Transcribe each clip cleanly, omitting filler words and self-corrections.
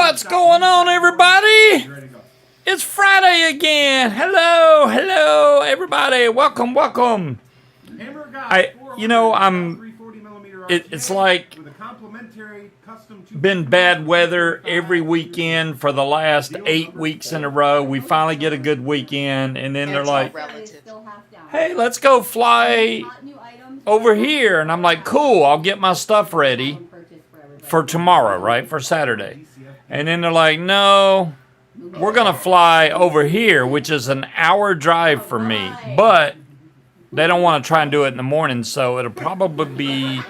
What's going on, everybody? It's Friday again. Hello, everybody. Welcome. It's like been bad weather every weekend for the last 8 weeks in a row. We finally get a good weekend, and then they're like, "Hey, let's go fly over here." And I'm like, "Cool, I'll get my stuff ready for tomorrow, right? For Saturday." And then they're like, "No, we're going to fly over here," which is an hour drive for me. But they don't want to try and do it in the morning, so it'll probably be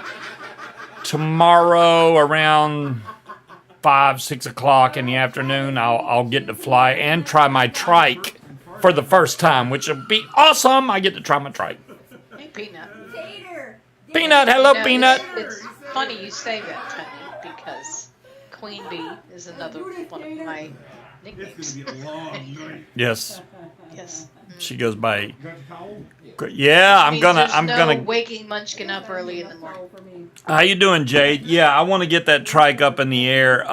tomorrow around 5, 6 o'clock in the afternoon. I'll get to fly and try my trike for the first time, which will be awesome. I get to try my trike. Hey, Peanut. Peanut, hello, Peanut. It's funny you say that, Tony, because Queen Bee is another one of my nicknames. Yes. Yes. She goes by. Yeah, I'm gonna waking Munchkin up early in the morning. How you doing, Jade? Yeah, I want to get that trike up in the air.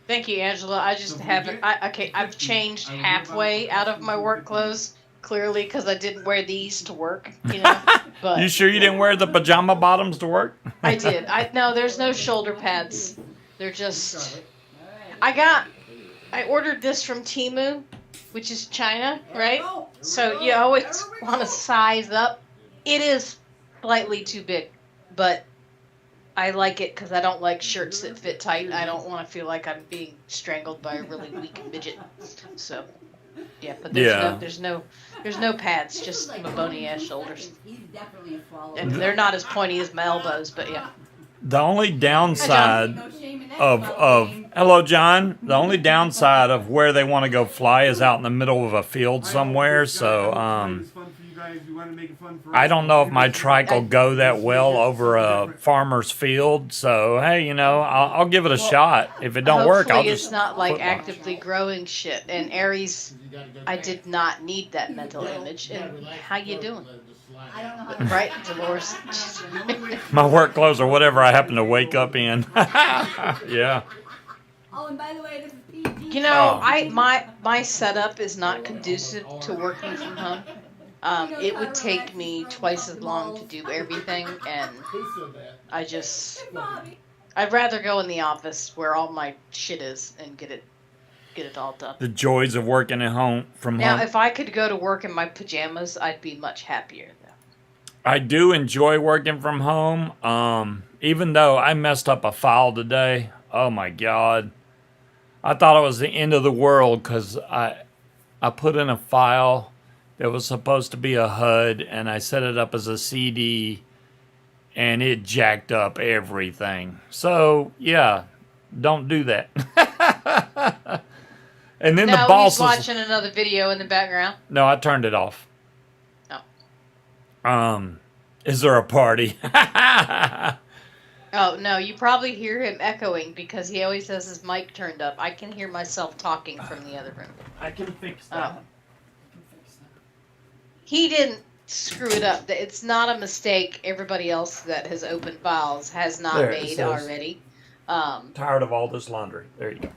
Thank you, Angela. I just haven't. I've changed halfway out of my work clothes. Clearly, because I didn't wear these to work, you know. But you sure you didn't wear the pajama bottoms to work? I did. No, there's no shoulder pads. They're just. I ordered this from Temu, which is China, right? So you always want to size up. It is slightly too big, but I like it because I don't like shirts that fit tight. I don't want to feel like I'm being strangled by a really weak midget. So, yeah, but there's no pads, just my bony ass shoulders. And they're not as pointy as my elbows, but yeah. The only downside of hello, John. The only downside of where they want to go fly is out in the middle of a field somewhere. So I don't know if my trike will go that well over a farmer's field. So hey, I'll give it a shot. If it don't work, I'll just. It's not like actively growing shit. And Aries, I did not need that mental image. And how you doing? I don't know how to right, Dolores. My work clothes or whatever I happen to wake up in. Yeah. Oh, and by the way, this is PG. My setup is not conducive to working from home. It would take me twice as long to do everything, and I'd rather go in the office where all my shit is and get it all done. The joys of working at home from home. Now, if I could go to work in my pajamas, I'd be much happier. I do enjoy working from home, even though I messed up a file today. Oh, my God. I thought it was the end of the world because I put in a file that was supposed to be a HUD, and I set it up as a CD, and it jacked up everything. So, yeah, don't do that. And then the boss he's watching another video in the background. No, I turned it off. Is there a party? Oh, no, you probably hear him echoing because he always has his mic turned up. I can hear myself talking from the other room. I can fix that. He didn't screw it up. It's not a mistake everybody else that has opened files has not made already. Tired of all this laundry. There you go.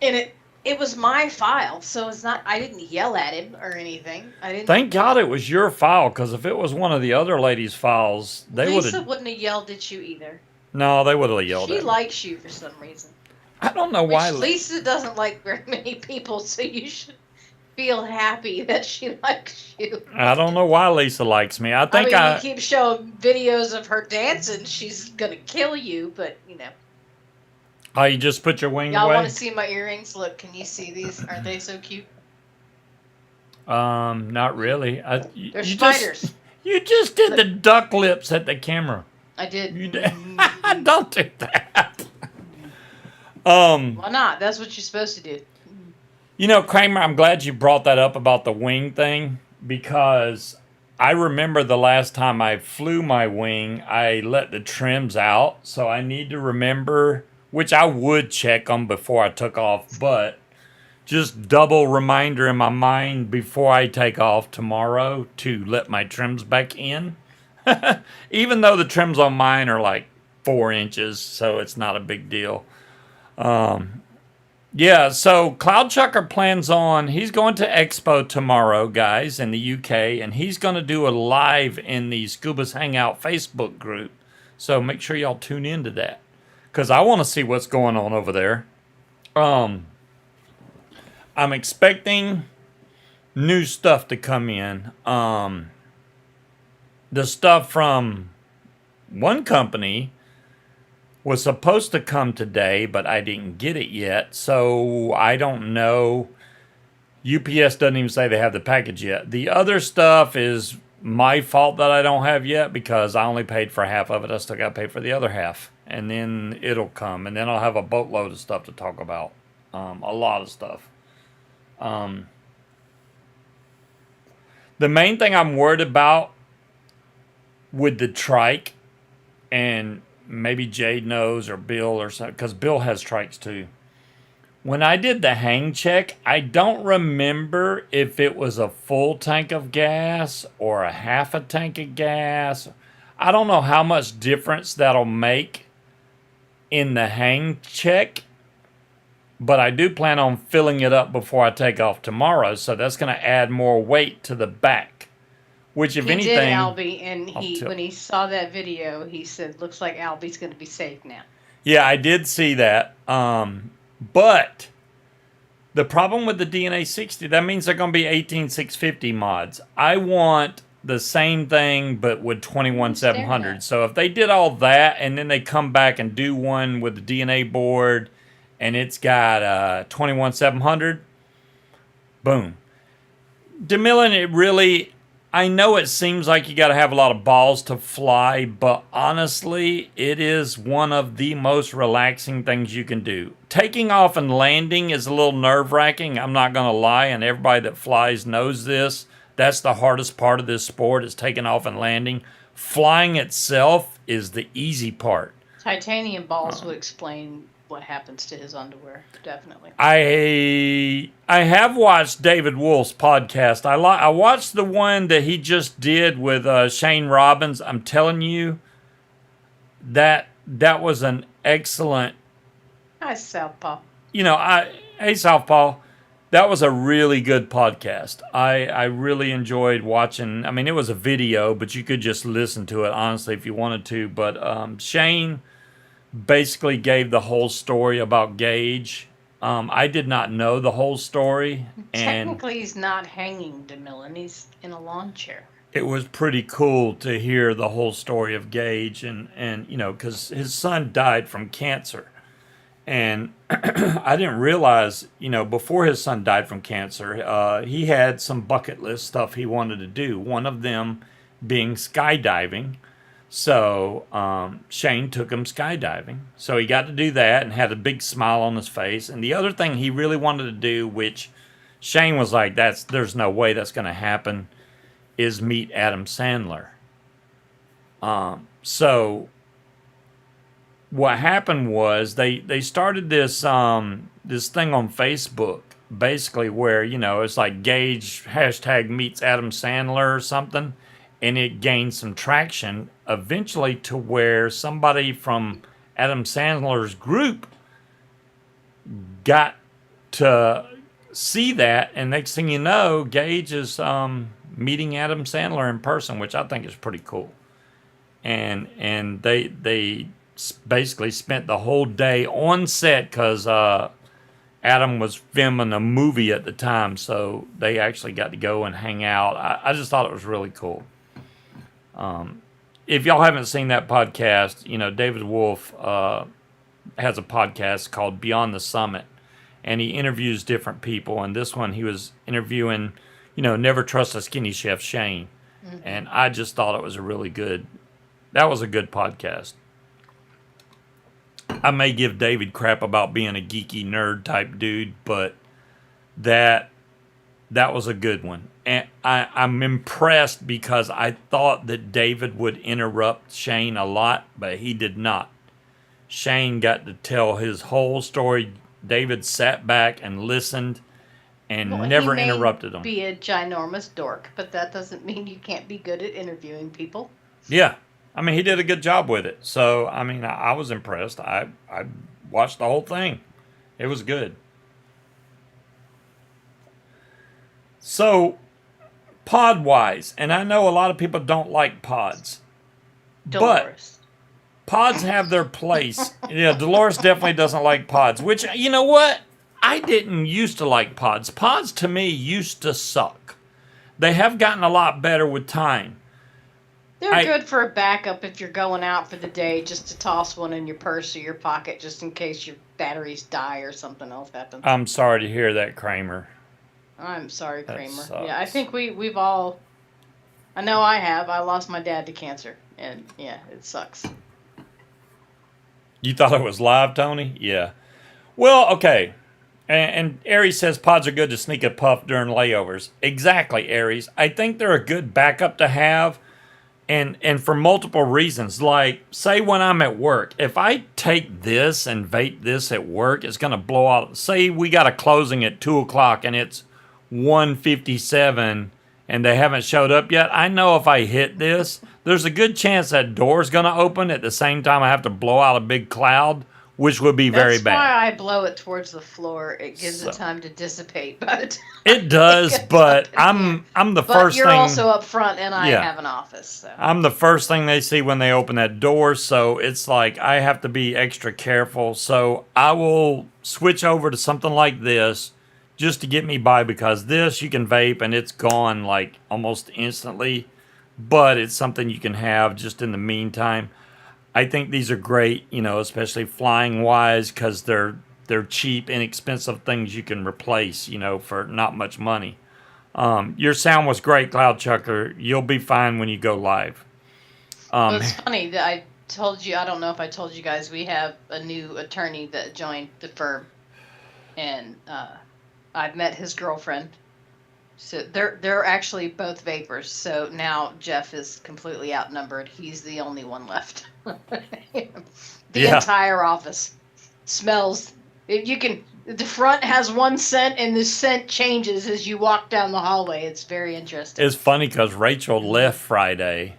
And it was my file, so it's not. I didn't yell at him or anything. Thank God it was your file, because if it was one of the other ladies' files, they would have. Lisa wouldn't have yelled at you either. No, they would have yelled at me. She likes you for some reason. I don't know why. Lisa doesn't like very many people, so you should feel happy that she likes you. I don't know why Lisa likes me. I you keep showing videos of her dancing. She's gonna kill you, but Oh, you just put your wing away? Y'all want to see my earrings? Look, can you see these? Aren't they so cute? Not really. They're spiders. You just did the duck lips at the camera. I did. You did. Don't do that. Why not? That's what you're supposed to do. Kramer, I'm glad you brought that up about the wing thing, because I remember the last time I flew my wing, I let the trims out, so I need to remember, which I would check them before I took off, but just double reminder in my mind before I take off tomorrow to let my trims back in. Even though the trims on mine are like 4 inches, so it's not a big deal. Yeah, so Cloud Chucker plans on, he's going to Expo tomorrow, guys, in the UK, and he's going to do a live in the Scuba's Hangout Facebook group. So make sure y'all tune into that, because I want to see what's going on over there. I'm expecting new stuff to come in. The stuff from one company was supposed to come today, but I didn't get it yet, so I don't know. UPS doesn't even say they have the package yet. The other stuff is my fault that I don't have yet, because I only paid for half of it. I still got to pay for the other half, and then it'll come, and then I'll have a boatload of stuff to talk about. A lot of stuff. The main thing I'm worried about with the trike, and maybe Jade knows, or Bill or something, because Bill has trikes too. When I did the hang check, I don't remember if it was a full tank of gas or a half a tank of gas. I don't know how much difference that'll make in the hang check, but I do plan on filling it up before I take off tomorrow, so that's going to add more weight to the back. Which, if anything, did, Albie, and when he saw that video, he said, "Looks like Albie's going to be safe now." Yeah, I did see that. But the problem with the DNA 60, that means they're going to be 18650 mods. I want the same thing, but with 21700. So if they did all that, and then they come back and do one with the DNA board, and it's got 21700, boom. DeMillan, it really, I know it seems like you got to have a lot of balls to fly, but honestly, it is one of the most relaxing things you can do. Taking off and landing is a little nerve-wracking, I'm not going to lie, and everybody that flies knows this. That's the hardest part of this sport, is taking off and landing. Flying itself is the easy part. Titanium balls would explain what happens to his underwear, definitely. I have watched David Wolf's podcast. I watched the one that he just did with Shane Robbins. I'm telling you, that was an excellent. Hi, Southpaw. Hey Southpaw, that was a really good podcast. I really enjoyed watching. I mean, it was a video, but you could just listen to it honestly if you wanted to. But Shane basically gave the whole story about Gage. I did not know the whole story. Technically, he's not hanging, DeMillan. He's in a lawn chair. It was pretty cool to hear the whole story of Gage, and because his son died from cancer. And I didn't realize, before his son died from cancer, he had some bucket list stuff he wanted to do. One of them being skydiving. So Shane took him skydiving. So he got to do that and had a big smile on his face. And the other thing he really wanted to do, which Shane was like, there's no way that's going to happen, is meet Adam Sandler. So what happened was they started this thing on Facebook, basically where, it's like Gage hashtag meets Adam Sandler or something. And it gained some traction eventually to where somebody from Adam Sandler's group got to see that. And next thing you know, Gage is meeting Adam Sandler in person, which I think is pretty cool. And they basically spent the whole day on set because Adam was filming a movie at the time. So they actually got to go and hang out. I just thought it was really cool. If y'all haven't seen that podcast, David Wolf has a podcast called Beyond the Summit, and he interviews different people. And this one, he was interviewing, Never Trust a Skinny Chef, Shane. Mm-hmm. And I just thought it was that was a good podcast. I may give David crap about being a geeky nerd type dude, but that was a good one. And I'm impressed because I thought that David would interrupt Shane a lot, but he did not. Shane got to tell his whole story. David sat back and listened and never interrupted him. He may be a ginormous dork, but that doesn't mean you can't be good at interviewing people. Yeah. He did a good job with it. So, I was impressed. I watched the whole thing. It was good. So, pod-wise, and I know a lot of people don't like pods. Dolores. But pods have their place. Yeah, Dolores definitely doesn't like pods, which, you know what? I didn't used to like pods. Pods, to me, used to suck. They have gotten a lot better with time. They're good for a backup if you're going out for the day, just to toss one in your purse or your pocket just in case your batteries die or something else happens. I'm sorry to hear that, Kramer. I'm sorry, That Kramer. sucks. Yeah, I think we've all... I know I have. I lost my dad to cancer. And, yeah, it sucks. You thought it was live, Tony? Yeah. Well, okay. And Aries says pods are good to sneak a puff during layovers. Exactly, Aries. I think they're a good backup to have. And for multiple reasons. Like, say when I'm at work, if I take this and vape this at work, it's going to blow out. Say we got a closing at 2 o'clock and it's 1:57 and they haven't showed up yet. I know if I hit this, there's a good chance that door's going to open at the same time I have to blow out a big cloud, which would be very bad. That's why I blow it towards the floor. It gives it time to dissipate. But it does, but I'm the first thing. But you're also up front, and I have an office. So. I'm the first thing they see when they open that door, so it's like I have to be extra careful. So I will switch over to something like this just to get me by, because this you can vape and it's gone like almost instantly, but it's something you can have just in the meantime. I think these are great, you know, especially flying wise, because they're cheap, inexpensive things you can replace, you know, for not much money. Your sound was great, Cloud Chucker. You'll be fine when you go live. Well, it's funny that I told you, I don't know if I told you guys, we have a new attorney that joined the firm, and I've met his girlfriend. So they're actually both vapors. So now Jeff is completely outnumbered. He's the only one left. The entire office smells. The front has one scent, and the scent changes as you walk down the hallway. It's very interesting. It's funny because Rachel left Friday.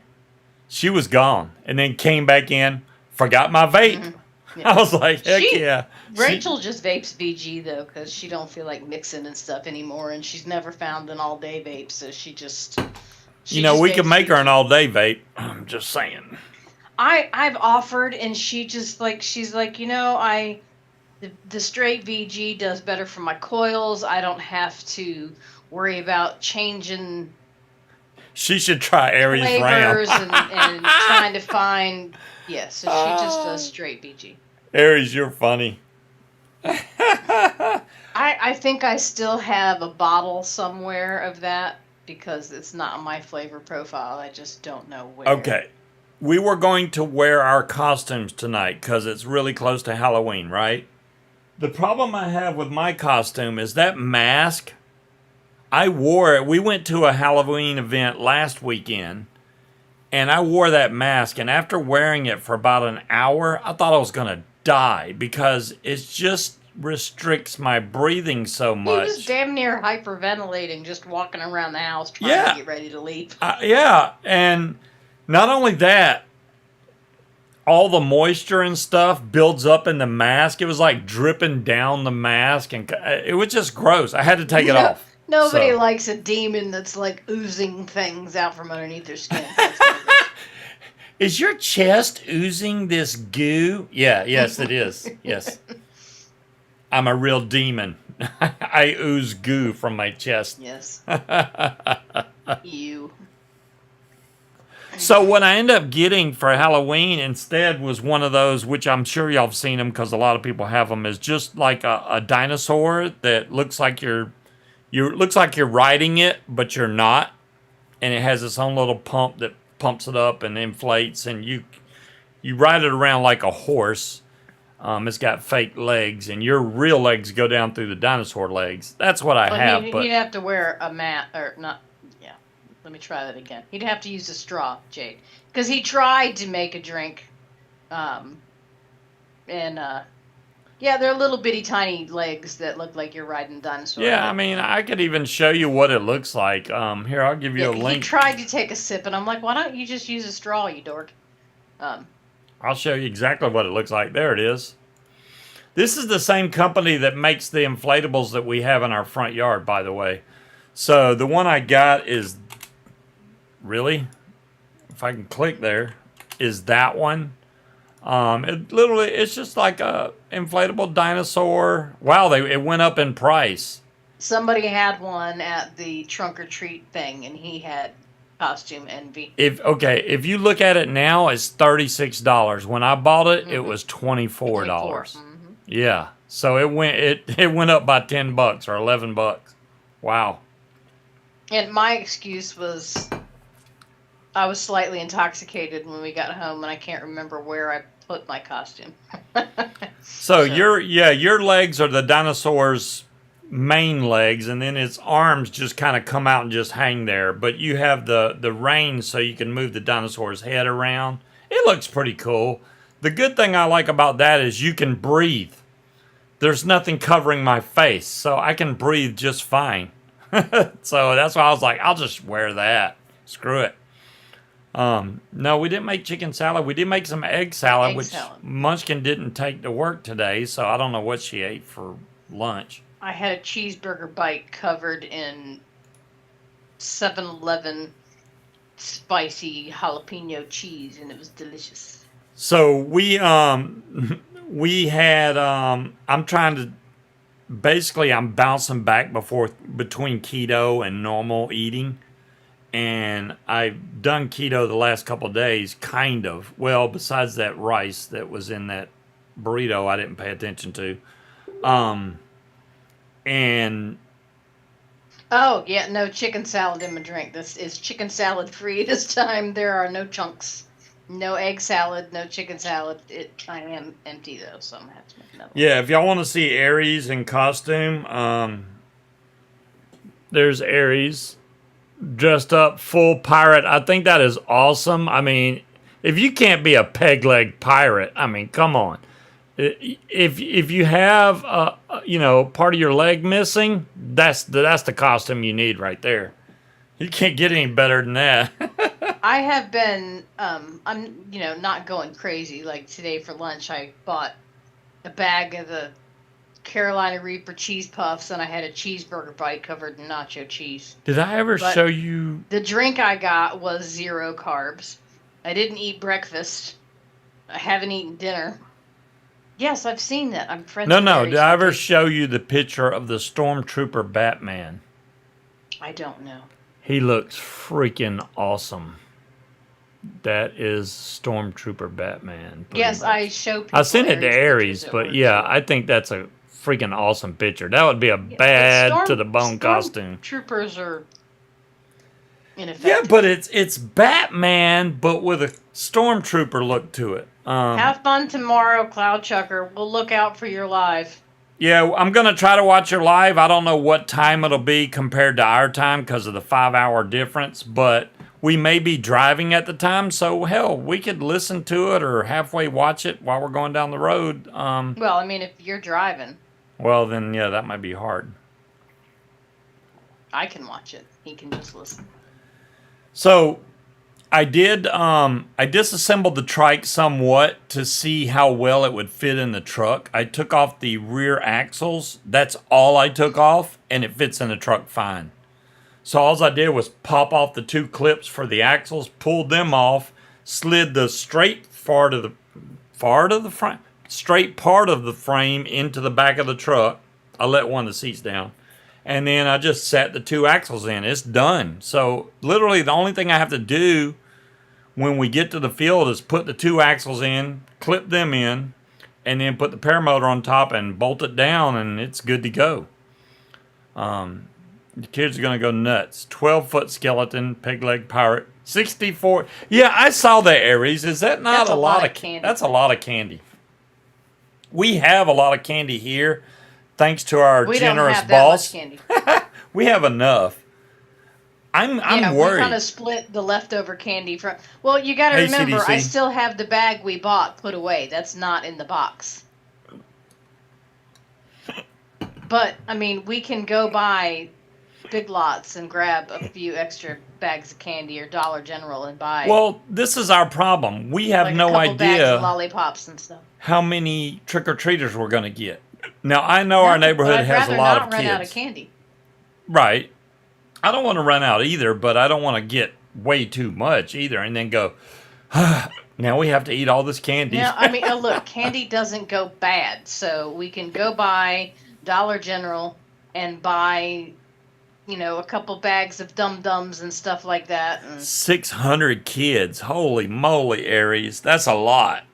She was gone, and then came back in, forgot my vape. Mm-hmm. Yeah. I was like, heck yeah. Rachel just vapes VG, though, because she don't feel like mixing and stuff anymore, and she's never found an all-day vape, so she just... we could make her an all-day vape. I'm just saying. I've offered, and she's like, the straight VG does better for my coils. I don't have to worry about changing... She should try Aries flavors and trying to find... Yeah, so she just does straight VG. Aries, you're funny. I think I still have a bottle somewhere of that because it's not on my flavor profile. I just don't know where. Okay. We were going to wear our costumes tonight because it's really close to Halloween, right? The problem I have with my costume is that mask. I wore it. We went to a Halloween event last weekend. And I wore that mask, and after wearing it for about an hour, I thought I was going to die because it just restricts my breathing so much. He was damn near hyperventilating just walking around the house trying to get ready to leave. Yeah, and not only that, all the moisture and stuff builds up in the mask. It was like dripping down the mask, and it was just gross. I had to take it off. Nobody likes a demon that's like oozing things out from underneath their skin. Is your chest oozing this goo? Yeah, yes, it is. Yes. I'm a real demon. I ooze goo from my chest. Yes. You. So what I ended up getting for Halloween instead was one of those, which I'm sure y'all have seen them because a lot of people have them, is just like a dinosaur that looks like you're riding it, but you're not. And it has its own little pump that pumps it up and inflates, and you ride it around like a horse. It's got fake legs, and your real legs go down through the dinosaur legs. That's what I have. But you'd have to wear a mat, or not. Yeah, let me try that again. He'd have to use a straw, Jade, because he tried to make a drink, yeah, they're little bitty tiny legs that look like you're riding a dinosaur. Yeah, I mean, I could even show you what it looks like. Here, I'll give you a link. He tried to take a sip, and I'm like, why don't you just use a straw, you dork? I'll show you exactly what it looks like. There it is. This is the same company that makes the inflatables that we have in our front yard, by the way. So the one I got is really, if I can click there, is that one. It's just like a inflatable dinosaur. Wow, it went up in price. Somebody had one at the trunk or treat thing, and he had costume envy. If you look at it now, it's $36. When I bought it, it was $24. Mm-hmm. Yeah, so it went up by $10 or $11. Wow. And my excuse was I was slightly intoxicated when we got home, and I can't remember where I put my costume. So your legs are the dinosaur's main legs, and then its arms just kind of come out and just hang there. But you have the reins so you can move the dinosaur's head around. It looks pretty cool. The good thing I like about that is you can breathe. There's nothing covering my face, so I can breathe just fine. So that's why I was like, I'll just wear that. Screw it. No, we didn't make chicken salad. We did make some egg salad, which Munchkin didn't take to work today, so I don't know what she ate for lunch. I had a cheeseburger bite covered in 7-Eleven spicy jalapeno cheese, and it was delicious. So we had I'm trying to basically I'm bouncing back between keto and normal eating. And I've done keto the last couple of days, kind of. Well, besides that rice that was in that burrito I didn't pay attention to. And oh, yeah, no chicken salad in my drink. This is chicken salad free this time. There are no chunks. No egg salad, no chicken salad. I am empty, though, so I'm going to have to make another one. Yeah, if y'all want to see Aries in costume, there's Aries dressed up full pirate. I think that is awesome. I mean, if you can't be a peg leg pirate, I mean, come on. If you have part of your leg missing, that's the costume you need right there. You can't get any better than that. I have been I'm not going crazy. Like today for lunch I bought a bag of the Carolina Reaper cheese puffs, and I had a cheeseburger bite covered in nacho cheese. Did I ever show you? The drink I got was 0 carbs. I didn't eat breakfast. I haven't eaten dinner. Yes, I've seen that. I'm friends with No. Did I ever show you the picture of the Stormtrooper Batman? I don't know. He looks freaking awesome. That is Stormtrooper Batman. Yes, much. I show people. I sent it to Aries, but yeah, I think that's a freaking awesome picture. That would be a bad to the bone costume. Troopers are ineffective. Yeah, but it's Batman, but with a Stormtrooper look to it. Have fun tomorrow, Cloud Chucker. We'll look out for your live. Yeah, I'm going to try to watch your live. I don't know what time it'll be compared to our time because of the 5-hour difference, but we may be driving at the time, so hell, we could listen to it or halfway watch it while we're going down the road. Well, I mean, if you're driving. Well, then, yeah, that might be hard. I can watch it. He can just listen. So, I disassembled the trike somewhat to see how well it would fit in the truck. I took off the rear axles. That's all I took off, and it fits in the truck fine. So all I did was pop off the 2 clips for the axles, pulled them off, slid the straight part of the frame into the back of the truck. I let one of the seats down. And then I just set the 2 axles in. It's done. So literally the only thing I have to do when we get to the field is put the 2 axles in, clip them in, and then put the paramotor on top and bolt it down, and it's good to go. The kids are going to go nuts. 12-foot skeleton, peg leg pirate, 64. Yeah, I saw that, Aries. Is that not a lot of candy? That's a lot of candy. We have a lot of candy here, thanks to our generous boss. We don't have that much candy. We have enough. I'm worried. We kind of split the leftover candy from. Well, you got to remember, CDC. I still have the bag we bought put away. That's not in the box. But I mean, we can go buy Big Lots and grab a few extra bags of candy or Dollar General and buy. Well, this is our problem. We have like no a couple bags of idea lollipops and stuff. how many trick-or-treaters we're going to get. Now, I know our neighborhood has a lot of kids. I'd rather not run out of candy. Right. I don't want to run out either, but I don't want to get way too much either and then go, now we have to eat all this candy. Yeah, I mean, look, candy doesn't go bad, so we can go buy Dollar General and buy, a couple bags of Dum-Dums and stuff like that. And 600 kids. Holy moly, Aries. That's a lot.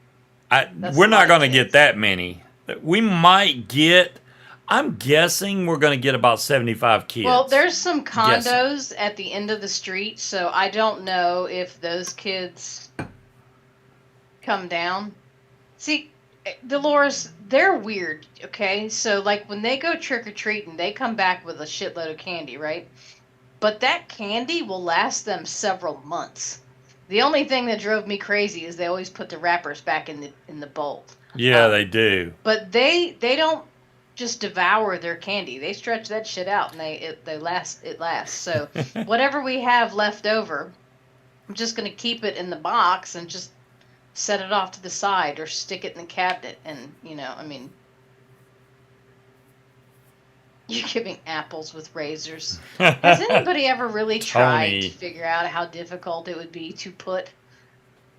We're a not lot going to of get kids. that many. We might get, I'm guessing we're going to get about 75 kids. Well, there's some condos at the end of the street, so I don't know if those kids come down. See, Dolores, they're weird, okay? So, like, when they go trick-or-treating, they come back with a shitload of candy, right? But that candy will last them several months. The only thing that drove me crazy is they always put the wrappers back in the bowl. Yeah, they do. But they don't just devour their candy. They stretch that shit out, and it lasts. So, whatever we have left over, I'm just going to keep it in the box and just set it off to the side or stick it in the cabinet. And, you're giving apples with razors. Has anybody ever really tried to figure out how difficult it would be to put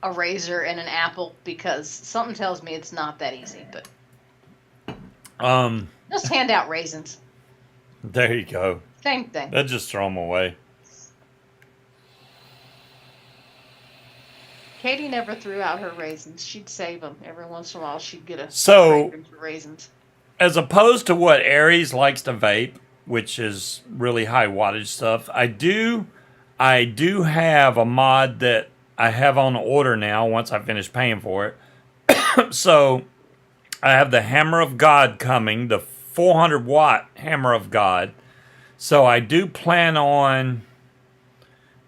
a razor in an apple? Because something tells me it's not that easy, but just hand out raisins. There you go. Same thing. Just throw them away. Katie never threw out her raisins. She'd save them. Every once in a while, she'd get a craving for raisins. As opposed to what Aries likes to vape, which is really high wattage stuff, I do have a mod that I have on order now once I finish paying for it. So I have the Hammer of God coming, the 400 watt Hammer of God. So I do plan on,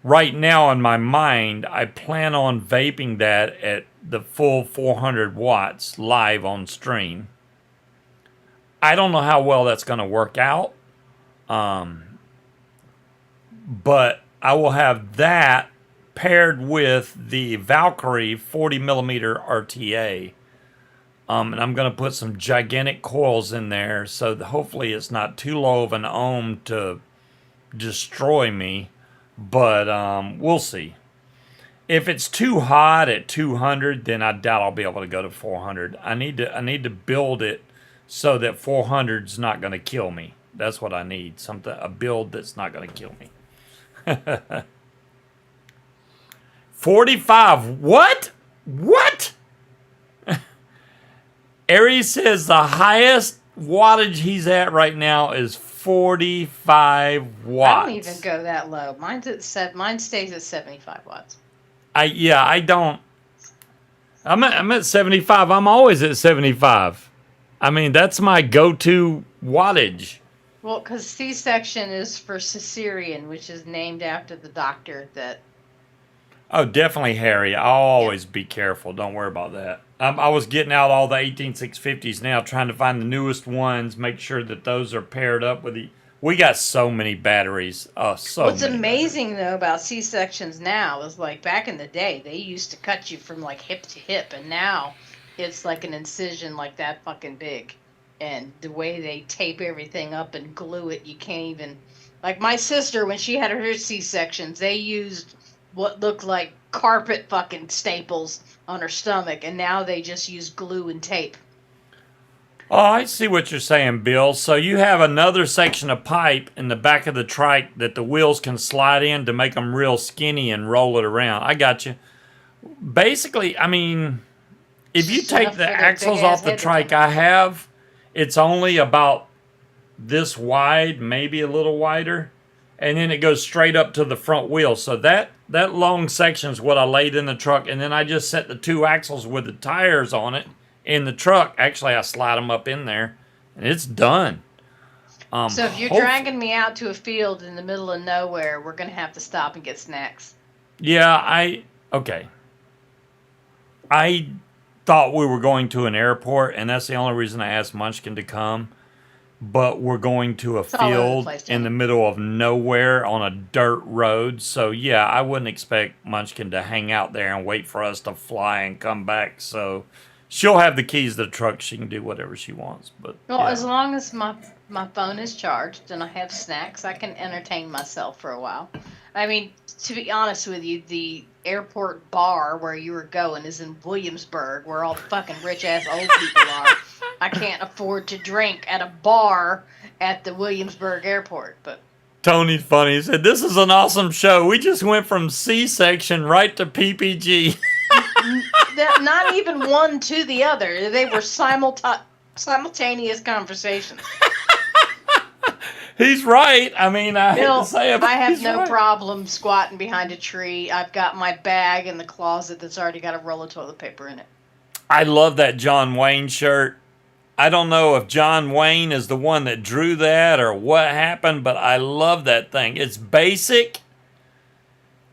right now in my mind, I plan on vaping that at the full 400 watts live on stream. I don't know how well that's going to work out, but I will have that paired with the Valkyrie 40 millimeter RTA, and I'm going to put some gigantic coils in there so that hopefully it's not too low of an ohm to destroy me, but we'll see. If it's too hot at 200, then I doubt I'll be able to go to 400. I need to build it so that 400's not going to kill me. That's what I need. A build that's not going to kill me. 45. What? Aries says the highest wattage he's at right now is 45 watts. I don't even go that low. Mine stays at 75 watts. I don't. I'm at 75. I'm always at 75. I mean, that's my go-to wattage. Well, because C-section is for cesarean, which is named after the doctor that... Oh, definitely, Harry. I'll always be careful. Don't worry about that. I was getting out all the 18650s now, trying to find the newest ones, make sure that those are paired up with the... We got so many batteries. What's amazing, though, about C-sections now is, like, back in the day, they used to cut you from, like, hip to hip, and now... It's like an incision like that fucking big. And the way they tape everything up and glue it, you can't even... Like my sister, when she had her C-sections, they used what looked like carpet fucking staples on her stomach. And now they just use glue and tape. Oh, I see what you're saying, Bill. So you have another section of pipe in the back of the trike that the wheels can slide in to make them real skinny and roll it around. I got you. Basically, I mean... If you take the axles off the trike I have, it's only about this wide, maybe a little wider, and then it goes straight up to the front wheel. So that long section is what I laid in the truck, and then I just set the two axles with the tires on it in the truck. Actually, I slide them up in there, and it's done. So if you're dragging me out to a field in the middle of nowhere, we're going to have to stop and get snacks. Yeah, okay. I thought we were going to an airport, and that's the only reason I asked Munchkin to come. but we're going to a It's all over the field place, in Danny. the middle of nowhere on a dirt road. So yeah, I wouldn't expect Munchkin to hang out there and wait for us to fly and come back. So she'll have the keys to the truck. She can do whatever she wants. But Well, yeah. as long as my phone is charged and I have snacks, I can entertain myself for a while. I mean, to be honest with you, the airport bar where you were going is in Williamsburg, where all the fucking rich ass old people are. I can't afford to drink at a bar at the Williamsburg airport, but Tony's funny. He said, "This is an awesome show. We just went from C-section right to PPG." not even one to the other. They were simultaneous conversations. He's right. I mean, I hate Bill, to say it, but I have he's no right. problem squatting behind a tree. I've got my bag in the closet that's already got a roll of toilet paper in it. I love that John Wayne shirt. I don't know if John Wayne is the one that drew that or what happened, but I love that thing. It's basic,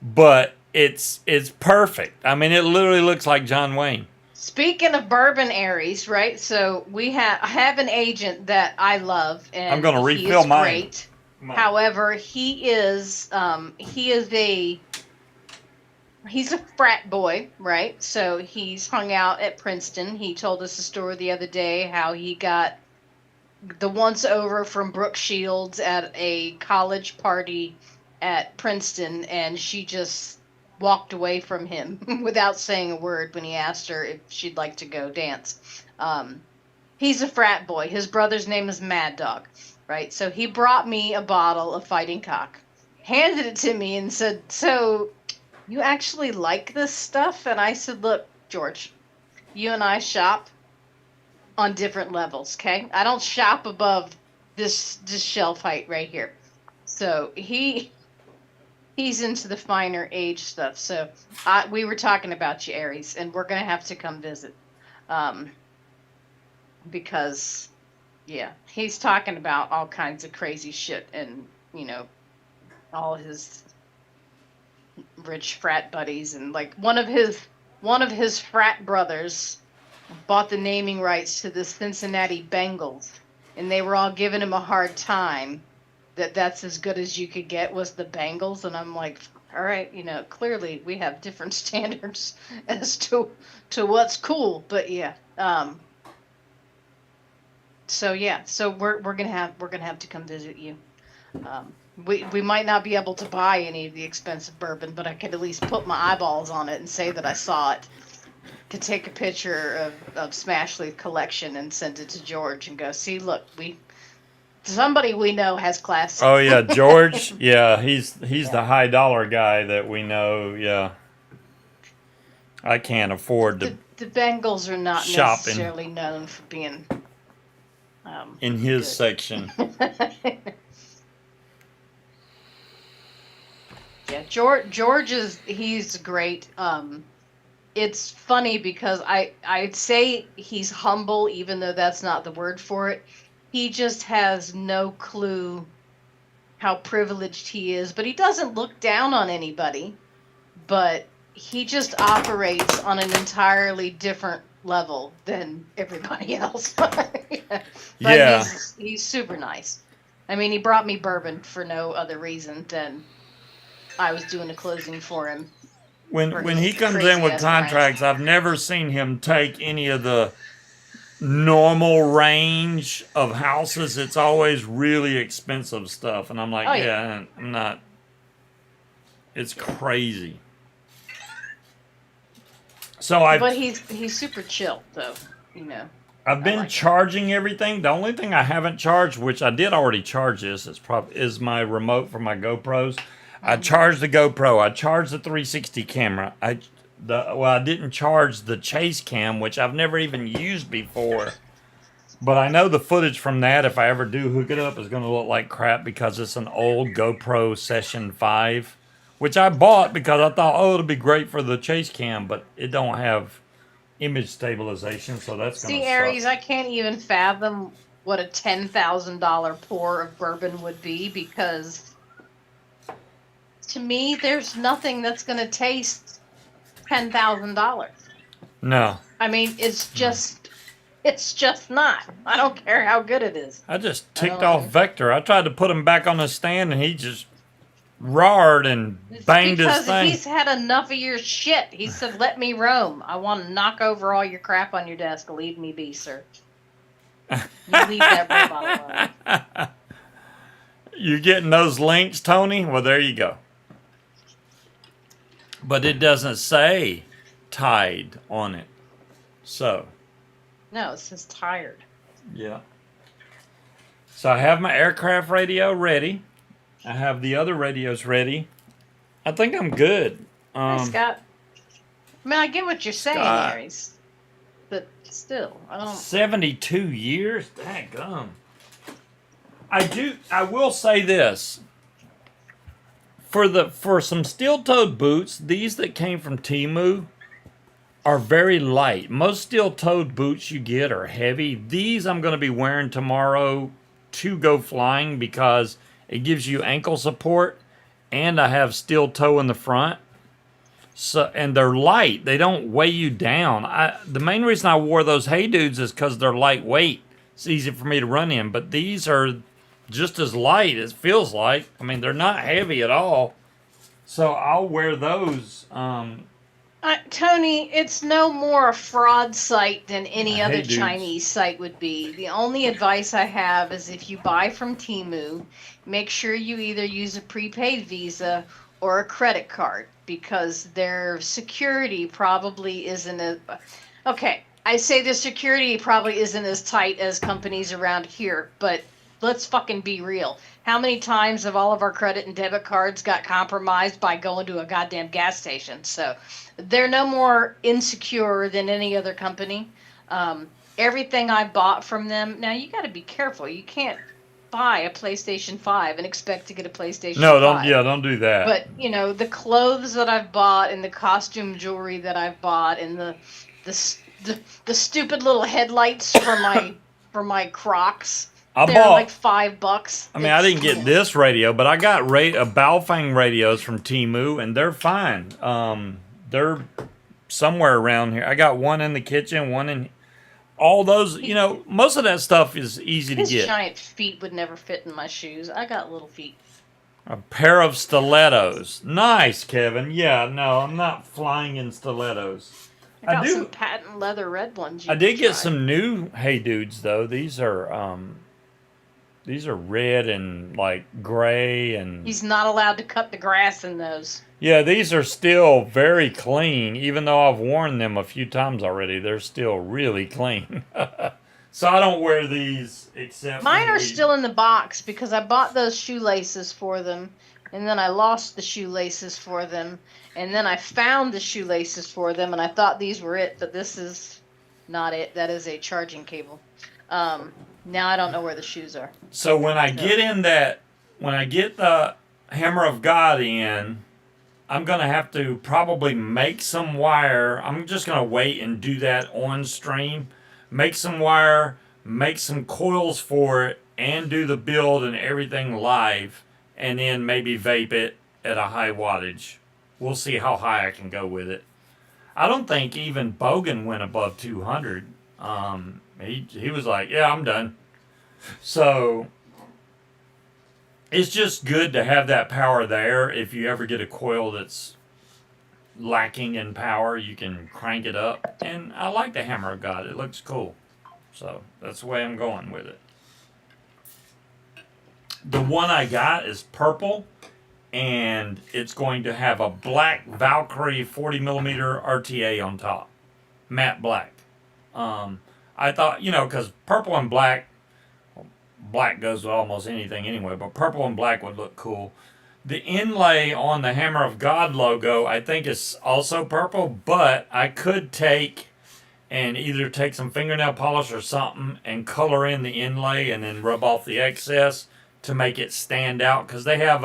but it's perfect. I mean, it literally looks like John Wayne. Speaking of bourbon Aries, right? So I have an agent that I love, and I'm gonna he refill is mine. great. However, he's a frat boy, right? So he's hung out at Princeton. He told us a story the other day how he got the once over from Brooke Shields at a college party at Princeton, and she just walked away from him without saying a word when he asked her if she'd like to go dance. He's a frat boy. His brother's name is Mad Dog, right? So he brought me a bottle of Fighting Cock, handed it to me, and said, "So you actually like this stuff?" And I said, "Look, George, you and I shop on different levels, okay? I don't shop above this shelf height right here." So he's into the finer age stuff. So we were talking about you, Aries, and we're gonna have to come visit, because yeah, he's talking about all kinds of crazy shit, and all his rich frat buddies, and like one of his frat brothers bought the naming rights to the Cincinnati Bengals, and they were all giving him a hard time that's as good as you could get was the Bengals. And I'm like, all right, clearly we have different standards as to what's cool, but yeah. So we're gonna have to come visit you. We might not be able to buy any of the expensive bourbon, but I could at least put my eyeballs on it and say that I saw it. Could take a picture of Smashleaf collection and send it to George and go, "See, look, somebody we know has class." Oh yeah, George. Yeah, he's the high dollar guy that we know. Yeah, I can't afford to. The Bengals are not shopping necessarily known for being in his good section. Yeah, George he's great. It's funny because I'd say he's humble, even though that's not the word for it. He just has no clue how privileged he is, but he doesn't look down on anybody. But he just operates on an entirely different level than everybody else. But Yeah. he's super nice. I mean, he brought me bourbon for no other reason than I was doing a closing for him. When he comes in with contracts, I've never seen him take any of the normal range of houses. It's always really expensive stuff, and I'm like, I'm not. It's crazy. So but he's super chill, though. I've been charging everything. The only thing I haven't charged, which I did already charge this, is my remote for my GoPros. I charged the GoPro. I charged the 360 camera. I didn't charge the chase cam, which I've never even used before. But I know the footage from that, if I ever do hook it up, is going to look like crap because it's an old GoPro Session 5, which I bought because I thought, it'll be great for the chase cam, but it don't have image stabilization, so that's going to suck. See, Aries, I can't even fathom what a $10,000 pour of bourbon would be, because to me, there's nothing that's going to taste $10,000. No. I mean, it's just It's just not. I don't care how good it is. I just ticked off Vector. I tried to put him back on the stand, and he just roared and banged his Because thing. he's had enough of your shit. He said, "Let me roam. I want to knock over all your crap on your desk. Leave me be, sir. You leave that robot alone." You getting those links, Tony? Well, there you go. But it doesn't say Tide on it. So. No, it says tired. Yeah. So I have my aircraft radio ready. I have the other radios ready. I think I'm good. Hey, Scott. I mean, I get what you're saying, Scott. Aries. But still, I don't... 72 years? Daggum. I will say this. For some steel-toed boots, these that came from Temu are very light. Most steel-toed boots you get are heavy. These I'm going to be wearing tomorrow to go flying because it gives you ankle support, and I have steel toe in the front. So, and they're light. They don't weigh you down. The main reason I wore those Hey Dudes is because they're lightweight. It's easy for me to run in. But these are just as light as it feels like. I mean, they're not heavy at all. So I'll wear those. Tony, it's no more a fraud site than any other Hey Dudes. Chinese site would be. The only advice I have is if you buy from Temu, make sure you either use a prepaid Visa or a credit card because their security probably isn't as... Okay, I say the security probably isn't as tight as companies around here, but let's fucking be real. How many times have all of our credit and debit cards got compromised by going to a goddamn gas station? So they're no more insecure than any other company. Everything I bought from them, now you got to be careful. You can't buy a PlayStation 5 and expect to get a PlayStation 5. Don't do that. But, you know, the clothes that I've bought and the costume jewelry that I've bought and the stupid little headlights for my Crocs. They're like $5. I mean, I didn't get this radio, but I got Baofeng radios from Temu, and they're fine. They're somewhere around here. I got one in the kitchen, one in... All those, you know, most of that stuff is easy to His get. giant feet would never fit in my shoes. I got little feet. A pair of stilettos. Nice, Kevin. Yeah, no, I'm not flying in stilettos. I got some patent leather red ones. I did get some new Hey Dudes, though. These are red and like gray and... He's not allowed to cut the grass in those. Yeah, these are still very clean. Even though I've worn them a few times already, they're still really clean. So I don't wear these except... Mine are still in the box because I bought those shoelaces for them. And then I lost the shoelaces for them. And then I found the shoelaces for them. And I thought these were it. But this is not it. That is a charging cable. Now I don't know where the shoes are. So when I get the Hammer of God in, I'm going to have to probably make some wire. I'm just going to wait and do that on stream. Make some wire, make some coils for it, and do the build and everything live. And then maybe vape it at a high wattage. We'll see how high I can go with it. I don't think even Bogan went above 200. He was like, yeah, I'm done. So it's just good to have that power there. If you ever get a coil that's lacking in power, you can crank it up. And I like the Hammer of God. It looks cool. So that's the way I'm going with it. The one I got is purple. And it's going to have a black Valkyrie 40mm RTA on top. Matte black. I thought, you know, because purple and black goes with almost anything anyway, but purple and black would look cool. The inlay on the Hammer of God logo, I think is also purple, but I could take some fingernail polish or something and color in the inlay and then rub off the excess to make it stand out, because they have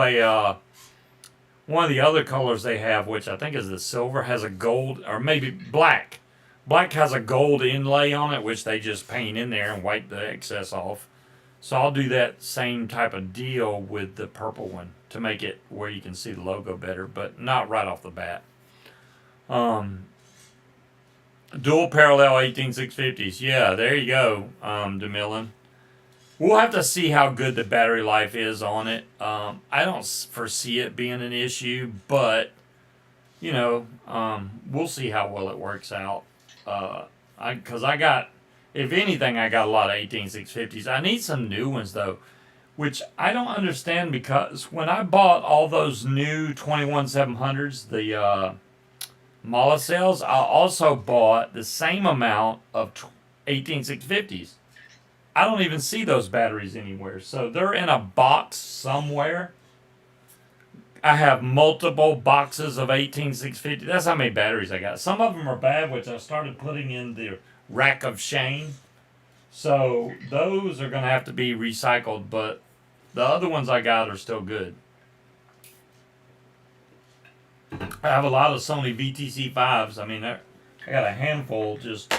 one of the other colors they have, which I think is the silver, has a gold, or maybe black. Black has a gold inlay on it, which they just paint in there and wipe the excess off. So I'll do that same type of deal with the purple one to make it where you can see the logo better, but not right off the bat. Dual parallel 18650s. Yeah, there you go, DeMillan. We'll have to see how good the battery life is on it. I don't foresee it being an issue, but, we'll see how well it works out. Because I got, if anything, I got a lot of 18650s. I need some new ones, though, which I don't understand because when I bought all those new 21700s, the Mala sales, I also bought the same amount of 18650s. I don't even see those batteries anywhere. So they're in a box somewhere. I have multiple boxes of 18650. That's how many batteries I got. Some of them are bad, which I started putting in the rack of shame. So those are going to have to be recycled, but the other ones I got are still good. I have a lot of Sony VTC 5s. I mean, I got a handful just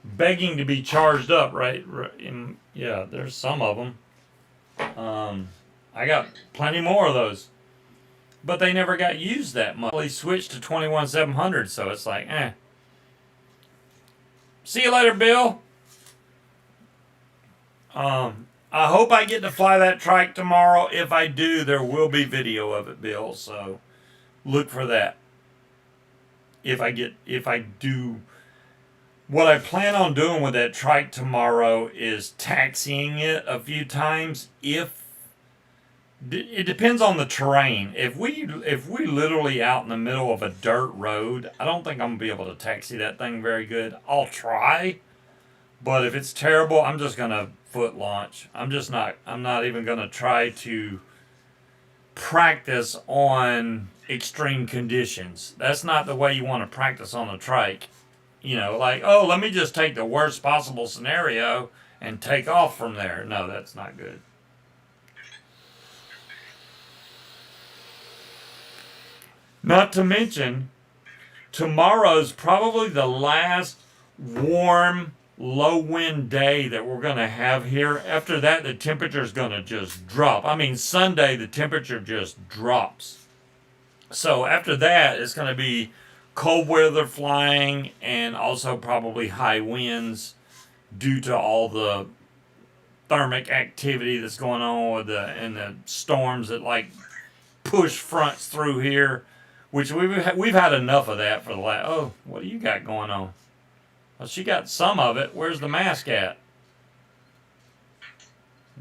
begging to be charged up, right? Yeah, there's some of them. I got plenty more of those. But they never got used that much. They switched to 21700, so it's like, eh. See you later, Bill. I hope I get to fly that trike tomorrow. If I do, there will be video of it, Bill, so look for that. If I do, what I plan on doing with that trike tomorrow is taxiing it a few times. It depends on the terrain. If we literally out in the middle of a dirt road, I don't think I'm gonna be able to taxi that thing very good. I'll try, but if it's terrible, I'm just gonna foot launch. I'm not even gonna try to practice on extreme conditions. That's not the way you want to practice on a trike. Like, oh, let me just take the worst possible scenario and take off from there. No, that's not good. Not to mention, tomorrow's probably the last warm, low wind day that we're going to have here. After that, the temperature's going to just drop. I mean, Sunday, the temperature just drops. So after that, it's going to be cold weather flying and also probably high winds due to all the thermic activity that's going on and the storms that like push fronts through here, which we've had enough of that for the last. Oh, what do you got going on? Well, she got some of it. Where's the mask at?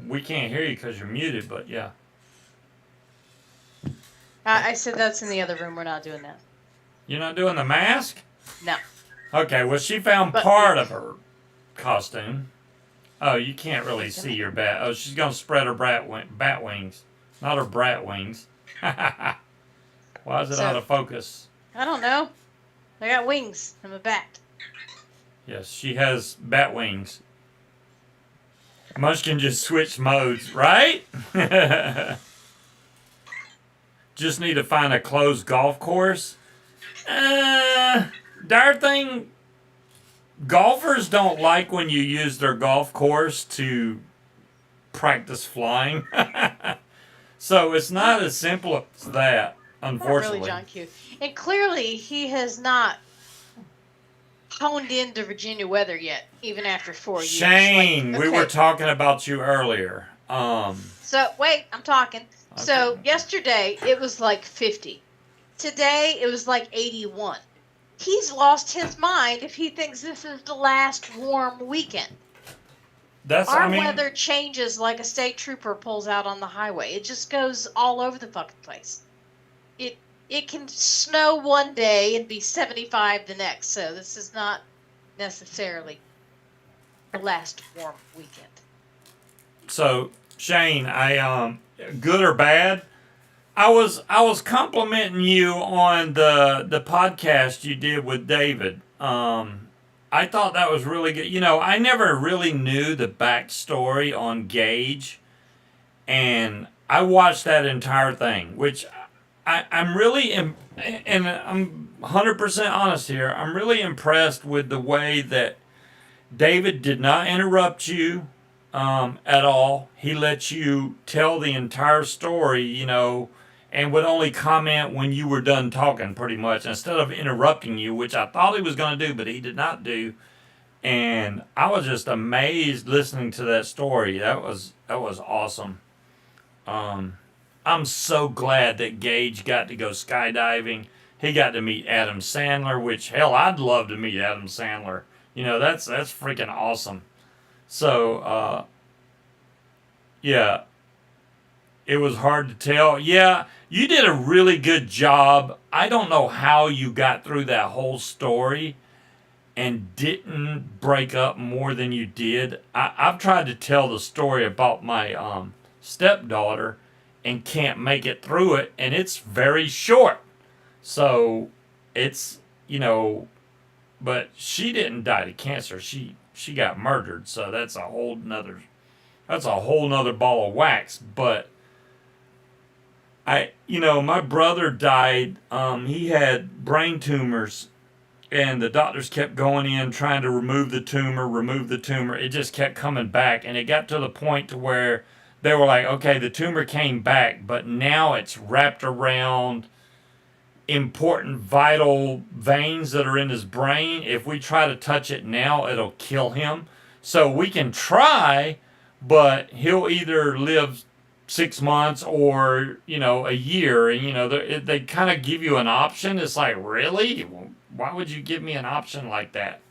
We can't hear you because you're muted, but yeah. I said that's in the other room. We're not doing that. You're not doing the mask? No. Okay, well, she found part of her costume. Oh, you can't really see your bat. Oh, she's going to spread her bat wings. Not her brat wings. Why is it out of focus? I don't know. I got wings. I'm a bat. Yes, she has bat wings. Munchkin just switched modes, right? Just need to find a closed golf course. Darn thing, golfers don't like when you use their golf course to practice flying. So it's not as simple as that, unfortunately. Not really, John Q. And clearly he has not honed into Virginia weather yet, even after 4 years. Shane, we were talking about you earlier. So, wait, I'm talking. Okay. So, yesterday, it was like 50. Today, it was like 81. He's lost his mind if he thinks this is the last warm weekend. Our weather changes like a state trooper pulls out on the highway. It just goes all over the fucking place. It can snow one day and be 75 the next. So, this is not necessarily the last warm weekend. So, Shane, I good or bad, I was complimenting you on the podcast you did with David. I thought that was really good. I never really knew the backstory on Gage, and I watched that entire thing, which I'm really, and I'm 100% honest here, I'm really impressed with the way that David did not interrupt you at all. He let you tell the entire story, and and would only comment when you were done talking, pretty much, instead of interrupting you, which I thought he was going to do, but he did not do. And I was just amazed listening to that story. That was awesome. I'm so glad that Gage got to go skydiving. He got to meet Adam Sandler, which, hell, I'd love to meet Adam Sandler. You know, that's freaking awesome. So, yeah, it was hard to tell. Yeah, you did a really good job. I don't know how you got through that whole story and didn't break up more than you did. I've tried to tell the story about my stepdaughter and can't make it through it, and it's very short. So it's, but she didn't die to cancer. She got murdered. So that's a whole nother ball of wax. But my brother died. He had brain tumors, and the doctors kept going in trying to remove the tumor. It just kept coming back, and it got to the point to where they were like, okay, the tumor came back, but now it's wrapped around important vital veins that are in his brain. If we try to touch it now, it'll kill him. So we can try, but he'll either live 6 months or, a year. And, they kind of give you an option. It's like, really? Why would you give me an option like that?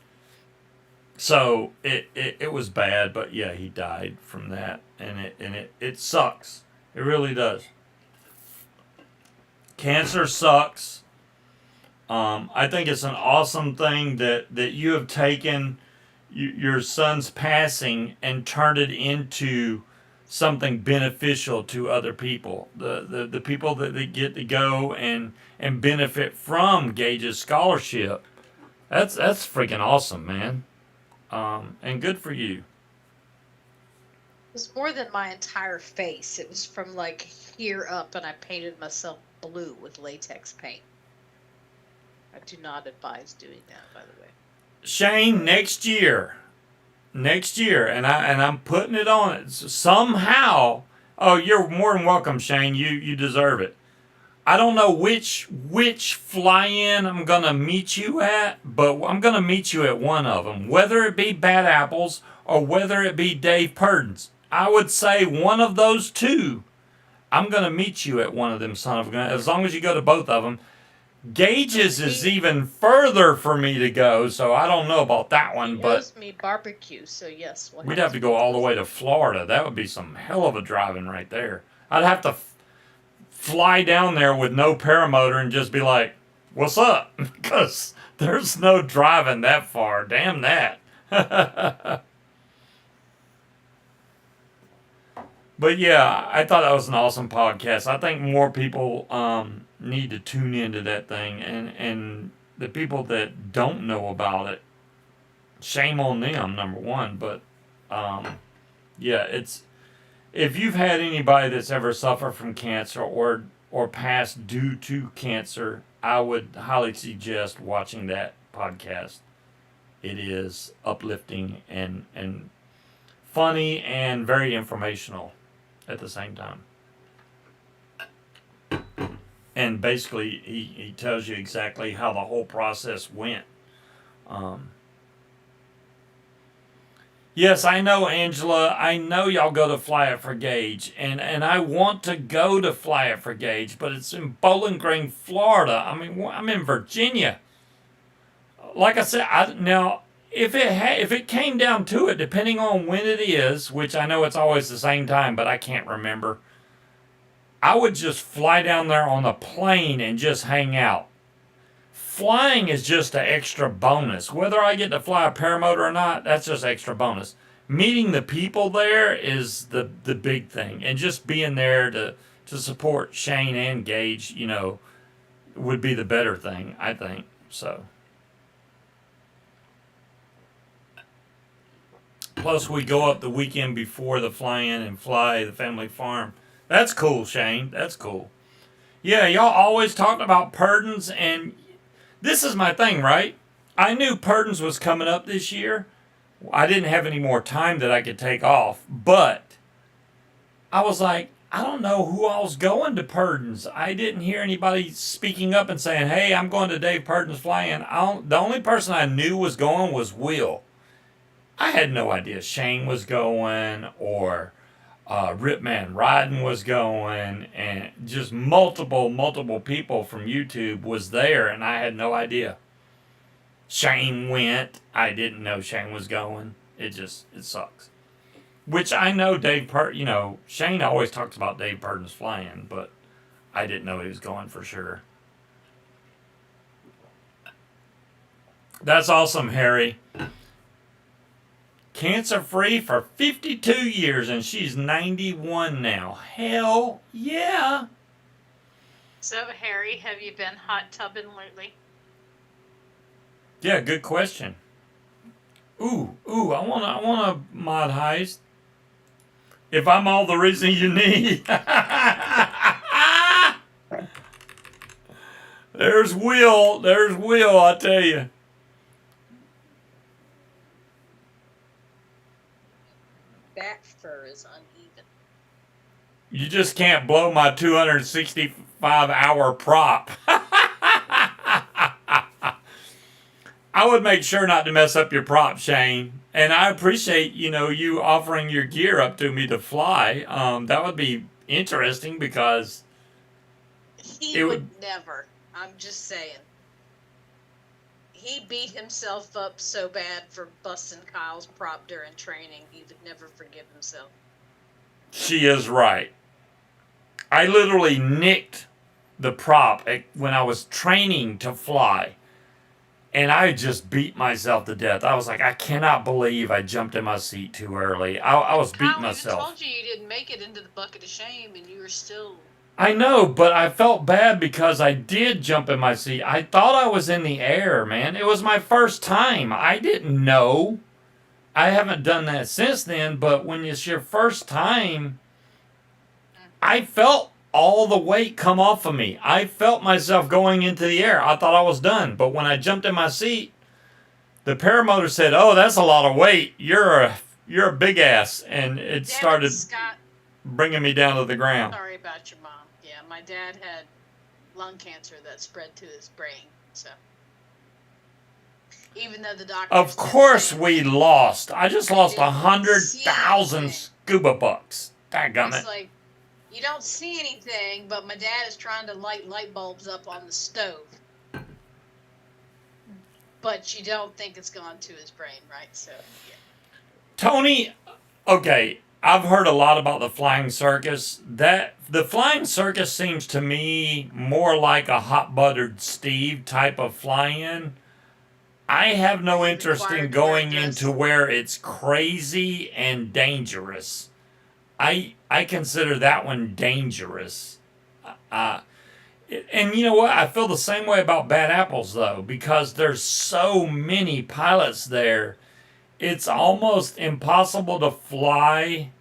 So it was bad, but yeah, he died from that. And it sucks. It really does. Cancer sucks. I think it's an awesome thing that you have taken your son's passing and turned it into something beneficial to other people. The people that they get to go and benefit from Gage's scholarship. That's freaking awesome, man. And good for you. It was more than my entire face. It was from like here up, and I painted myself blue with latex paint. I do not advise doing that, by the way. Shane, next year, and I'm putting it on it somehow. Oh, you're more than welcome, Shane. You deserve it. I don't know which fly-in I'm gonna meet you at, but I'm gonna meet you at one of them, whether it be Bad Apples or whether it be Dave Purden's. I would say one of those two. I'm gonna meet you at one of them, son of a gun. As long as you go to both of them. Gage's is even further for me to go, so I don't know about that one. He but owes me barbecue, so yes. We'd have to go all the way to Florida. That would be some hell of a driving right there. I'd have to fly down there with no paramotor and just be like, what's up? Because there's no driving that far. Damn that. But yeah, I thought that was an awesome podcast. I think more people need to tune into that thing. And the people that don't know about it, shame on them, number one. But yeah, it's... If you've had anybody that's ever suffered from cancer or passed due to cancer, I would highly suggest watching that podcast. It is uplifting and funny and very informational at the same time. And basically, he tells you exactly how the whole process went. Yes, I know, Angela. I know y'all go to Fly It for Gage, and I want to go to Fly It for Gage, but it's in Bowling Green, Florida. I mean, I'm in Virginia. Like I said, now if it came down to it, depending on when it is, which I know it's always the same time, but I can't remember, I would just fly down there on a plane and just hang out. Flying is just an extra bonus. Whether I get to fly a paramotor or not, that's just extra bonus. Meeting the people there is the big thing. And just being there to support Shane and Gage, would be the better thing, I think. So. Plus, we go up the weekend before the fly-in and fly the family farm. That's cool, Shane. That's cool. Yeah, y'all always talking about Purden's, and this is my thing, right? I knew Purden's was coming up this year. I didn't have any more time that I could take off, but I was like, I don't know who all's going to Purdon's. I didn't hear anybody speaking up and saying, "Hey, I'm going to Dave Purdon's flying." The only person I knew was going was Will. I had no idea Shane was going or Ripman Riding was going, and just multiple people from YouTube was there, and I had no idea. Shane went. I didn't know Shane was going. It sucks. Which I know Shane always talks about Dave Purdon's flying, but I didn't know he was going for sure. That's awesome, Harry. Cancer free for 52 years, and she's 91 now. Hell yeah. So, Harry, have you been hot tubbing lately? Yeah, good question. Ooh, I want a mod heist. If I'm all the reason you need. There's Will, I tell you. Bat fur is uneven. You just can't blow my 265-hour prop. I would make sure not to mess up your prop, Shane. And I appreciate, you offering your gear up to me to fly. That would be interesting because he would never. I'm just saying. He beat himself up so bad for busting Kyle's prop during training, he would never forgive himself. She is right. I literally nicked the prop when I was training to fly. And I just beat myself to death. I was like, I cannot believe I jumped in my seat too early. I was beating myself. I told you didn't make it into the bucket of shame, and you were still... I know, but I felt bad because I did jump in my seat. I thought I was in the air, man. It was my first time. I didn't know. I haven't done that since then, but when it's your first time, I felt all the weight come off of me. I felt myself going into the air. I thought I was done, but when I jumped in my seat, the paramotor said, "Oh, that's a lot of weight. You're a big ass," and it started bringing me down to the ground. Sorry about your mom. Yeah, my dad had lung cancer that spread to his brain, so even though the doctor... Of course we lost. I just lost 100,000 scuba bucks. Dadgummit. It's like, you don't see anything, but my dad is trying to light light bulbs up on the stove. But you don't think it's gone to his brain, right? So, yeah. Tony, okay, I've heard a lot about the flying circus. The flying circus seems to me more like a hot buttered Steve type of fly-in. I have no interest in going into where it's crazy and dangerous. I consider that one dangerous. And you know what? I feel the same way about Bad Apples, though, because there's so many pilots there. It's almost impossible to fly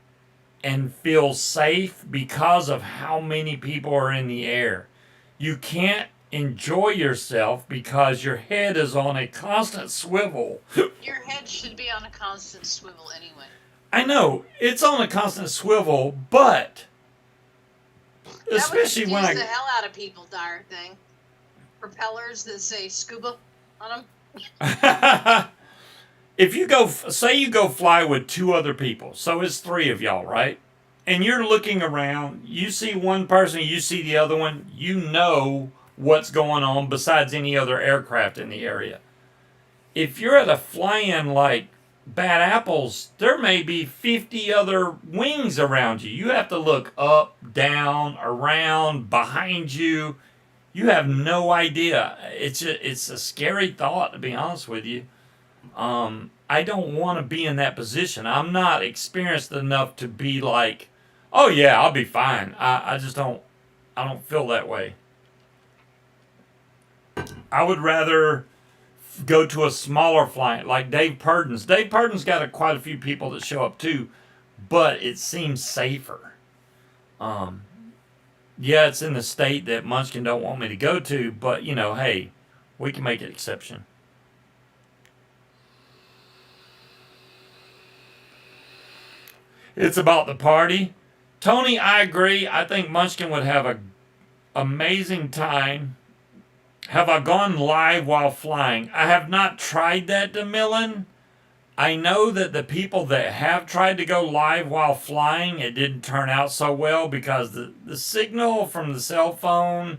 and feel safe because of how many people are in the air. You can't enjoy yourself because your head is on a constant swivel. Your head should be on a constant swivel anyway. I know, it's on a constant swivel, but especially when the hell out of people, darn thing. Propellers that say scuba on them. If you say you go fly with two other people, so it's three of y'all, right? And you're looking around, you see one person, you see the other one, you know what's going on besides any other aircraft in the area. If you're at a fly-in like Bad Apples, there may be 50 other wings around you. You have to look up, down, around, behind you. You have no idea. It's a scary thought, to be honest with you. I don't want to be in that position. I'm not experienced enough to be like, oh yeah, I'll be fine. I don't feel that way. I would rather go to a smaller flight like Dave Purdon's. Dave Purdon's got quite a few people that show up too, but it seems safer. Yeah, it's in the state that Munchkin don't want me to go to, but hey, we can make an exception. It's about the party. Tony, I agree. I think Munchkin would have an amazing time. Have I gone live while flying? I have not tried that, DeMillan. I know that the people that have tried to go live while flying, it didn't turn out so well because the signal from the cell phone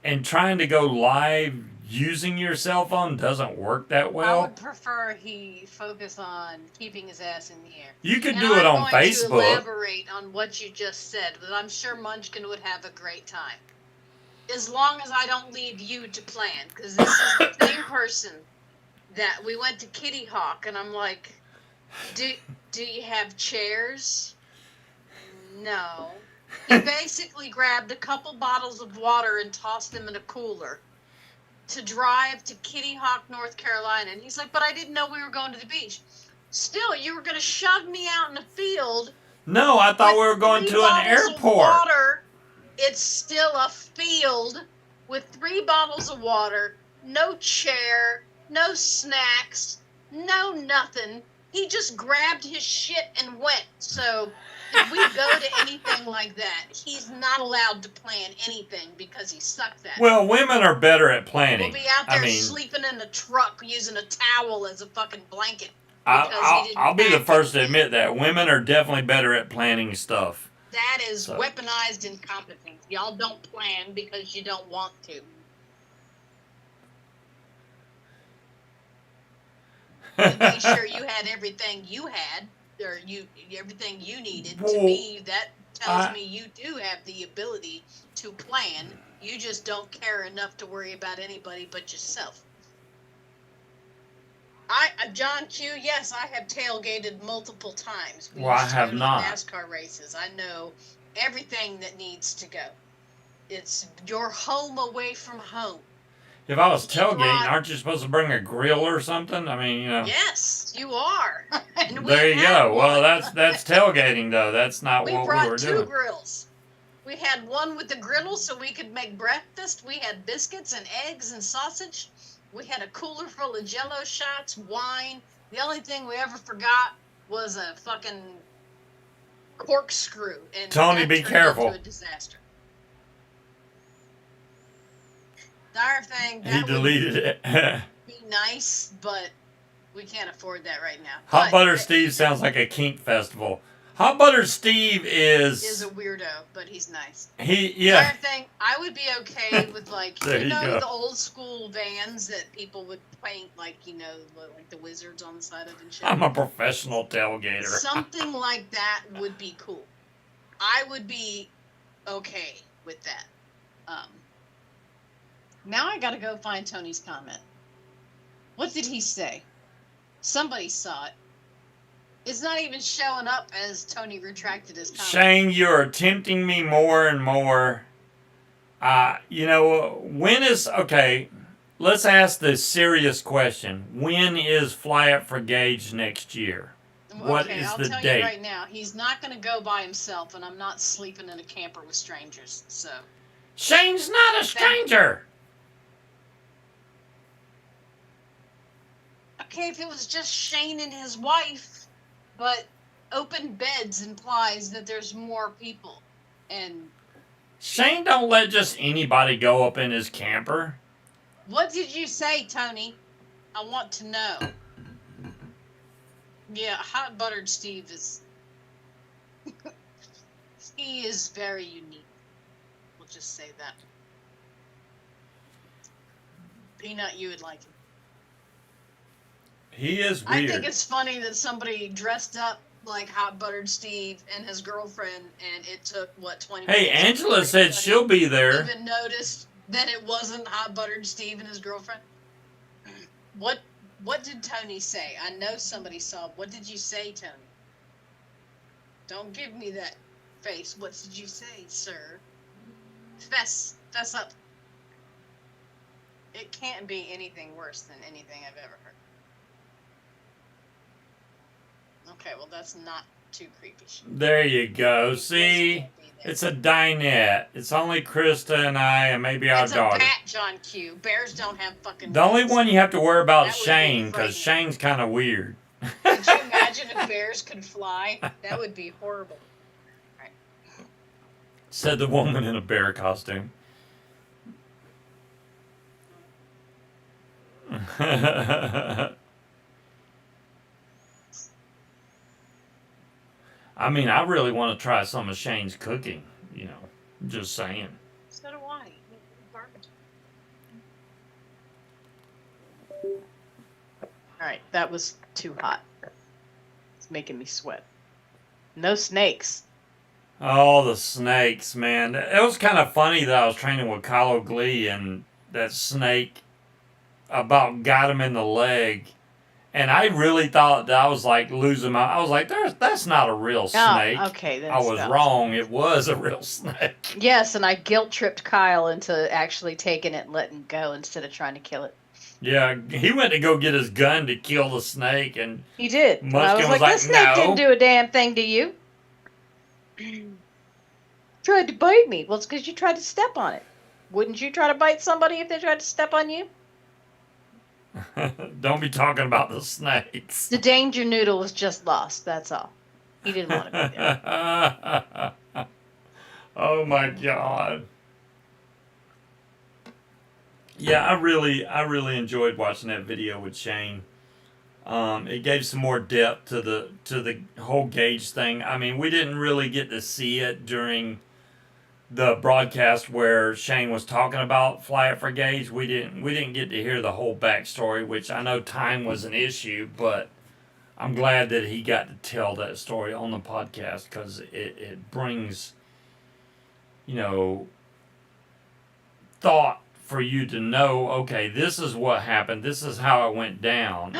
and trying to go live using your cell phone doesn't work that well. I would prefer he focus on keeping his ass in the air. You could do it on I'm going to Facebook. elaborate on what you just said, but I'm sure Munchkin would have a great time. As long as I don't leave you to plan, because this is the same person that we went to Kitty Hawk, and I'm like, do you have chairs? No. He basically grabbed a couple bottles of water and tossed them in a cooler to drive to Kitty Hawk, North Carolina. And he's like, but I didn't know we were going to the beach. Still, you were going to shove me out in the field. No, I thought we were going to an airport. Water. It's still a field with 3 bottles of water, no chair, no snacks, no nothing. He just grabbed his shit and went. So if we go to anything like that, he's not allowed to plan anything because he sucks at it. Well, women are better at planning. We'll be out there sleeping in the truck using a towel as a fucking blanket. I'll be the first to admit that. Women are definitely better at planning stuff. That is weaponized incompetence. Y'all don't plan because you don't want to. You made sure you had everything you had, or everything you needed. To me, that tells me you do have the ability to plan. You just don't care enough to worry about anybody but yourself. John Q, yes, I have tailgated multiple times. I have not. NASCAR races. I know everything that needs to go. It's your home away from home. If I was tailgating, aren't you supposed to bring a grill or something? I mean, you know. Yes, you are. And there you go. Well, that's tailgating, though. That's not what we were doing. We brought 2 grills. We had one with the griddle so we could make breakfast. We had biscuits and eggs and sausage. We had a cooler full of Jell-O shots, wine. The only thing we ever forgot was a fucking corkscrew. And Tony, be careful. Into a disaster. Dire thing. He deleted it. Be nice, but we can't afford that right now. Hot Butter Steve sounds like a kink festival. Hot Butter Steve is a weirdo, but he's nice. Dire thing, I would be okay with like the old school vans that people would paint like like the wizards on the side of and shit. I'm a professional tailgater. Something like that would be cool. I would be okay with that. Now I gotta go find Tony's comment. What did he say? Somebody saw it. It's not even showing up as Tony retracted his comment. Shane, you're tempting me more and more. When is... Okay, let's ask the serious question. When is Fly Up for Gage next year? What is the date? I'll tell you right now. He's not going to go by himself, and I'm not sleeping in a camper with strangers, so... Shane's not a stranger! Okay, if it was just Shane and his wife, but open beds implies that there's more people, and... Shane don't let just anybody go up in his camper. What did you say, Tony? I want to know. Yeah, Hot Buttered Steve is... he is very unique. We'll just say that. Peanut, you would like him. He is weird. I think it's funny that somebody dressed up like Hot Buttered Steve and his girlfriend, and it took, 20 minutes? Hey, Angela said she'll be there. Even noticed that it wasn't Hot Buttered Steve and his girlfriend? What did Tony say? I know somebody saw. What did you say, Tony? Don't give me that face. What did you say, sir? Fess up. It can't be anything worse than anything I've ever heard. Okay, well, that's not too creepy. There you go. See? It's a dinette. It's only Krista and I and maybe our daughter. It's a bat, John Q. Bears don't have fucking... The only one you have to worry about is Shane, because Shane's kind of weird. Could you imagine if bears could fly? That would be horrible. Right. Said the woman in a bear costume. I mean, I really want to try some of Shane's cooking, you know. Just saying. So do I. Alright, that was too hot. It's making me sweat. No snakes. Oh, the snakes, man. It was kind of funny that I was training with Kylo Glee and that snake about got him in the leg. And I really thought that I was like losing my... I was like, that's not a real snake. Oh, okay. Then I was stop. wrong. It was a real snake. Yes, and I guilt-tripped Kyle into actually taking it and letting go instead of trying to kill it. Yeah, he went to go get his gun to kill the snake, and He did. And I was Munchkin was like, like, this snake "No." didn't do a damn thing to you. Tried to bite me. Well, it's because you tried to step on it. Wouldn't you try to bite somebody if they tried to step on you? Don't be talking about the snakes. The danger noodle was just lost. That's all. He didn't want to be there. Oh my God. Yeah, I really enjoyed watching that video with Shane. It gave some more depth to the whole gauge thing. I mean, we didn't really get to see it during the broadcast where Shane was talking about Fly It for Gauge. We didn't get to hear the whole backstory, which I know time was an issue, but I'm glad that he got to tell that story on the podcast because it brings, you know, thought for you to know, okay, this is what happened. This is how it went down.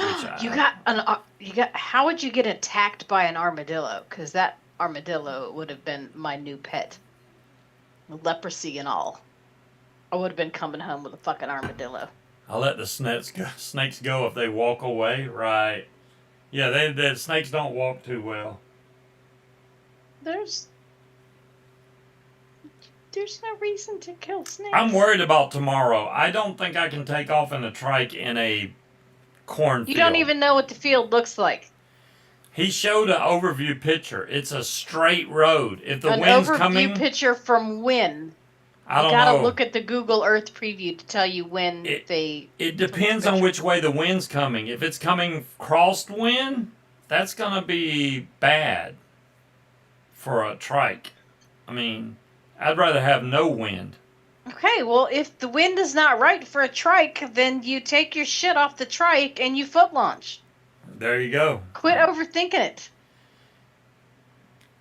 How would you get attacked by an armadillo? Because that armadillo would have been my new pet. Leprosy and all. I would have been coming home with a fucking armadillo. I'll let the snakes go if they walk away. Right. Yeah, the snakes don't walk too well. There's no reason to kill snakes. I'm worried about tomorrow. I don't think I can take off in a trike in a cornfield. You don't even know what the field looks like. He showed an overview picture. It's a straight road. If the An wind's overview coming, picture from when? I don't You gotta know. look at the Google Earth preview to tell you when they... It depends on which way the wind's coming. If it's coming crosswind, that's going to be bad for a trike. I mean, I'd rather have no wind. Okay, well, if the wind is not right for a trike, then you take your shit off the trike and you foot launch. There you go. Quit overthinking it.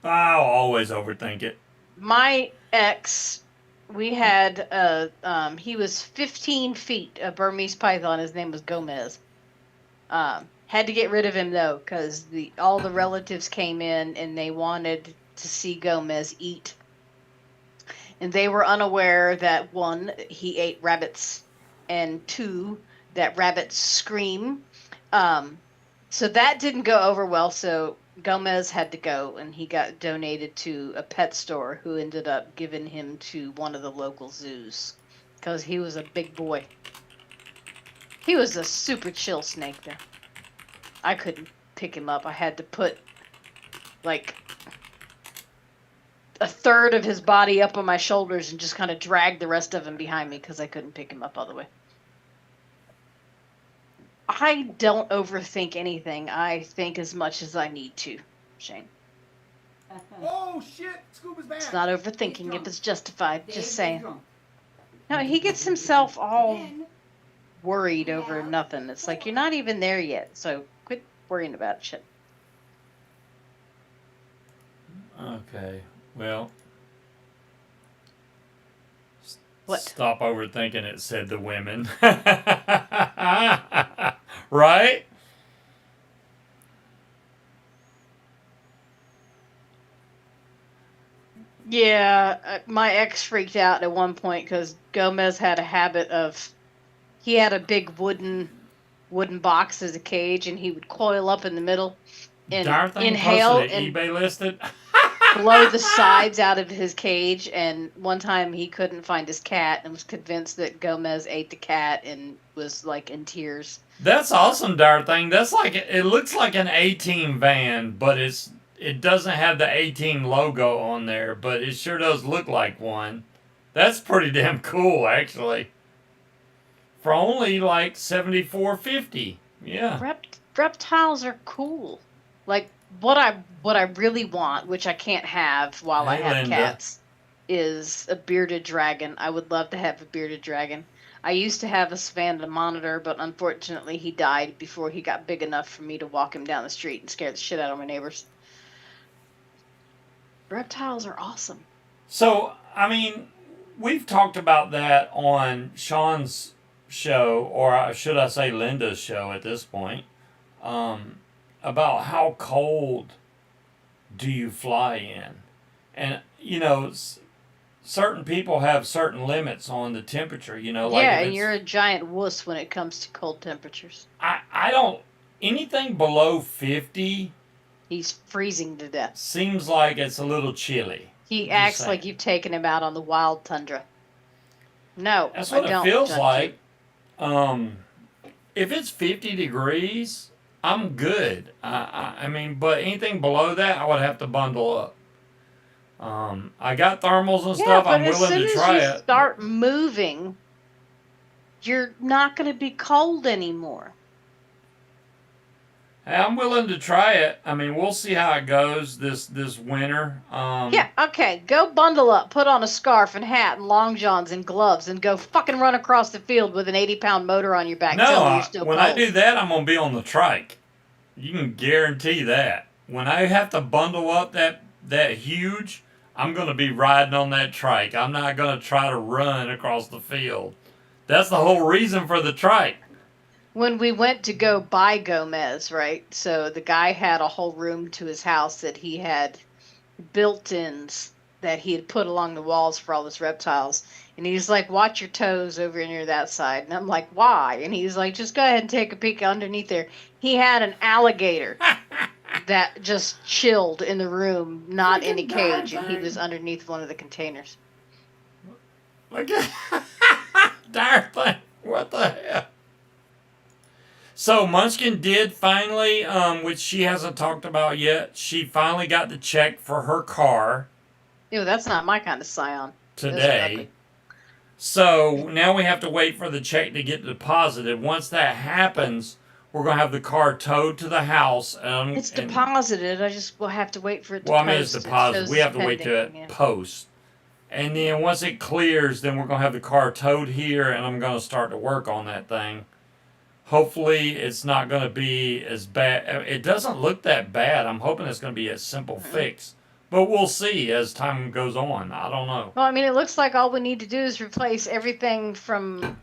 I'll always overthink it. My ex, we had, he was 15 feet, a Burmese python. His name was Gomez. Had to get rid of him, though, because all the relatives came in and they wanted to see Gomez eat. And they were unaware that, one, he ate rabbits, and two, that rabbits scream. So that didn't go over well, so Gomez had to go, and he got donated to a pet store who ended up giving him to one of the local zoos because he was a big boy. He was a super chill snake, though. I couldn't pick him up. I had to put, like, a third of his body up on my shoulders and just kind of drag the rest of him behind me because I couldn't pick him up all the way. I don't overthink anything. I think as much as I need to, Shane. Oh shit! Scuba's back. It's not overthinking if it's justified. Just saying. No, he gets himself all worried over nothing. It's like you're not even there yet, so quit worrying about shit. Okay, well. What? Stop overthinking it, said the women. Right? Yeah, my ex freaked out at one point because Gomez had a habit of, he had a big wooden box as a cage, and he would coil up in the middle and Darn thing inhale posted it, and eBay listed. blow the sides out of his cage. And one time he couldn't find his cat and was convinced that Gomez ate the cat and was like in tears. That's awesome, darn thing. That's like, it looks like an A-Team van, but it's it doesn't have the A-Team logo on there, but it sure does look like one. That's pretty damn cool, actually. For only like $74.50. Yeah. Reptiles are cool. Like what I really want, which I can't have while I Hey, have Linda. cats, is a bearded dragon. I would love to have a bearded dragon. I used to have a Savannah monitor, but unfortunately he died before he got big enough for me to walk him down the street and scare the shit out of my neighbors. Reptiles are awesome. So, I mean, we've talked about that on Sean's show, or should I say Linda's show at this point, about how cold do you fly in. And, you know, certain people have certain limits on the temperature, you know. Like yeah, and you're a giant wuss when it comes to cold temperatures. I don't, anything below 50 He's freezing to death. seems like it's a little chilly. He Just acts saying. like you've taken him out on the wild tundra. No, That's I what don't, it feels John like. Q. If it's 50 degrees, I'm good. I mean, but anything below that, I would have to bundle up. I got thermals and Yeah, stuff. but I'm as willing soon to as try you it. start moving, you're not going to be cold anymore. Hey, I'm willing to try it. I mean, we'll see how it goes this winter. Yeah, okay, go bundle up, put on a scarf and hat and long johns and gloves and go fucking run across the field with an 80-pound motor on your back. Tell me you're still when cold. I do that, I'm going to be on the trike. You can guarantee that. When I have to bundle up that huge, I'm going to be riding on that trike. I'm not going to try to run across the field. That's the whole reason for the trike. When we went to go buy Gomez, right? So the guy had a whole room to his house that he had built-ins that he had put along the walls for all his reptiles. And he's like, watch your toes over near that side. And I'm like, why? And he's like, just go ahead and take a peek underneath there. He had an alligator that just chilled in the room, not in a cage, and he was underneath one of the containers. Look at darn thing. What the hell? So Munchkin did finally, which she hasn't talked about yet, she finally got the check for her car Ew, that's not my kind of scion. Those are today. ugly. So now we have to wait for the check to get deposited. Once that happens, we're going to have the car towed to the house. It's deposited. I just will have to wait for it to Well, I post. mean, it's deposited. We have to wait to it post. And then once it clears, then we're going to have the car towed here, and I'm going to start to work on that thing. Hopefully, it's not going to be as bad. It doesn't look that bad. I'm hoping it's going to be a simple fix. But we'll see as time goes on. I don't know. Well, I mean, it looks like all we need to do is replace everything from,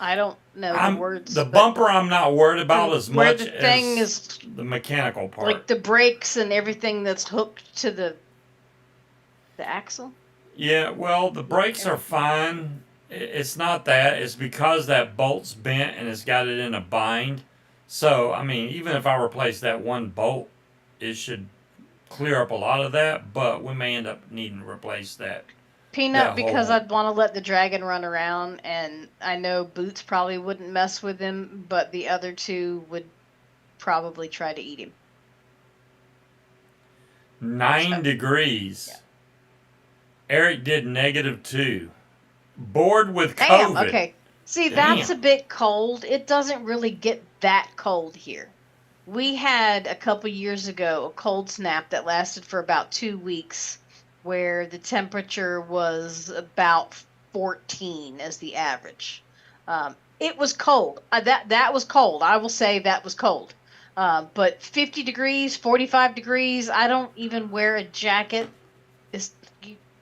I don't know the words. The bumper I'm not worried about as where much the thing as is, the mechanical part. like the brakes and everything that's hooked to the axle. Yeah, well, the brakes are fine. It's not that. It's because that bolt's bent and it's got it in a bind. So, I mean, even if I replace that one bolt, it should clear up a lot of that. But we may end up needing to replace that. Peanut, because whole- I'd want to let the dragon run around, and I know Boots probably wouldn't mess with him, but the other two would probably try to eat him. 9 degrees. Yeah. Eric did -2. Bored with Damn, COVID. okay. See, Damn. that's a bit cold. It doesn't really get that cold here. We had a couple years ago a cold snap that lasted for about 2 weeks, where the temperature was about 14 as the average. It was cold. That was cold. I will say that was cold. But 50 degrees, 45 degrees, I don't even wear a jacket.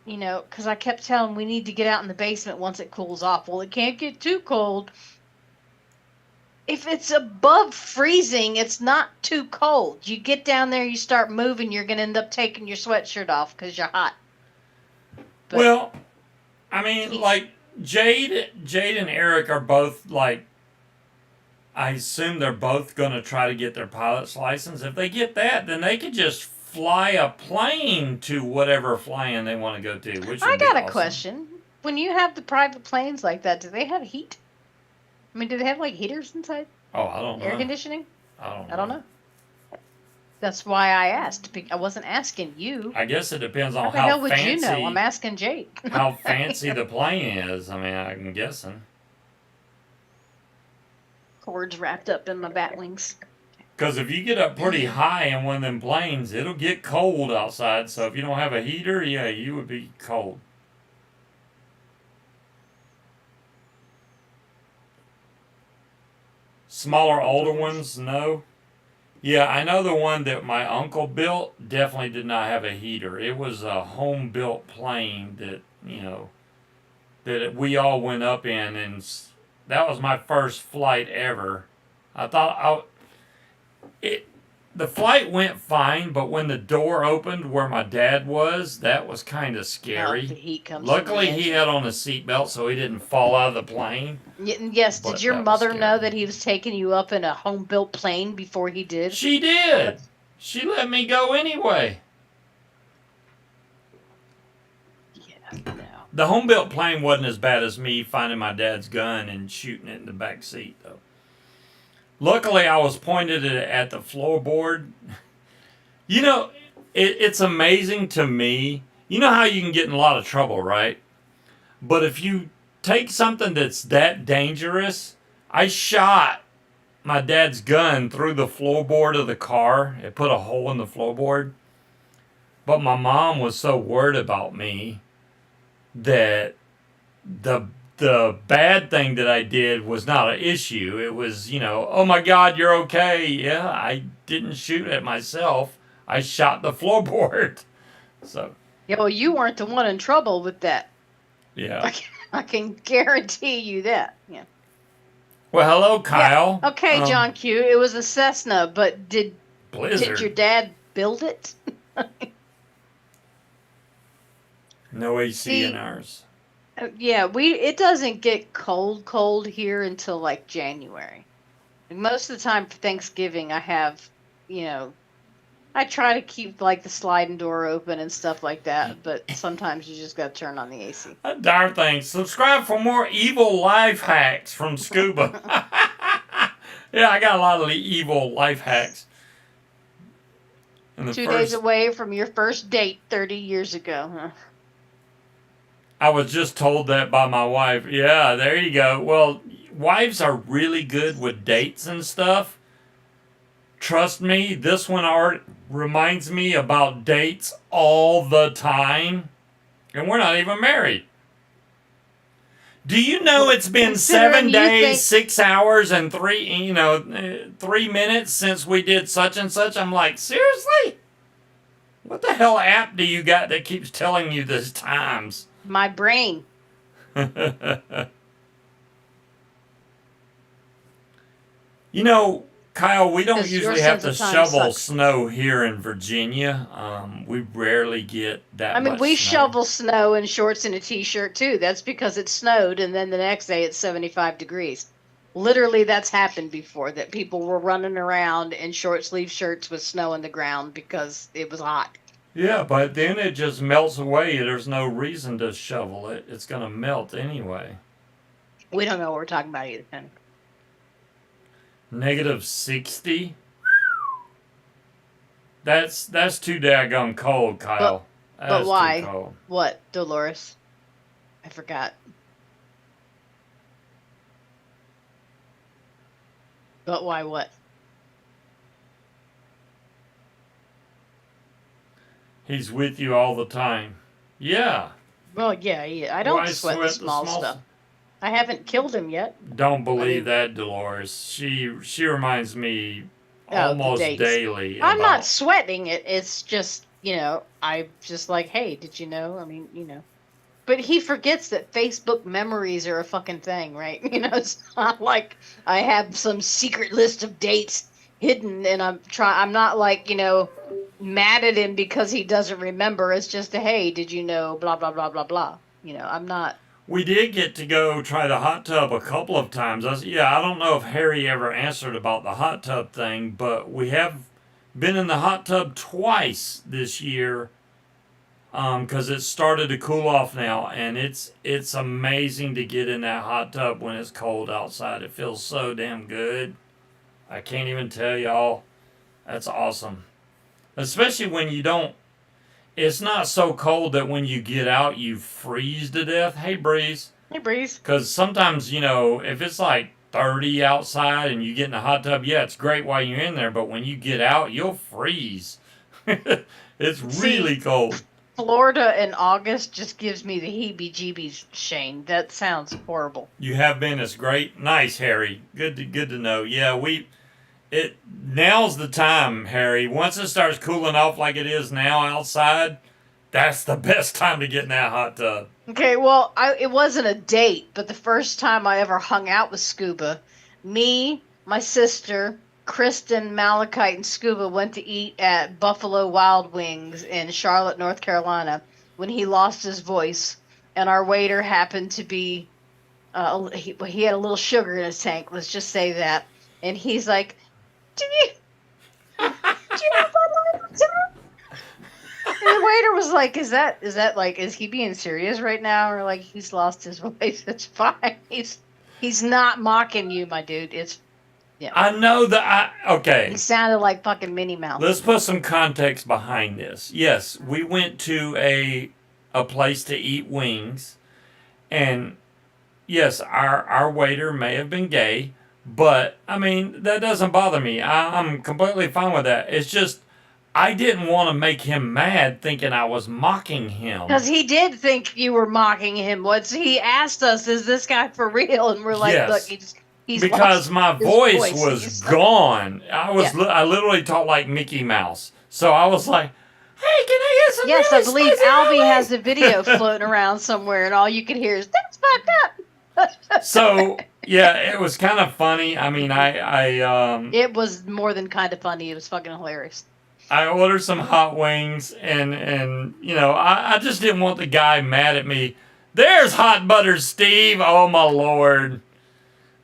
You know, because I kept telling we need to get out in the basement once it cools off. Well, it can't get too cold. If it's above freezing, it's not too cold. You get down there, you start moving, you're going to end up taking your sweatshirt off because you're hot. But well, I mean, like, Jade and Eric are both, like, I assume they're both going to try to get their pilot's license. If they get that, then they could just fly a plane to whatever flying they want to go to. Which I got a awesome. question. When you have the private planes like that, do they have heat? I mean, do they have, like, heaters inside? Oh, I don't know. Air conditioning? I don't know. I don't know. That's why I asked. I wasn't asking you. I guess it depends on How the how hell would fancy. you know? I'm asking Jake. How fancy the plane is. I mean, I'm guessing. Cords wrapped up in my bat wings. Because if you get up pretty high in one of them planes, it'll get cold outside. So if you don't have a heater, yeah, you would be cold. Smaller, older ones, no. Yeah, I know the one that my uncle built definitely did not have a heater. It was a home-built plane that, that we all went up in, and that was my first flight ever. I thought the flight went fine, but when the door opened where my dad was, that was kind of scary. The heat comes. Luckily, he had on a seatbelt, so he didn't fall out of the plane. Yes. Did your mother know that he was taking you up in a home-built plane before he did? She did. She let me go anyway. Yeah, no. The home-built plane wasn't as bad as me finding my dad's gun and shooting it in the back seat, though. Luckily, I was pointed at the floorboard. It's amazing to me. You know how you can get in a lot of trouble, right? But if you take something that's that dangerous, I shot my dad's gun through the floorboard of the car. It put a hole in the floorboard. But my mom was so worried about me that the bad thing that I did was not an issue. It was, oh my God, you're okay. Yeah, I didn't shoot at myself. I shot the floorboard. So. Yeah, well, you weren't the one in trouble with that. Yeah. I can guarantee you that. Yeah. Well, hello, Kyle. Yeah. Okay, John Q. It was a Cessna, but did your dad build it? No AC in ours. Yeah, it doesn't get cold here until like January. And most of the time for Thanksgiving, I have, I try to keep like the sliding door open and stuff like that, but sometimes you just got to turn on the AC. Darn thing. Subscribe for more evil life hacks from Scuba. Yeah, I got a lot of evil life hacks. 2 days away from your first date 30 years ago, huh? I was just told that by my wife. Yeah, there you go. Well, wives are really good with dates and stuff. Trust me, this one reminds me about dates all the time. And we're not even married. Do you know it's been 7 days, 6 hours, and 3 minutes since we did such and such? I'm like, seriously? What the hell app do you got that keeps telling you these times? My brain. Kyle, we don't usually have to shovel snow here in Virginia. We rarely get that much we snow. shovel snow in shorts and a t-shirt too. That's because it snowed, and then the next day it's 75 degrees. Literally, that's happened before, that people were running around in short sleeve shirts with snow on the ground because it was hot. Yeah, but then it just melts away. There's no reason to shovel it. It's going to melt anyway. We don't know what we're talking about either. -60? That's too daggone cold, Kyle. But why? What, Dolores? I forgot. But why what? He's with you all the time. Yeah. Well, yeah. I don't sweat the small stuff. I haven't killed him yet. Don't believe that, Dolores. She reminds me almost daily. I'm not sweating it. It's just, I'm just like, hey, did you know? But he forgets that Facebook memories are a fucking thing, right? It's not like I have some secret list of dates hidden, and I'm not like, mad at him because he doesn't remember. It's just a, hey, did you know, blah, blah, blah, blah, blah. I'm not. We did get to go try the hot tub a couple of times. I don't know if Harry ever answered about the hot tub thing, but we have been in the hot tub twice this year because it started to cool off now, and it's amazing to get in that hot tub when it's cold outside. It feels so damn good. I can't even tell y'all. That's awesome. Especially when you don't. It's not so cold that when you get out you freeze to death. Hey, Breeze. Hey, Breeze. Because sometimes, if it's like 30 outside and you get in a hot tub, yeah, it's great while you're in there. But when you get out, you'll freeze. It's really cold. Florida in August just gives me the heebie-jeebies, Shane. That sounds horrible. You have been. It's great. Nice, Harry. Good to know. Yeah, now's the time, Harry. Once it starts cooling off like it is now outside, that's the best time to get in that hot tub. Okay, well, it wasn't a date, but the first time I ever hung out with Scuba, me, my sister, Kristen, Malachite, and Scuba went to eat at Buffalo Wild Wings in Charlotte, North Carolina, when he lost his voice, and our waiter happened to be, he had a little sugar in his tank, let's just say that, and he's like, do you have Bud Light? And the waiter was like, is that like, is he being serious right now? Or like, he's lost his voice. It's fine. He's not mocking you, my dude. Yeah. I know that okay. He sounded like fucking Minnie Mouse. Let's put some context behind this. Yes, we went to a place to eat wings, and yes, our waiter may have been gay, but I mean that doesn't bother me. I'm completely fine with that. It's just I didn't want to make him mad thinking I was mocking him. Because he did think you were mocking him. Once he asked us, is this guy for real? And we're like, yes. Look, he's because my voice was gone. I literally talked like Mickey Mouse. So I was like, hey, can I get some Yes, really I believe spicy Albie hot has a video floating around somewhere, and all you can hear is, that's fucked up. So, yeah, it was kind of funny. I mean, It was more than kind of funny. It was fucking hilarious. I ordered some hot wings, and I just didn't want the guy mad at me. There's Hot Butter Steve. Oh, my Lord.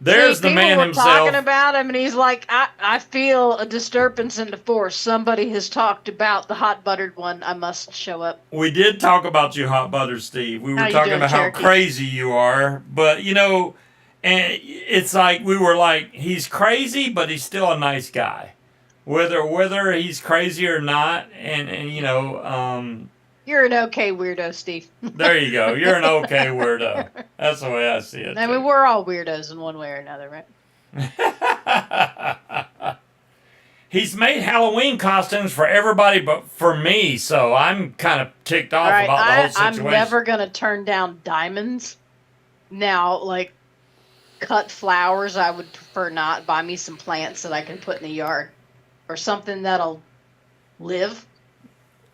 There's the man himself. People were talking about him, and he's like, I feel a disturbance in the force. Somebody has talked about the hot buttered one. I must show up. We did talk about you, Hot Butter Steve. We were talking about how crazy you are. But, and it's like, we were like, he's crazy, but he's still a nice guy. Whether he's crazy or not, and You're an okay weirdo, Steve. There you go. You're an okay weirdo. That's the way I see it. I mean, we're all weirdos in one way or another, right? He's made Halloween costumes for everybody but for me, so I'm kind of ticked off about the whole situation. I'm never going to turn down diamonds. Now, like, cut flowers, I would prefer not. Buy me some plants that I can put in the yard. Or something that'll live.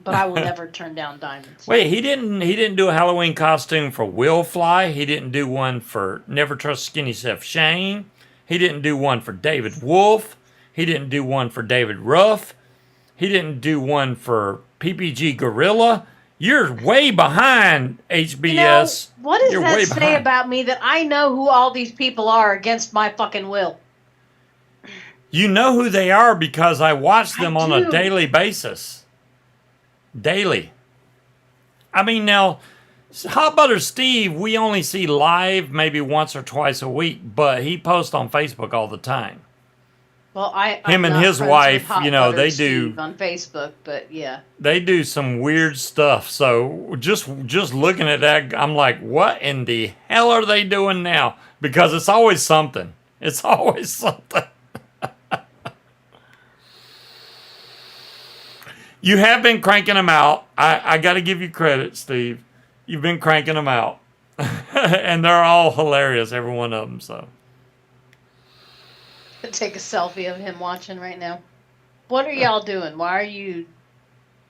But I will never turn down diamonds. Wait, he didn't do a Halloween costume for Will Fly. He didn't do one for Never Trust Skinny Chef Shane. He didn't do one for David Wolf. He didn't do one for David Ruff. He didn't do one for PPG Gorilla. You're way behind, HBS. What does that say about me that I know who all these people are against my fucking will? You know who they are because I watch them on a daily basis. Daily. I mean, now, Hot Butter Steve, we only see live maybe once or twice a week, but he posts on Facebook all the time. Well, him and his wife, they do on Facebook, but yeah, they do some weird stuff. So just looking at that, I'm like, what in the hell are they doing now? Because it's always something. It's always something. You have been cranking them out. I got to give you credit, Steve. You've been cranking them out. And they're all hilarious, every one of them. So, take a selfie of him watching right now. What are y'all doing? Why are you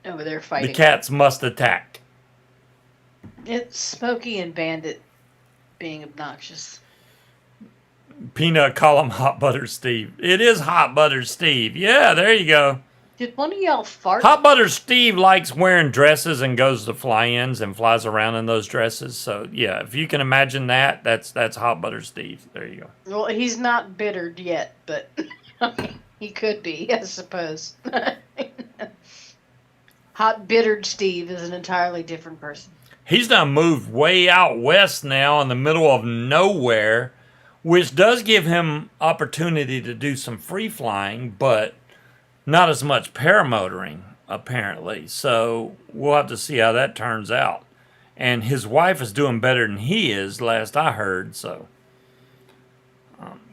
over there fighting? The cats must attack. It's Smokey and Bandit being obnoxious. Peanut, call him Hot Butter Steve. It is Hot Butter Steve. Yeah, there you go. Did one of y'all fart? Hot Butter Steve likes wearing dresses and goes to fly-ins and flies around in those dresses. So, yeah, if you can imagine that, that's Hot Butter Steve. There you go. Well, he's not bittered yet, but he could be, I suppose. Hot bittered Steve is an entirely different person. He's done moved way out west now in the middle of nowhere, which does give him opportunity to do some free flying, but not as much paramotoring. apparently. So we'll have to see how that turns out. And his wife is doing better than he is, last I heard. So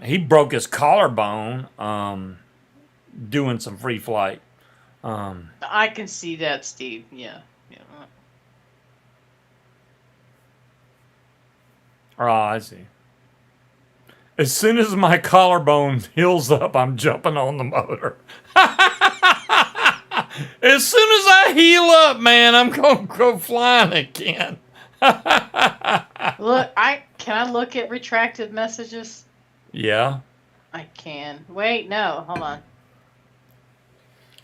he broke his collarbone doing some free flight. I can see that, Steve. Yeah. Oh, I see. As soon as my collarbone heals up, I'm jumping on the motor. As soon as I heal up, man, I'm going to go flying again. Look, can I look at retracted messages? Yeah. I can. Wait, no, hold on.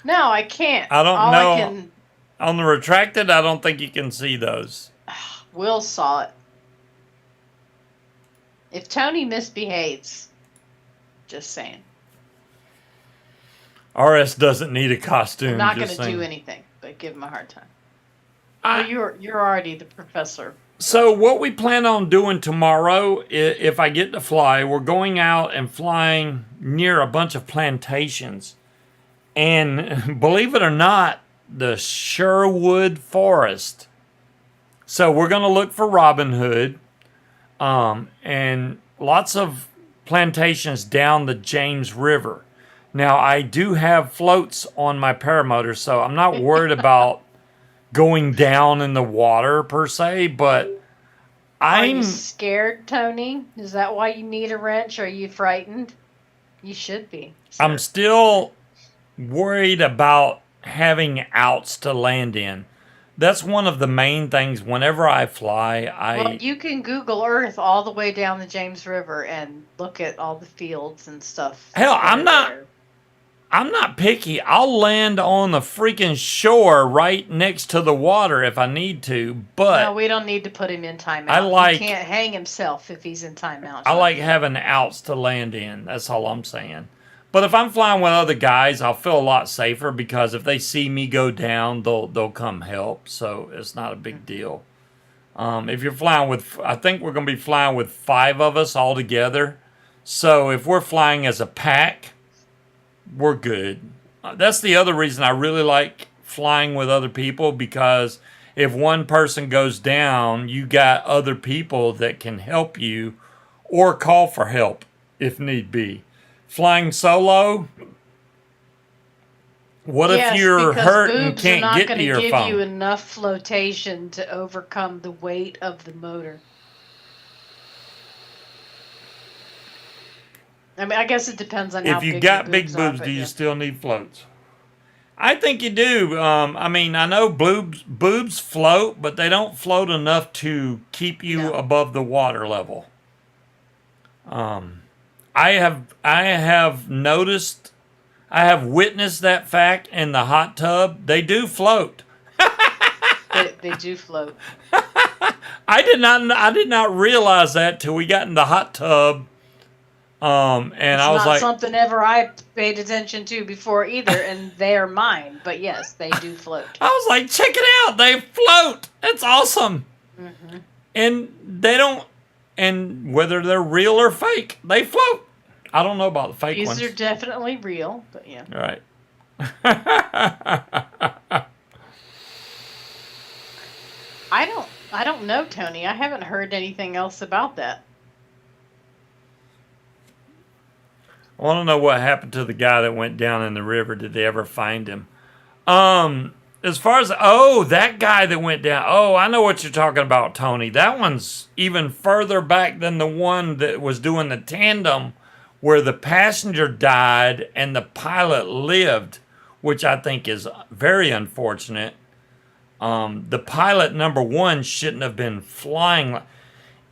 No, I can't. I don't All know. I can... On the retracted, I don't think you can see those. Will saw it. If Tony misbehaves, just saying. RS doesn't need a costume. I'm not going to do anything, but give him a hard time. You're already the professor. So what we plan on doing tomorrow, if I get to fly, we're going out and flying near a bunch of plantations. And believe it or not, the Sherwood Forest. So we're going to look for Robin Hood. And lots of plantations down the James River. Now, I do have floats on my paramotor, so I'm not worried about going down in the water per se, but Are you scared, Tony? Is that why you need a wrench? Are you frightened? You should be. Sir. I'm still worried about having outs to land in. That's one of the main things whenever I fly. Well, you can Google Earth all the way down the James River and look at all the fields and stuff. Hell, I'm not picky. I'll land on the freaking shore right next to the water if I need to, but no, we don't need to put him in timeout. He can't hang himself if he's in timeout. I like having outs to land in. That's all I'm saying. But if I'm flying with other guys, I'll feel a lot safer because if they see me go down, they'll come help. So it's not a big deal. If you're flying with, I think we're going to be flying with 5 of us all together. So if we're flying as a pack, we're good. That's the other reason I really like flying with other people, because if one person goes down, you got other people that can help you or call for help if need be. Flying solo, what if you're hurt and can't get to your phone? Boobs are not going to give you enough flotation to overcome the weight of the motor. I mean, I guess it depends on how big your boobs are. If you got big boobs, do you still need floats? I think you do. I mean, I know boobs float, but they don't float enough to keep you above the water level. I have noticed, I have witnessed that fact in the hot tub. They do float. They do float. I did not realize that till we got in the hot tub. And I was like, something ever I paid attention to before either, and they're mine. But yes, they do float. I was like, check it out, they float. It's awesome. Mm-hmm. And they don't. And whether they're real or fake, they float. I don't know about the fake ones. These are definitely real, but yeah. Right. I don't know, Tony. I haven't heard anything else about that. I want to know what happened to the guy that went down in the river. Did they ever find him? As far as, that guy that went down. Oh, I know what you're talking about, Tony. That one's even further back than the one that was doing the tandem where the passenger died and the pilot lived, which I think is very unfortunate. The pilot, number one, shouldn't have been flying.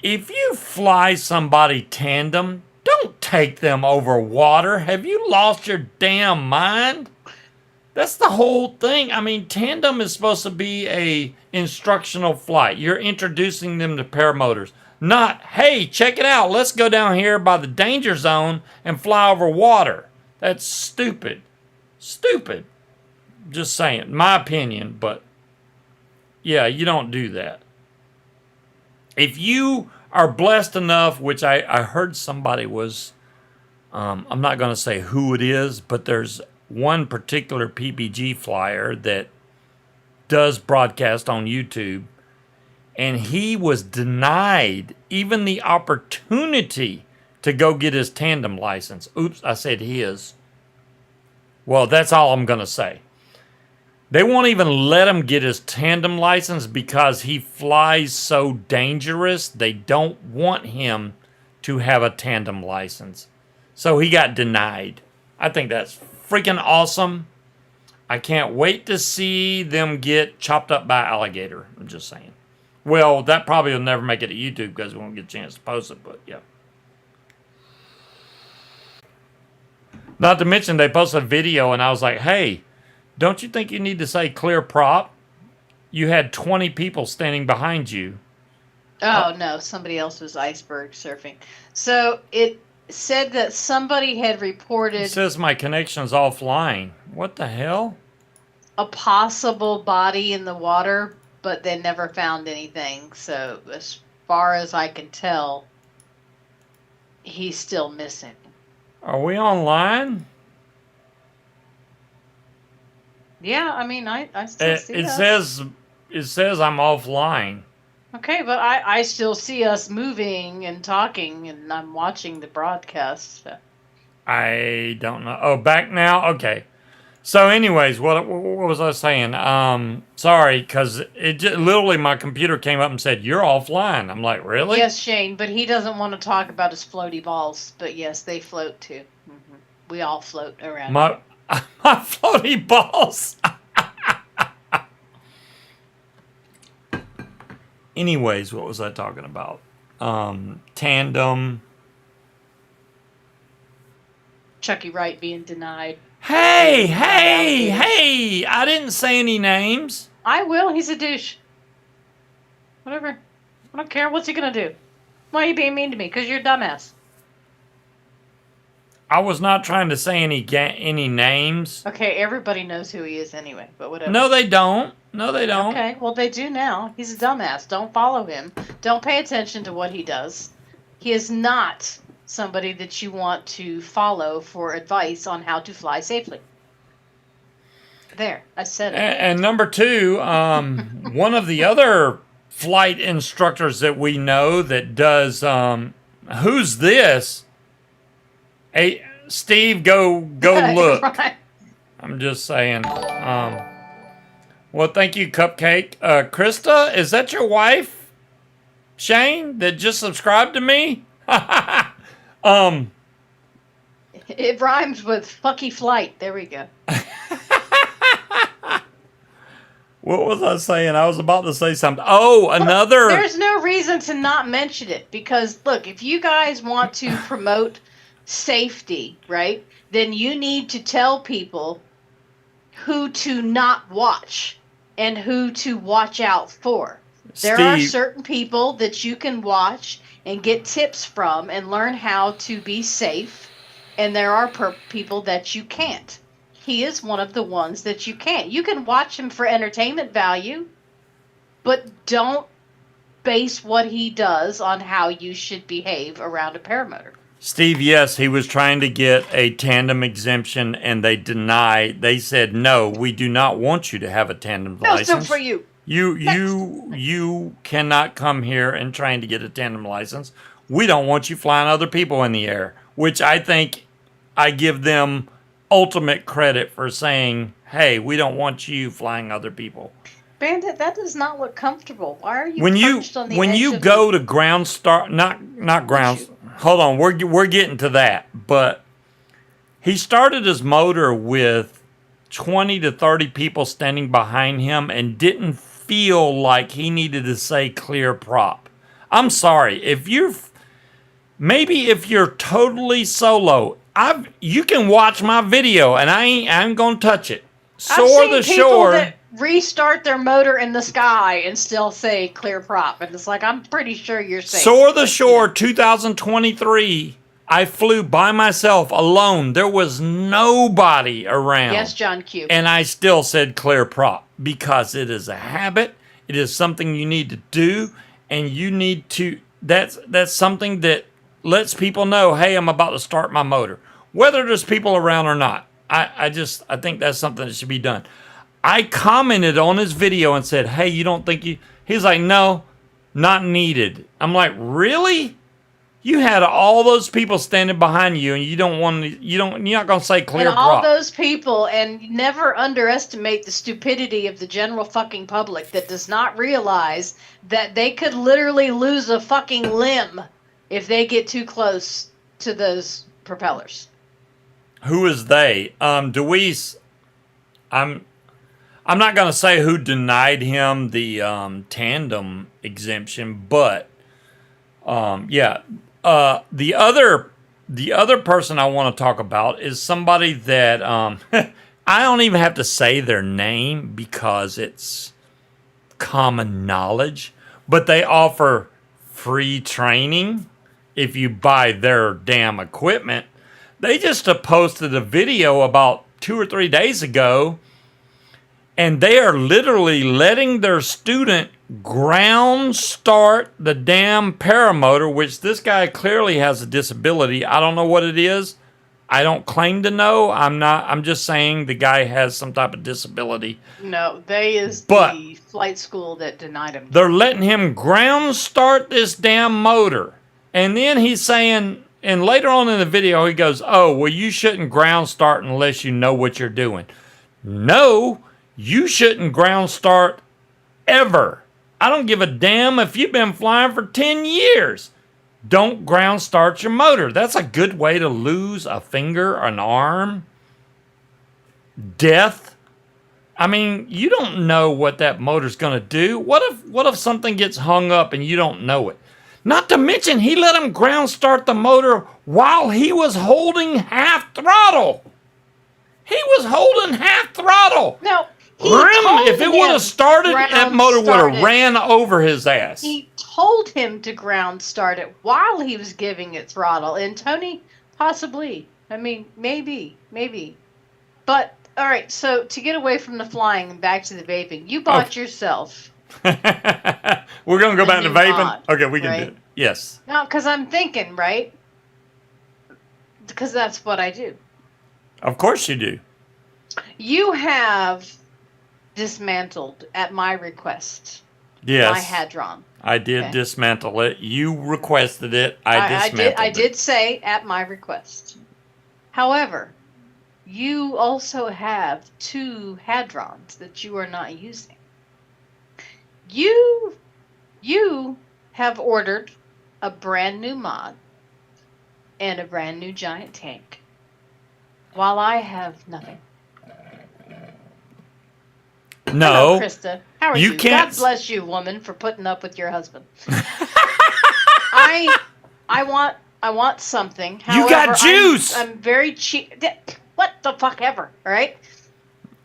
If you fly somebody tandem, don't take them over water. Have you lost your damn mind? That's the whole thing. I mean, tandem is supposed to be a instructional flight. You're introducing them to paramotors. Not, hey, check it out. Let's go down here by the danger zone and fly over water. That's stupid. Stupid. Just saying. My opinion, but yeah, you don't do that. If you are blessed enough, which I heard somebody was, I'm not going to say who it is, but there's one particular PBG flyer that does broadcast on YouTube, and he was denied even the opportunity to go get his tandem license. Oops, I said his. Well, that's all I'm going to say. They won't even let him get his tandem license because he flies so dangerous. They don't want him to have a tandem license. So he got denied. I think that's freaking awesome. I can't wait to see them get chopped up by alligator. I'm just saying. Well, that probably will never make it to YouTube because we won't get a chance to post it, but yeah. Not to mention they posted a video and I was like, hey, don't you think you need to say clear prop? You had 20 people standing behind you. Oh, no, somebody else was iceberg surfing. So it said that somebody had reported... It says my connection's offline. What the hell? A possible body in the water, but they never found anything. So as far as I can tell, he's still missing. Are we online? Yeah, I mean, I still see us. It says I'm offline. Okay, but I still see us moving and talking, and I'm watching the broadcast. So. I don't know. Oh, back now? Okay. So anyways, what was I saying? Sorry, because literally my computer came up and said, you're offline. I'm like, really? Yes, Shane, but he doesn't want to talk about his floaty balls. But yes, they float too. Mm-hmm. We all float around. My floaty balls. Anyways, what was I talking about? Tandem. Chucky Wright being denied. Hey! I didn't say any names. I will. He's a douche. Whatever. I don't care. What's he going to do? Why are you being mean to me? Because you're a dumbass. I was not trying to say any names. Okay, everybody knows who he is anyway, but whatever. No, they don't. Okay, well, they do now. He's a dumbass. Don't follow him. Don't pay attention to what he does. He is not somebody that you want to follow for advice on how to fly safely. There, I said it. And number two, one of the other flight instructors that we know that does, who's this? Hey, Steve, go look. Right. I'm just saying. Well, thank you, Cupcake. Krista, is that your wife? Shane, that just subscribed to me? It rhymes with fucky flight. There we go. What was I saying? I was about to say something. Oh, another... There's no reason to not mention it. Because, look, if you guys want to promote safety, right, then you need to tell people who to not watch and who to watch out for. There are certain people that you can watch and get tips from and learn how to be safe, and there are people that you can't. He is one of the ones that you can't. You can watch him for entertainment value, but don't base what he does on how you should behave around a paramotor. Steve, yes, he was trying to get a tandem exemption, and they denied. They said, no, we do not want you to have a tandem license. No, so for you. You cannot come here and trying to get a tandem license. We don't want you flying other people in the air, which I think I give them ultimate credit for saying, hey, we don't want you flying other people. Bandit, that does not look comfortable. Why are you when you go to ground start, not ground. Hold on, we're getting to that. But he started his motor with 20 to 30 people standing behind him and didn't feel like he needed to say clear prop. I'm sorry, if you're totally solo, you can watch my video and I'm gonna touch it. Soar the shore. That restart their motor in the sky and still say clear prop, and it's like, I'm pretty sure you're safe. Soar the shore 2023. I flew by myself alone. There was nobody around. Yes, John Q. And I still said clear prop because it is a habit. It is something you need to do, and you need to. That's something that lets people know, hey, I'm about to start my motor, whether there's people around or not. I think that's something that should be done. I commented on his video and said, hey, you don't think you... He's like, no, not needed. I'm like, really? You had all those people standing behind you, and you're not going to say clear And all prop. those people, and never underestimate the stupidity of the general fucking public that does not realize that they could literally lose a fucking limb if they get too close to those propellers. Who is they? Deweese, I'm not going to say who denied him the tandem exemption, but yeah. The other person I want to talk about is somebody that I don't even have to say their name because it's common knowledge, but they offer free training if you buy their damn equipment. They just posted a video about 2 or 3 days ago, and they are literally letting their student ground start the damn paramotor, which this guy clearly has a disability. I don't know what it is. I don't claim to know. I'm just saying the guy has some type of disability. No, the flight school that denied him. They're letting him ground start this damn motor. And then he's saying, and later on in the video, he goes, oh, well, you shouldn't ground start unless you know what you're doing. No, you shouldn't ground start ever. I don't give a damn if you've been flying for 10 years. Don't ground start your motor. That's a good way to lose a finger, an arm, death. I mean, you don't know what that motor's going to do. What if something gets hung up and you don't know it? Not to mention, he let him ground start the motor while he was holding half throttle. He was holding half throttle. No. If it would have started, that motor would have ran over his ass. He told him to ground start it while he was giving it throttle. And Tony, possibly. I mean, maybe. But, all right, so to get away from the flying and back to the vaping, you bought yourself. We're going to go back to vaping? Mod, okay, we can right? do it. Yes. No, because I'm thinking, right? Because that's what I do. Of course you do. You have dismantled at my request. Yes. My Hadron. I did dismantle it. You requested it. I dismantled it. I did say at my request. However, you also have 2 Hadrons that you are not using. You have ordered a brand new mod and a brand new giant tank, while I have nothing. No. Hello, Krista. How are you? God bless you, woman, for putting up with your husband. I want something. However, you got juice. I'm very cheap. What the fuck ever, all right?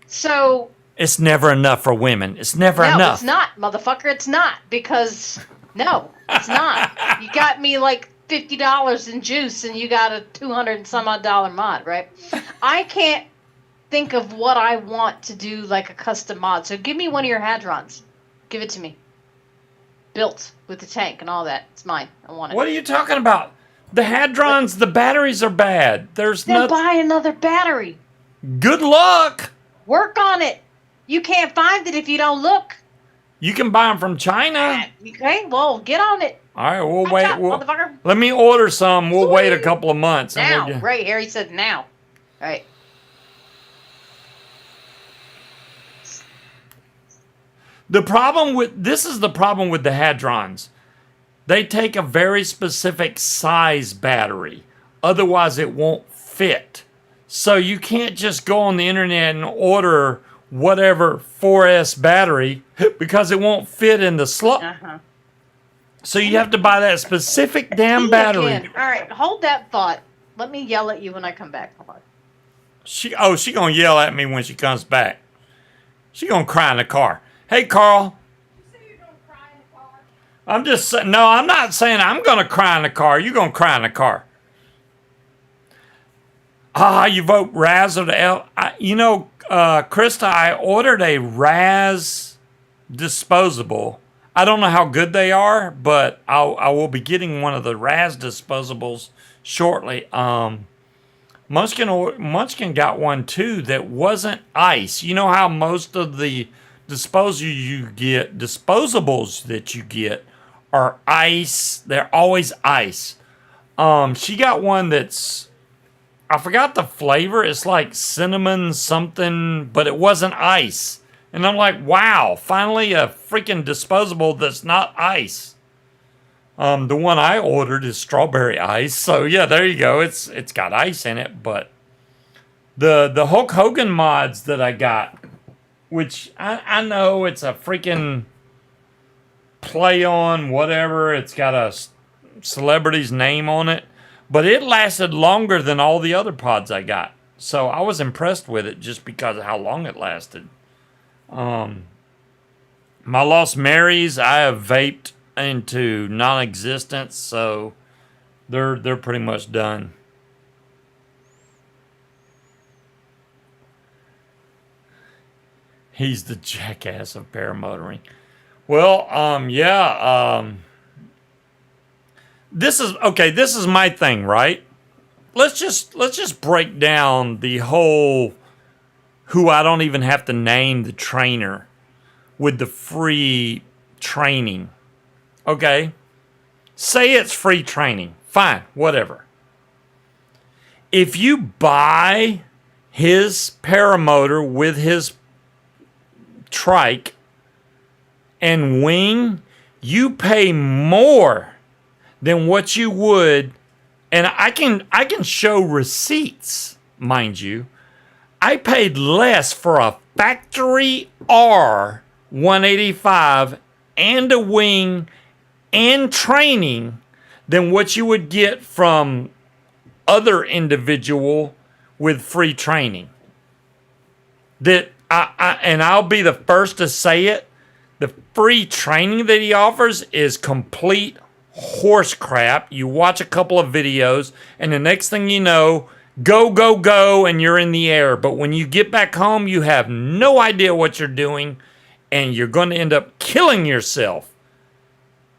So it's never enough for women. It's never enough. No, it's not, motherfucker. It's not, because no, it's not. You got me like $50 in juice, and you got a $200 and some odd dollar mod, right? I can't think of what I want to do like a custom mod. So give me one of your Hadrons. Give it to me. Built with the tank and all that. It's mine. I want it. What are you talking about? The Hadrons, the batteries are bad. Then buy another battery. Good luck. Work on it. You can't find it if you don't look. You can buy them from China. Okay, well, get on it. All right, we'll wait. Motherfucker. Let me order some. We'll wait a couple of months. Now, right here, he said now. All right. The problem with the problem with the Hadrons. They take a very specific size battery. Otherwise, it won't fit. So you can't just go on the internet and order whatever 4S battery because it won't fit in the slot. Uh-huh. So you have to buy that specific damn battery. Again. All right, hold that thought. Let me yell at you when I come back. Hold on. She gonna yell at me when she comes back. She gonna cry in the car. Hey, Carl. You say you're gonna cry in the car? I'm just saying. No, I'm not saying I'm gonna cry in the car. You gonna cry in the car? You vote Raz or the L? Krista, I ordered a Raz disposable. I don't know how good they are, but I will be getting one of the Raz disposables shortly. Munchkin got one too that wasn't ice. You know how most of the disposables that you get are ice. They're always ice. She got one that's, I forgot the flavor. It's like cinnamon something, but it wasn't ice. And I'm like, wow, finally a freaking disposable that's not ice. The one I ordered is strawberry ice. So yeah, there you go. It's got ice in it, but the Hulk Hogan mods that I got, which I know it's a freaking play on whatever. It's got a celebrity's name on it, but it lasted longer than all the other pods I got. So I was impressed with it just because of how long it lasted. My Lost Marys, I have vaped into non-existence, so they're pretty much done. He's the jackass of paramotoring. Well, this is my thing, right? Let's just break down the whole who I don't even have to name the trainer with the free training. Okay? Say it's free training. Fine, whatever. If you buy his paramotor with his trike and wing, you pay more than what you would, and I can show receipts, mind you. I paid less for a factory R 185 and a wing and training than what you would get from other individual with free training. That I'll be the first to say it. The free training that he offers is complete horse crap. You watch a couple of videos, and the next thing you know, go, and you're in the air. But when you get back home, you have no idea what you're doing, and you're going to end up killing yourself.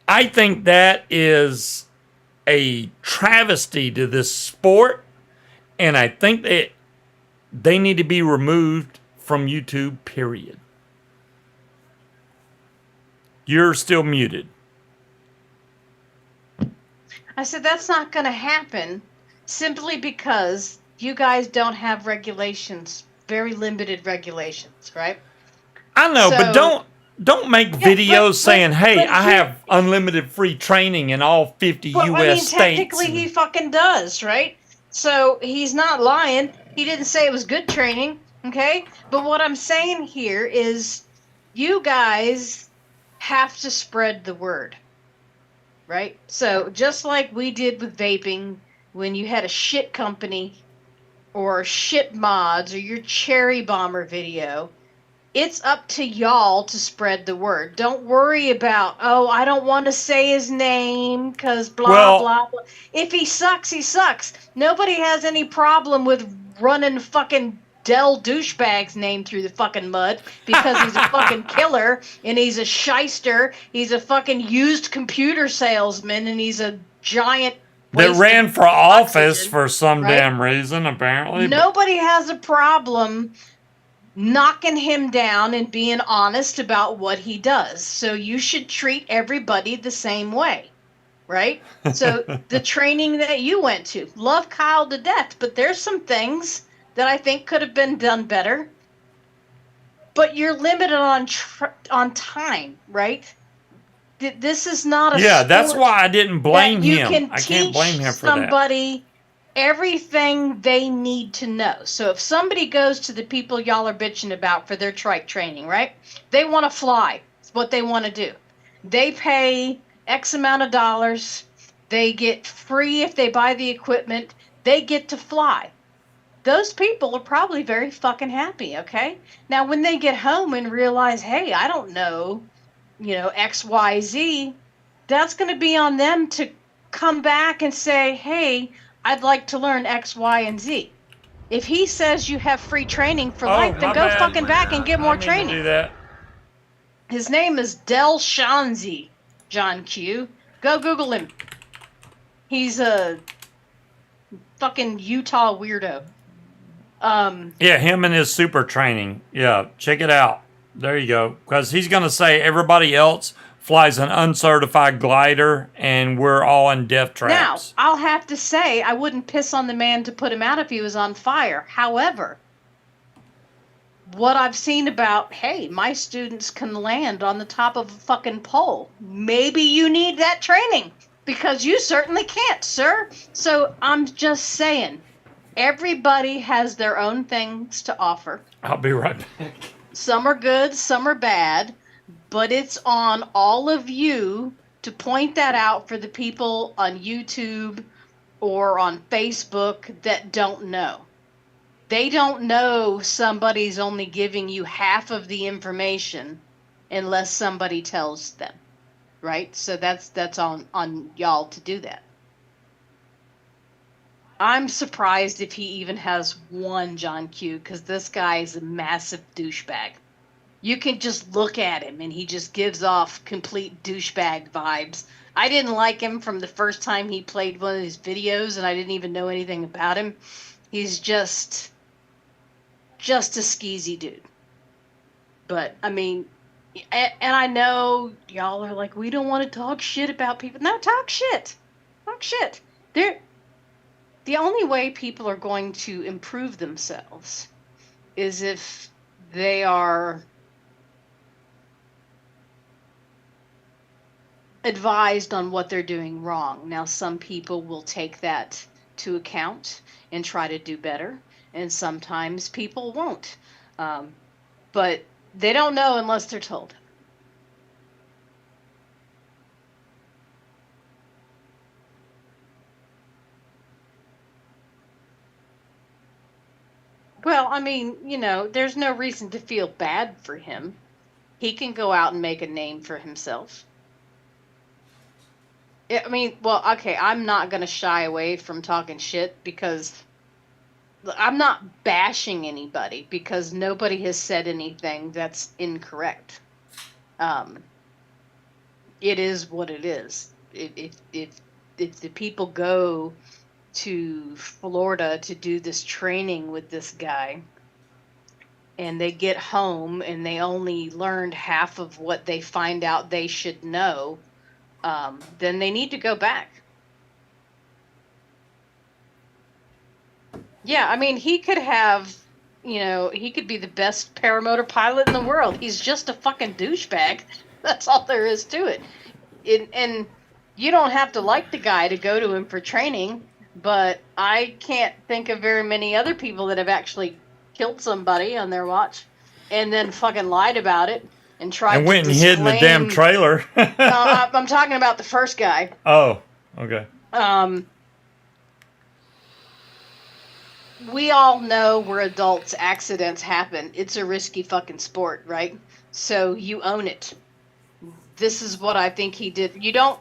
I think that is a travesty to this sport, and I think that they need to be removed from YouTube, period. You're still muted. I said that's not going to happen simply because you guys don't have regulations, very limited regulations, right? I know, but don't make videos saying, "Hey, I have unlimited free training in all 50 U.S. states." Technically, he fucking does, right? So he's not lying. He didn't say it was good training, okay? But what I'm saying here is, you guys have to spread the word, right? So just like we did with vaping, when you had a shit company or shit mods or your cherry bomber video, it's up to y'all to spread the word. Don't worry about, oh, I don't want to say his name because blah, blah, blah. If he sucks, he sucks. Nobody has any problem with running fucking Dell douchebag's name through the fucking mud because he's a fucking killer and he's a shyster. He's a fucking used computer salesman and he's a giant that ran for office for some damn reason, apparently. Nobody has a problem knocking him down and being honest about what he does. So you should treat everybody the same way, right? So the training that you went to, love Kyle to death, but there's some things that I think could have been done better. But you're limited on time, right? This is not a sport. That's why I didn't blame him. I can't blame him for somebody everything they need to know. So if somebody goes to the people y'all are bitching about for their trike training, right? They want to fly. It's what they want to do. They pay X amount of dollars. They get free if they buy the equipment. They get to fly. Those people are probably very fucking happy, okay? Now, when they get home and realize, hey, I don't know, X, Y, Z, that's going to be on them to come back and say, hey, I'd like to learn X, Y, and Z. If he says you have free training for life, then go fucking back and get more training. Do that. His name is Del Shanzi, John Q. Go Google him. He's a Fucking Utah weirdo. Yeah, him and his super training. Yeah, check it out. There you go. Because he's going to say everybody else flies an uncertified glider and we're all in death Now, traps. I'll have to say, I wouldn't piss on the man to put him out if he was on fire. However, what I've seen about, hey, my students can land on the top of a fucking pole. Maybe you need that training because you certainly can't, sir. So I'm just saying, everybody has their own things to offer. I'll be right back. Some are good, some are bad, but it's on all of you to point that out for the people on YouTube or on Facebook that don't know. They don't know somebody's only giving you half of the information unless somebody tells them, right? So that's on y'all to do that. I'm surprised if he even has one John Q, because this guy is a massive douchebag. You can just look at him and he just gives off complete douchebag vibes. I didn't like him from the first time he played one of his videos and I didn't even know anything about him. He's just a skeezy dude. But, I mean, and I know y'all are like, we don't want to talk shit about people. No, talk shit. Talk shit. The only way people are going to improve themselves is if they are advised on what they're doing wrong. Now, some people will take that to account and try to do better, and sometimes people won't. But they don't know unless they're told. Well, I mean, there's no reason to feel bad for him. He can go out and make a name for himself. I mean, well, okay, I'm not going to shy away from talking shit because I'm not bashing anybody because nobody has said anything that's incorrect. It is what it is. If the people go to Florida to do this training with this guy and they get home and they only learned half of what they find out they should know, then they need to go back. Yeah, I mean, he could have, he could be the best paramotor pilot in the world. He's just a fucking douchebag. That's all there is to it. And you don't have to like the guy to go to him for training, but I can't think of very many other people that have actually killed somebody on their watch and then fucking lied about it and tried and went to and hid in the damn trailer. I'm talking about the first guy. Oh, okay. We all know we're adults, accidents happen. It's a risky fucking sport, right? So you own it. This is what I think he did. You don't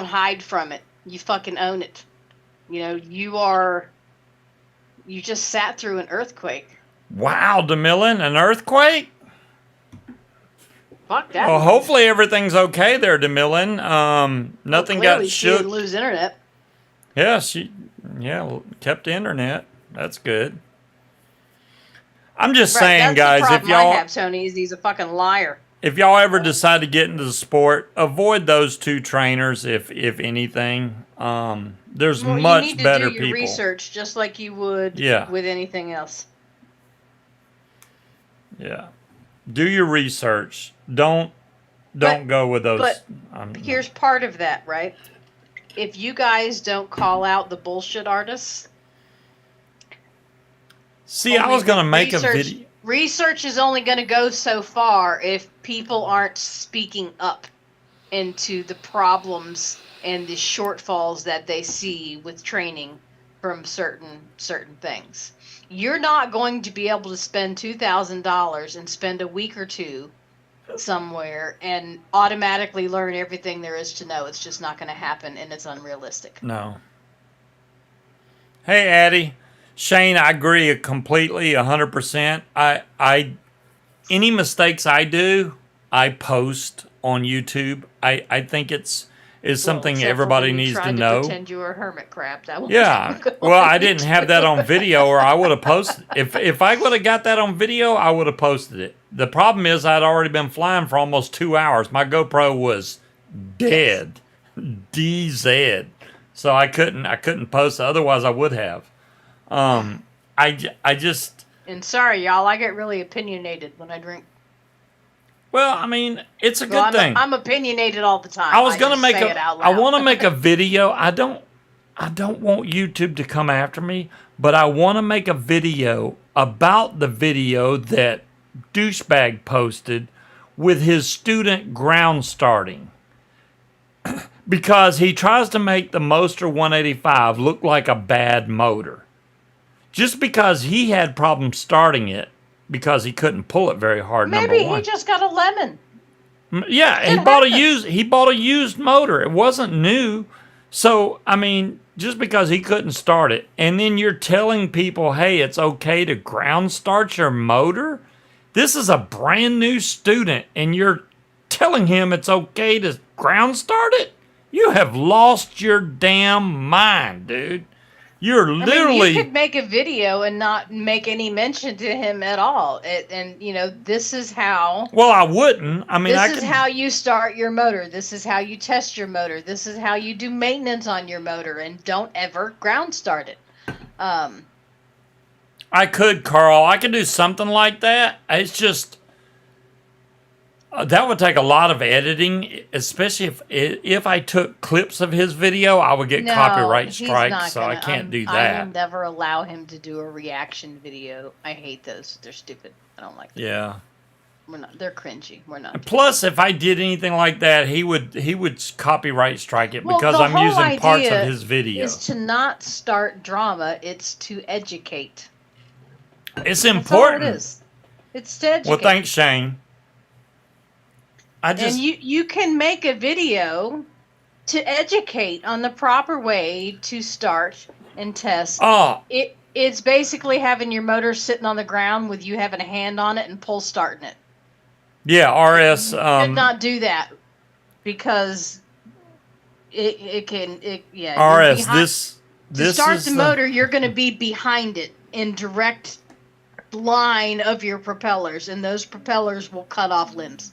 hide from it. You fucking own it. You just sat through an earthquake. Wow, DeMillan, an earthquake? Fuck that. Well, hopefully everything's okay there, DeMillan. Nothing got She shook. didn't lose internet. Yeah, kept the internet. That's good. I'm just saying, guys, if y'all I have, Tony, is he's a fucking liar. If y'all ever decide to get into the sport, avoid those two trainers, if anything. There's much better people. You need to do your research just like you would with anything else. Yeah. Do your research. Don't go with those. But here's part of that, right? If you guys don't call out the bullshit artists. See, I was going to make a video. Research is only going to go so far if people aren't speaking up into the problems and the shortfalls that they see with training from certain things. You're not going to be able to spend $2,000 and spend a week or two somewhere and automatically learn everything there is to know. It's just not going to happen, and it's unrealistic. No. Hey, Addie. Shane, I agree completely, 100%. Any mistakes I do, I post on YouTube. I think it's is something Except for everybody when you needs to tried know. Pretend you were a hermit crab. That was Yeah. Well, I didn't have that on video, or I would have posted. If I would have got that on video, I would have posted it. The problem is I'd already been flying for almost 2 hours. My GoPro was dead, DZ. So I couldn't post it. Otherwise, I would have. I just. And sorry, y'all, I get really opinionated when I drink. Well, I mean, it's a good Well, thing. I'm opinionated all the time. I was gonna just make say it out I loud. want to make a video. I don't want YouTube to come after me, but I want to make a video about the video that douchebag posted with his student ground starting. Because he tries to make the Moster 185 look like a bad motor. Just because he had problems starting it because he couldn't pull it very hard. Maybe number one. he just got a lemon. Yeah, he bought a used motor. It wasn't new. So, I mean, just because he couldn't start it, and then you're telling people, hey, it's okay to ground start your motor? This is a brand new student, and you're telling him it's okay to ground start it? You have lost your damn mind, dude. You're literally... you could make a video and not make any mention to him at all. And you know, this is how... Well, I wouldn't. I mean, this is how you start your motor. This is how you test your motor. This is how you do maintenance on your motor. And don't ever ground start it. I could, Carl. I could do something like that. It's just... that would take a lot of editing, especially if I took clips of his video, I would get copyright strikes, so I can't do that. I will never allow him to do a reaction video. I hate those. They're stupid. I don't like them. Yeah. We're not. They're cringy. We're not. Plus, if I did anything like that, he would copyright strike it because I'm whole using parts idea of his video. Is to not start drama. It's to educate. It's That's important. all it is. It's to educate. Well, thanks, Shane. And you can make a video to educate on the proper way to start and test. Oh. It's basically having your motor sitting on the ground with you having a hand on it and pull starting it. Yeah, RS. You should not do that because it can. RS, this to start is the motor, you're going to be behind it in direct line of your propellers, and those propellers will cut off limbs.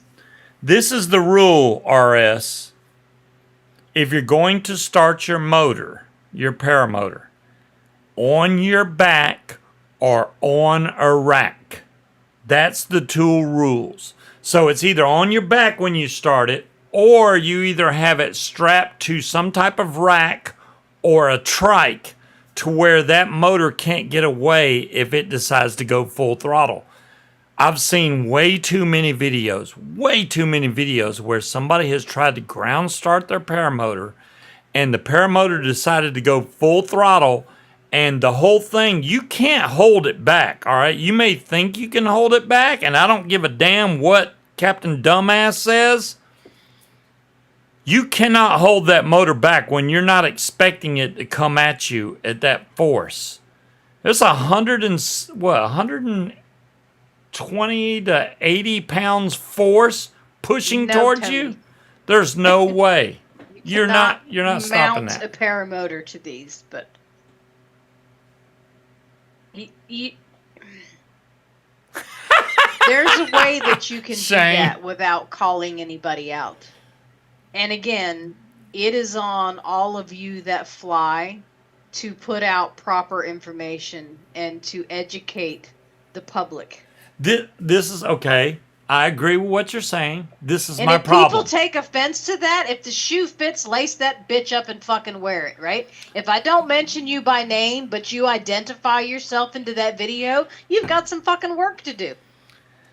This is the rule, RS. If you're going to start your motor, your paramotor, on your back or on a rack. That's the tool rules. So it's either on your back when you start it, or you either have it strapped to some type of rack or a trike to where that motor can't get away if it decides to go full throttle. I've seen way too many videos where somebody has tried to ground start their paramotor and the paramotor decided to go full throttle, and the whole thing, you can't hold it back, all right? You may think you can hold it back, and I don't give a damn what Captain Dumbass says. You cannot hold that motor back when you're not expecting it to come at you at that force. There's 120 to 80 pounds force pushing towards Tony. you. There's no way. You're not stopping mount that. a paramotor to these, but there's a way that you can do that without calling anybody out. And again, it is on all of you that fly to put out proper information and to educate the public. This is okay. I agree with what you're saying. This is and my problem. If people take offense to that, if the shoe fits, lace that bitch up and fucking wear it, right? If I don't mention you by name, but you identify yourself into that video, you've got some fucking work to do.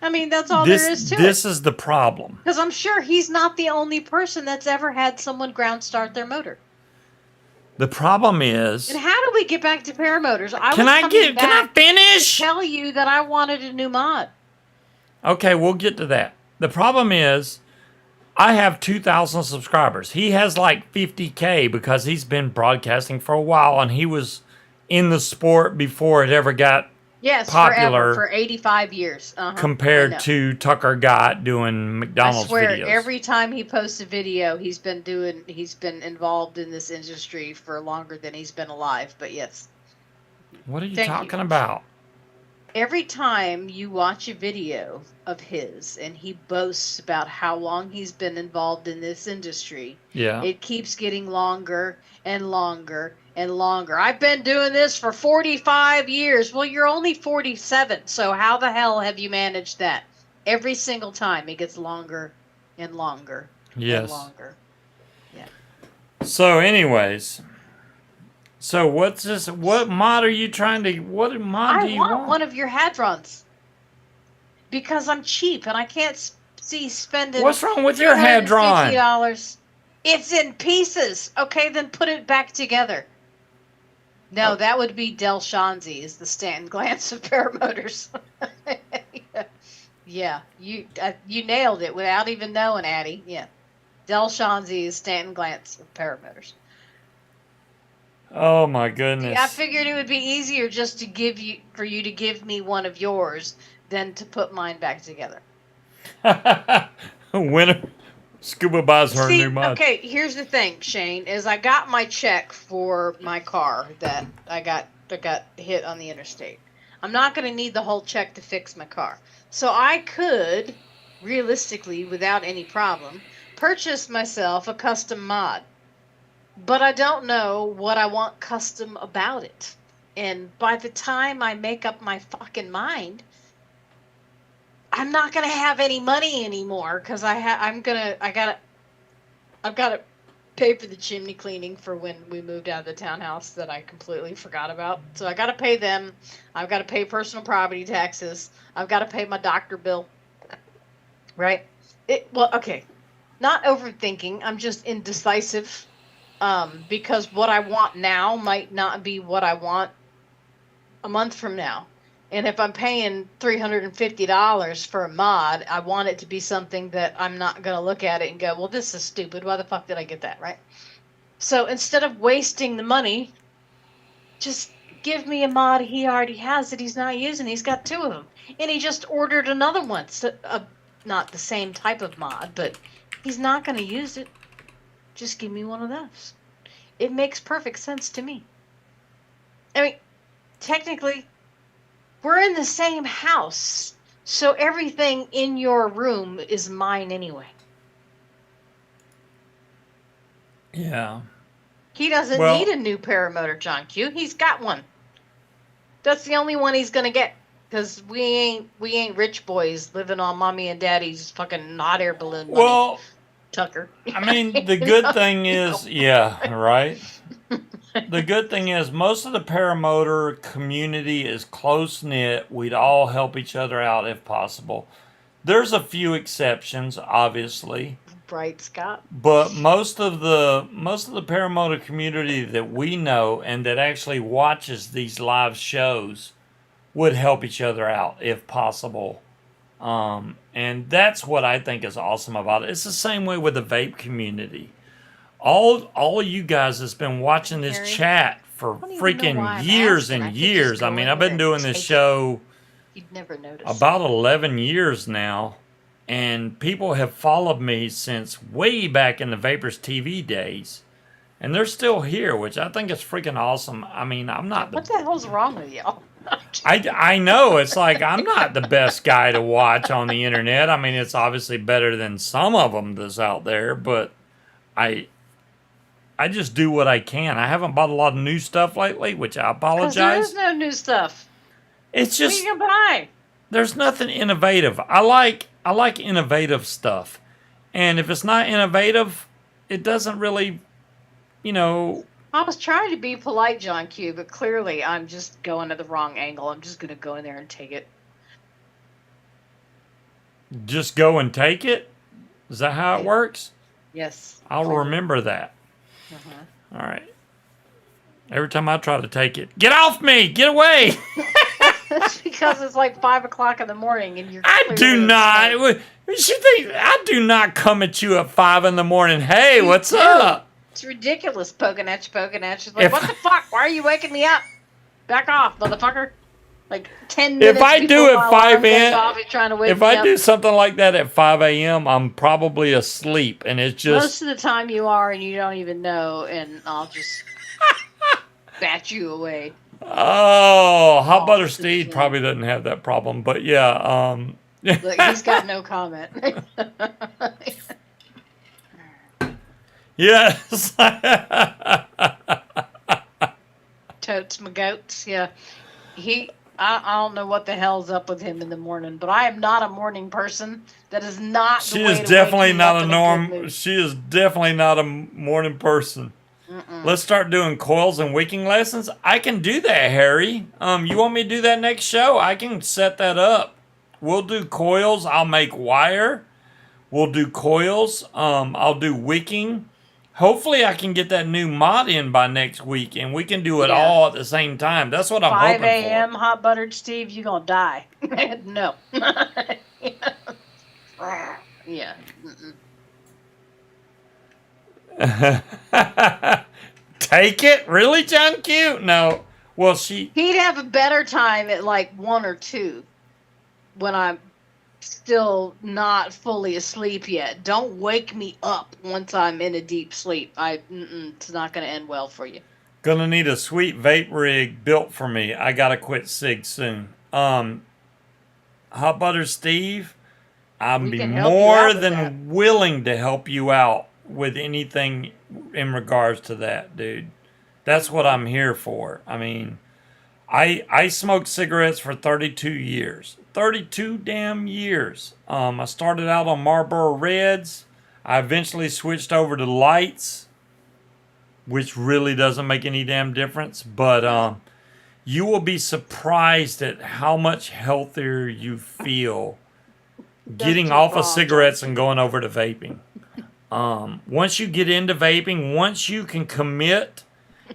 I mean, that's all there is to it. This is the problem. Because I'm sure he's not the only person that's ever had someone ground start their motor. The problem is... And how do we get back to paramotors? Can I finish? To tell you that I wanted a new mod. Okay, we'll get to that. The problem is, I have 2,000 subscribers. He has like 50K because he's been broadcasting for a while and he was in the sport before it ever got Yes, popular forever, for 85 years. I compared know. to Tucker Gott doing I McDonald's swear, videos. every time he posts a video, he's been involved in this industry for longer than he's been alive. But yes, What are you thank talking you. about? Every time you watch a video of his and he boasts about how long he's been involved in this industry, Yeah. it keeps getting longer and longer and longer. I've been doing this for 45 years. Well, you're only 47, so how the hell have you managed that? Every single time it gets longer and longer and Yes. longer. Yeah. So, anyways. So, what's this? What mod are you trying to... What mod do you I want one of your hadrons. Because I'm cheap and I can't see spending... What's wrong with your hadron? $50. It's in pieces. Okay, then put it back together. No, that would be Del Shanzi, is the Stanton Glantz of paramotors. Yeah, you nailed it without even knowing, Addie. Yeah. Del Shanzi is Stanton Glantz of paramotors. Oh my goodness. I figured it would be easier just for you to give me one of yours than to put mine back together. Winner. Scuba buys her new mod. Okay, here's the thing, Shane, is I got my check for my car that I got hit on the interstate. I'm not going to need the whole check to fix my car. So I could, realistically, without any problem, purchase myself a custom mod. But I don't know what I want custom about it. And by the time I make up my fucking mind, I'm not gonna have any money anymore because I've gotta pay for the chimney cleaning for when we moved out of the townhouse that I completely forgot about. So I gotta pay them. I've got to pay personal property taxes. I've got to pay my doctor bill. Right? Okay. Not overthinking. I'm just indecisive. Because what I want now might not be what I want a month from now. And if I'm paying $350 for a mod, I want it to be something that I'm not going to look at it and go, well, this is stupid. Why the fuck did I get that, right? So instead of wasting the money, just give me a mod he already has that he's not using. He's got 2 of them. And he just ordered another one. So, not the same type of mod, but he's not going to use it. Just give me one of those. It makes perfect sense to me. I mean, technically, we're in the same house, so everything in your room is mine anyway. Yeah. He doesn't need a new paramotor, John Q. He's got one. That's the only one he's gonna get, because we ain't rich boys living on mommy and daddy's fucking hot air balloon money. Well, Tucker. I mean, the good thing is, yeah, right? The good thing is most of the paramotor community is close-knit. We'd all help each other out if possible. There's a few exceptions, obviously. Right, Scott. But most of the paramotor community that we know and that actually watches these live shows would help each other out if possible. And that's what I think is awesome about it. It's the same way with the vape community. All you guys has been watching this chat for freaking years and years. I mean, I've been doing this show You'd never notice. about 11 years now, and people have followed me since way back in the Vapors TV days, and they're still here, which I think is freaking awesome. I mean, I'm not What the hell's wrong with y'all? I know, it's like I'm not the best guy to watch on the internet. I mean, it's obviously better than some of them that's out there, but I just do what I can. I haven't bought a lot of new stuff lately, which I apologize. There is no new stuff. It's just what are you gonna buy? There's nothing innovative. I like innovative stuff, and if it's not innovative, it doesn't really, I was trying to be polite, John Q, but clearly I'm just going to the wrong angle. I'm just gonna go in there and take it. Just go and take it? Is that how it works? Yes. I'll remember that. All right. Every time I try to take it, get off me! Get away! That's because it's like 5 o'clock in the morning and you're. I do not. I do not come at you at 5 in the morning. Hey, what's up? It's ridiculous, poking at you. It's like, what the fuck? Why are you waking me up? Back off, motherfucker. Like 10 minutes If I do before at my 5 alarm goes a.m., off, he's trying to wake if me I up. do something like that at 5 a.m., I'm probably asleep, and it's Most just of the time you are, and you don't even know, and I'll just bat you away. Hot butter Oh, Steve yeah. probably doesn't have that problem, but yeah, Look, he's got no comment. yes. Totes my goats, yeah. I don't know what the hell's up with him in the morning, but I am not a morning person. That is not the She way is to definitely wake me not up a in good norm. mood. She is definitely not a morning person. Let's start doing coils and wicking lessons. I can do that, Harry. You want me to do that next show? I can set that up. We'll do coils. I'll make wire. We'll do coils. I'll do wicking. Hopefully, I can get that new mod in by next week, and we can do it all at the same time. That's what I'm 5 hoping a.m. hot buttered Steve, you're gonna die. No. Yeah. for. Take it? Really, John Q? No. Well, He'd have a better time at like 1 or 2 when I'm still not fully asleep yet. Don't wake me up once I'm in a deep sleep. It's not gonna end well for you. Gonna need a sweet vape rig built for me. I gotta quit SIG soon. Hot butter Steve, I'll We be can help you more out with than that. willing to help you out with anything in regards to that, dude. That's what I'm here for. I mean, I smoked cigarettes for 32 years. 32 damn years. I started out on Marlboro Reds. I eventually switched over to lights, which really doesn't make any damn difference. But you will be surprised at how much healthier you feel getting do off of wrong, cigarettes and going over to vaping. Once you get into vaping, once you can commit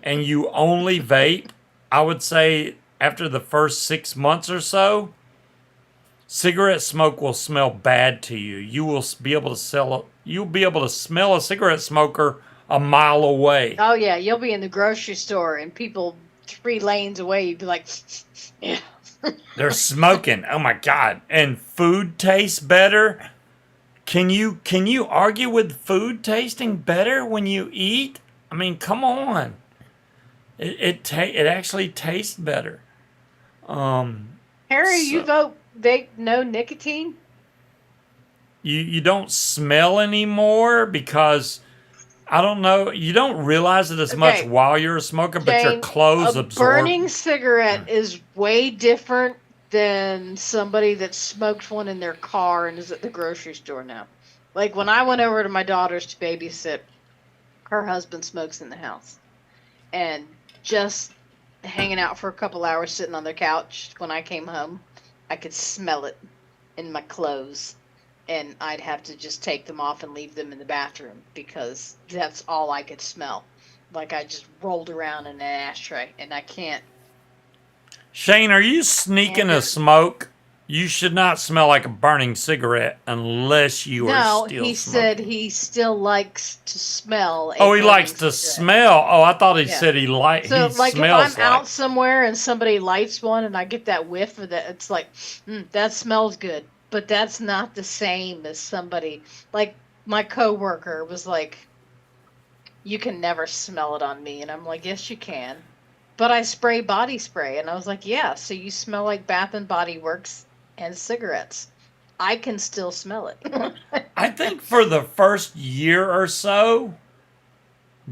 and you only vape, I would say after the first 6 months or so, cigarette smoke will smell bad to you. You will be able to you'll be able to smell a cigarette smoker a mile away. Oh yeah, you'll be in the grocery store and people 3 lanes away. You'd be like, yeah. They're smoking. Oh my god! And food tastes better. Can you argue with food tasting better when you eat? I mean, come on. It actually tastes better. Harry, you So- vote vape no nicotine? You don't smell anymore because I don't know. You don't realize it as much Okay. while you're a smoker, but your Jane, clothes a absorb. burning cigarette is way different than somebody that smoked one in their car and is at the grocery store now. Like when I went over to my daughter's to babysit, her husband smokes in the house. And just hanging out for a couple hours sitting on their couch when I came home, I could smell it in my clothes. And I'd have to just take them off and leave them in the bathroom because that's all I could smell. Like I just rolled around in an ashtray, and I can't. Shane, are you sneaking a smoke? You should not smell like a burning cigarette unless you are No, still he smoking. said he still likes to smell. a Oh, he burning likes to cigarette. smell. Oh, I thought he Yeah. said he So, he like, if smells I'm out like. somewhere and somebody lights one and I get that whiff of that, it's like, that smells good. But that's not the same as somebody, like, my coworker was like, you can never smell it on me. And I'm like, yes, you can. But I spray body spray. And I was like, yeah, so you smell like Bath and Body Works and cigarettes. I can still smell it. I think for the first year or so,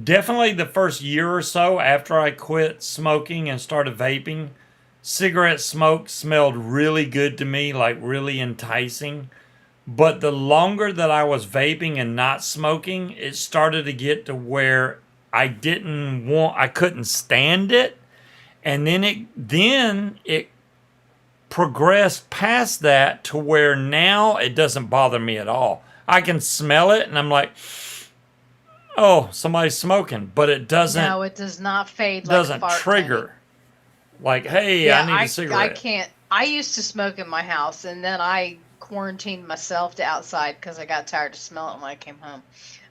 definitely the first year or so after I quit smoking and started vaping, cigarette smoke smelled really good to me, like really enticing. But the longer that I was vaping and not smoking, it started to get to where I couldn't stand it. And then it progressed past that to where now it doesn't bother me at all. I can smell it and I'm like, oh, somebody's smoking, but it doesn't No, it does not fade like fart trigger. Like, hey, Yeah, I need a cigarette. I can't. I used to smoke in my house, and then I quarantined myself to outside because I got tired of smelling it when I came home.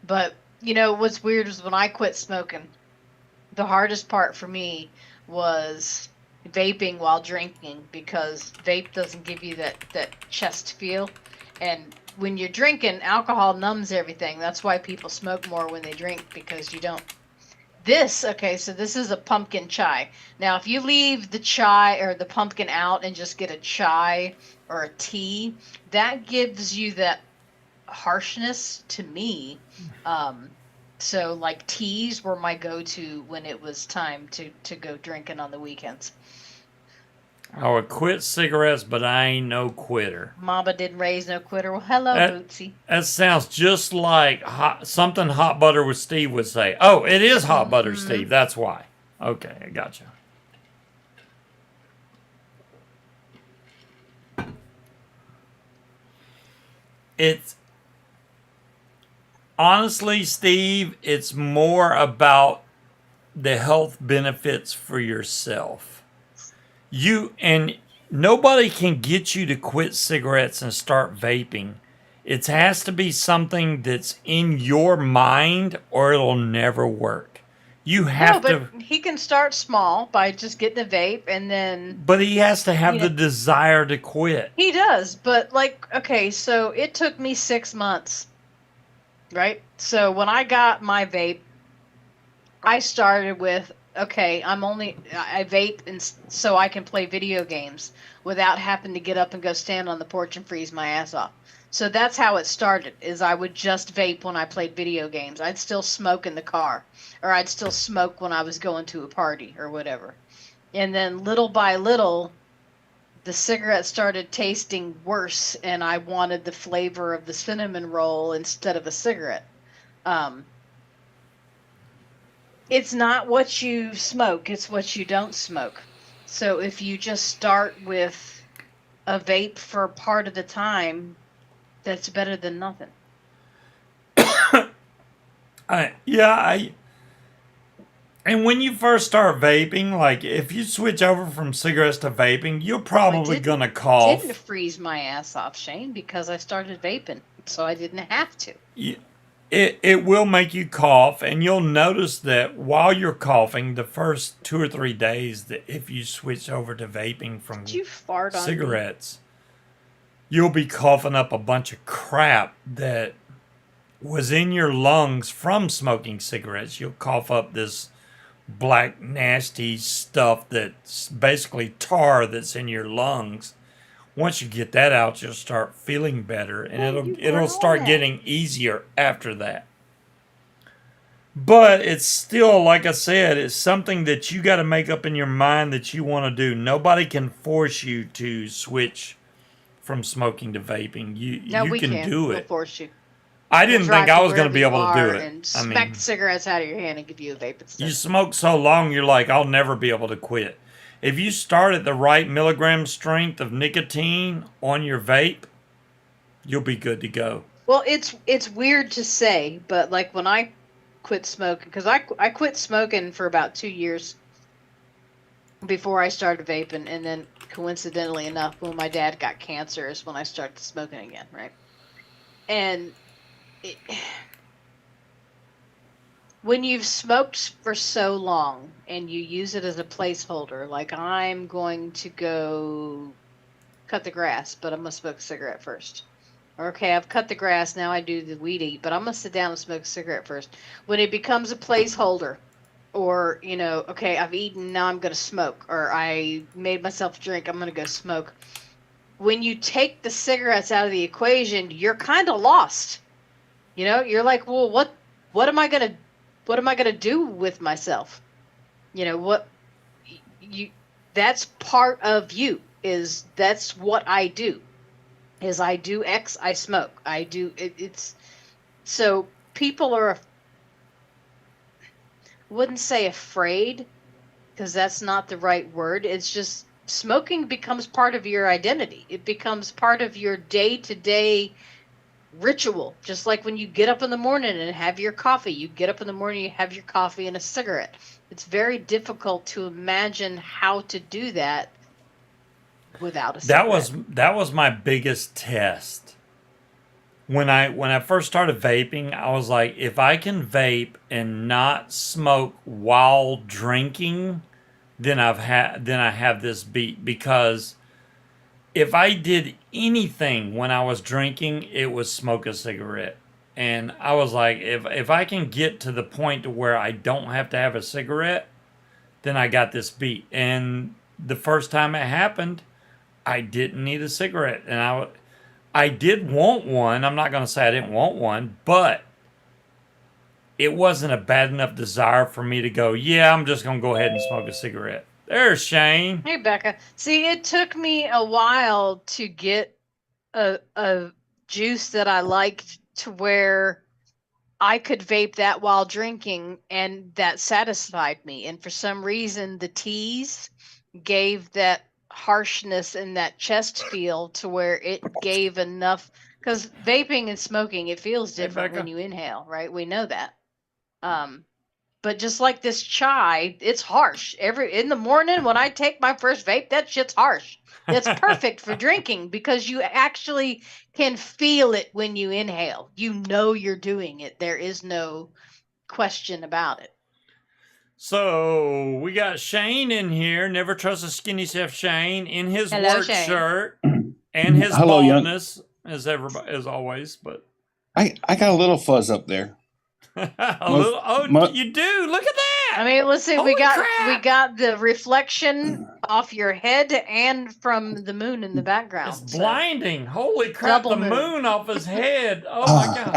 But what's weird was when I quit smoking, the hardest part for me was vaping while drinking because vape doesn't give you that chest feel. And when you're drinking, alcohol numbs everything. That's why people smoke more when they drink, because you don't. So this is a pumpkin chai. Now, if you leave the chai or the pumpkin out and just get a chai or a tea, that gives you that harshness to me. So like teas were my go-to when it was time to go drinking on the weekends. I would quit cigarettes, but I ain't no quitter. Mama didn't raise no quitter. Well, hello, Bootsy. That sounds just like something Hot Butter with Steve would say. Oh, it is Hot Butter, Steve. That's why. Okay, I gotcha. It's honestly, Steve, it's more about the health benefits for yourself. Nobody can get you to quit cigarettes and start vaping. It has to be something that's in your mind, or it'll never work. You have to. He can start small by just getting a vape, and then. But he has to have the desire to quit. He does, but so it took me 6 months, right? So when I got my vape, I started with, I vape and so I can play video games without having to get up and go stand on the porch and freeze my ass off. So that's how it started, is I would just vape when I played video games. I'd still smoke in the car, or I'd still smoke when I was going to a party or whatever. And then little by little, the cigarette started tasting worse, and I wanted the flavor of the cinnamon roll instead of a cigarette. It's not what you smoke, it's what you don't smoke. So if you just start with a vape for part of the time, that's better than nothing. And when you first start vaping, like if you switch over from cigarettes to vaping, you're probably gonna cough. I didn't freeze my ass off, Shane, because I started vaping, so I didn't have to. It will make you cough, and you'll notice that while you're coughing, the first 2 or 3 days, that if you switch over to vaping from cigarettes, you'll be coughing up a bunch of crap that was in your lungs from smoking cigarettes. You'll cough up this black, nasty stuff that's basically tar that's in your lungs. Once you get that out, you'll start feeling better, and it'll start getting easier after that. But it's still, like I said, it's something that you got to make up in your mind that you want to do. Nobody can force you to switch from smoking to vaping. You can do it. We'll force you. I didn't think I was going to be able to do it. And smack the cigarettes out of your hand and give you a vape instead. You smoke so long, you're like, I'll never be able to quit. If you start at the right milligram strength of nicotine on your vape, you'll be good to go. Well, it's weird to say, but like when I quit smoking, because I quit smoking for about 2 years before I started vaping, and then coincidentally enough, when my dad got cancer is when I started smoking again, right? And when you've smoked for so long and you use it as a placeholder, like I'm going to go cut the grass, but I'm going to smoke a cigarette first. Okay, I've cut the grass, now I do the weed eat, but I'm going to sit down and smoke a cigarette first. When it becomes a placeholder, or, okay, I've eaten, now I'm going to smoke, or I made myself a drink, I'm going to go smoke. When you take the cigarettes out of the equation, you're kind of lost. You're like, well, what am I going to do with myself? That's part of you, that's what I do. I do X, I smoke. I do it's so people are wouldn't say afraid, because that's not the right word. It's just smoking becomes part of your identity. It becomes part of your day-to-day ritual. Just like when you get up in the morning and have your coffee. You get up in the morning, you have your coffee and a cigarette. It's very difficult to imagine how to do that without a cigarette. That was my biggest test. When I first started vaping, I was like, if I can vape and not smoke while drinking, then I have this beat, because if I did anything when I was drinking, it was smoke a cigarette. And I was like, if I can get to the point to where I don't have to have a cigarette, then I got this beat. And the first time it happened, I didn't need a cigarette, and I did want one. I'm not going to say I didn't want one, but it wasn't a bad enough desire for me to go, yeah, I'm just going to go ahead and smoke a cigarette. There's Shane. Hey, Becca. See, it took me a while to get a juice that I liked to where I could vape that while drinking, and that satisfied me. And for some reason, the teas gave that harshness and that chest feel to where it gave enough, because vaping and smoking, it feels different when you inhale, right? We know that. But just like this chai, it's harsh. In the morning when I take my first vape, that shit's harsh. It's perfect for drinking because you actually can feel it when you inhale. You know you're doing it. There is no question about it. So we got Shane in here. Never trust a skinny chef Shane in his Hello, work Shane. shirt and his Hello, young- baldness as always. But I got a little fuzz up there. you do. Look at that. I mean, let's see. Holy We crap. got the reflection off your head and from the moon in the background. It's blinding. Holy crap! Double The moon off his head. Oh my god!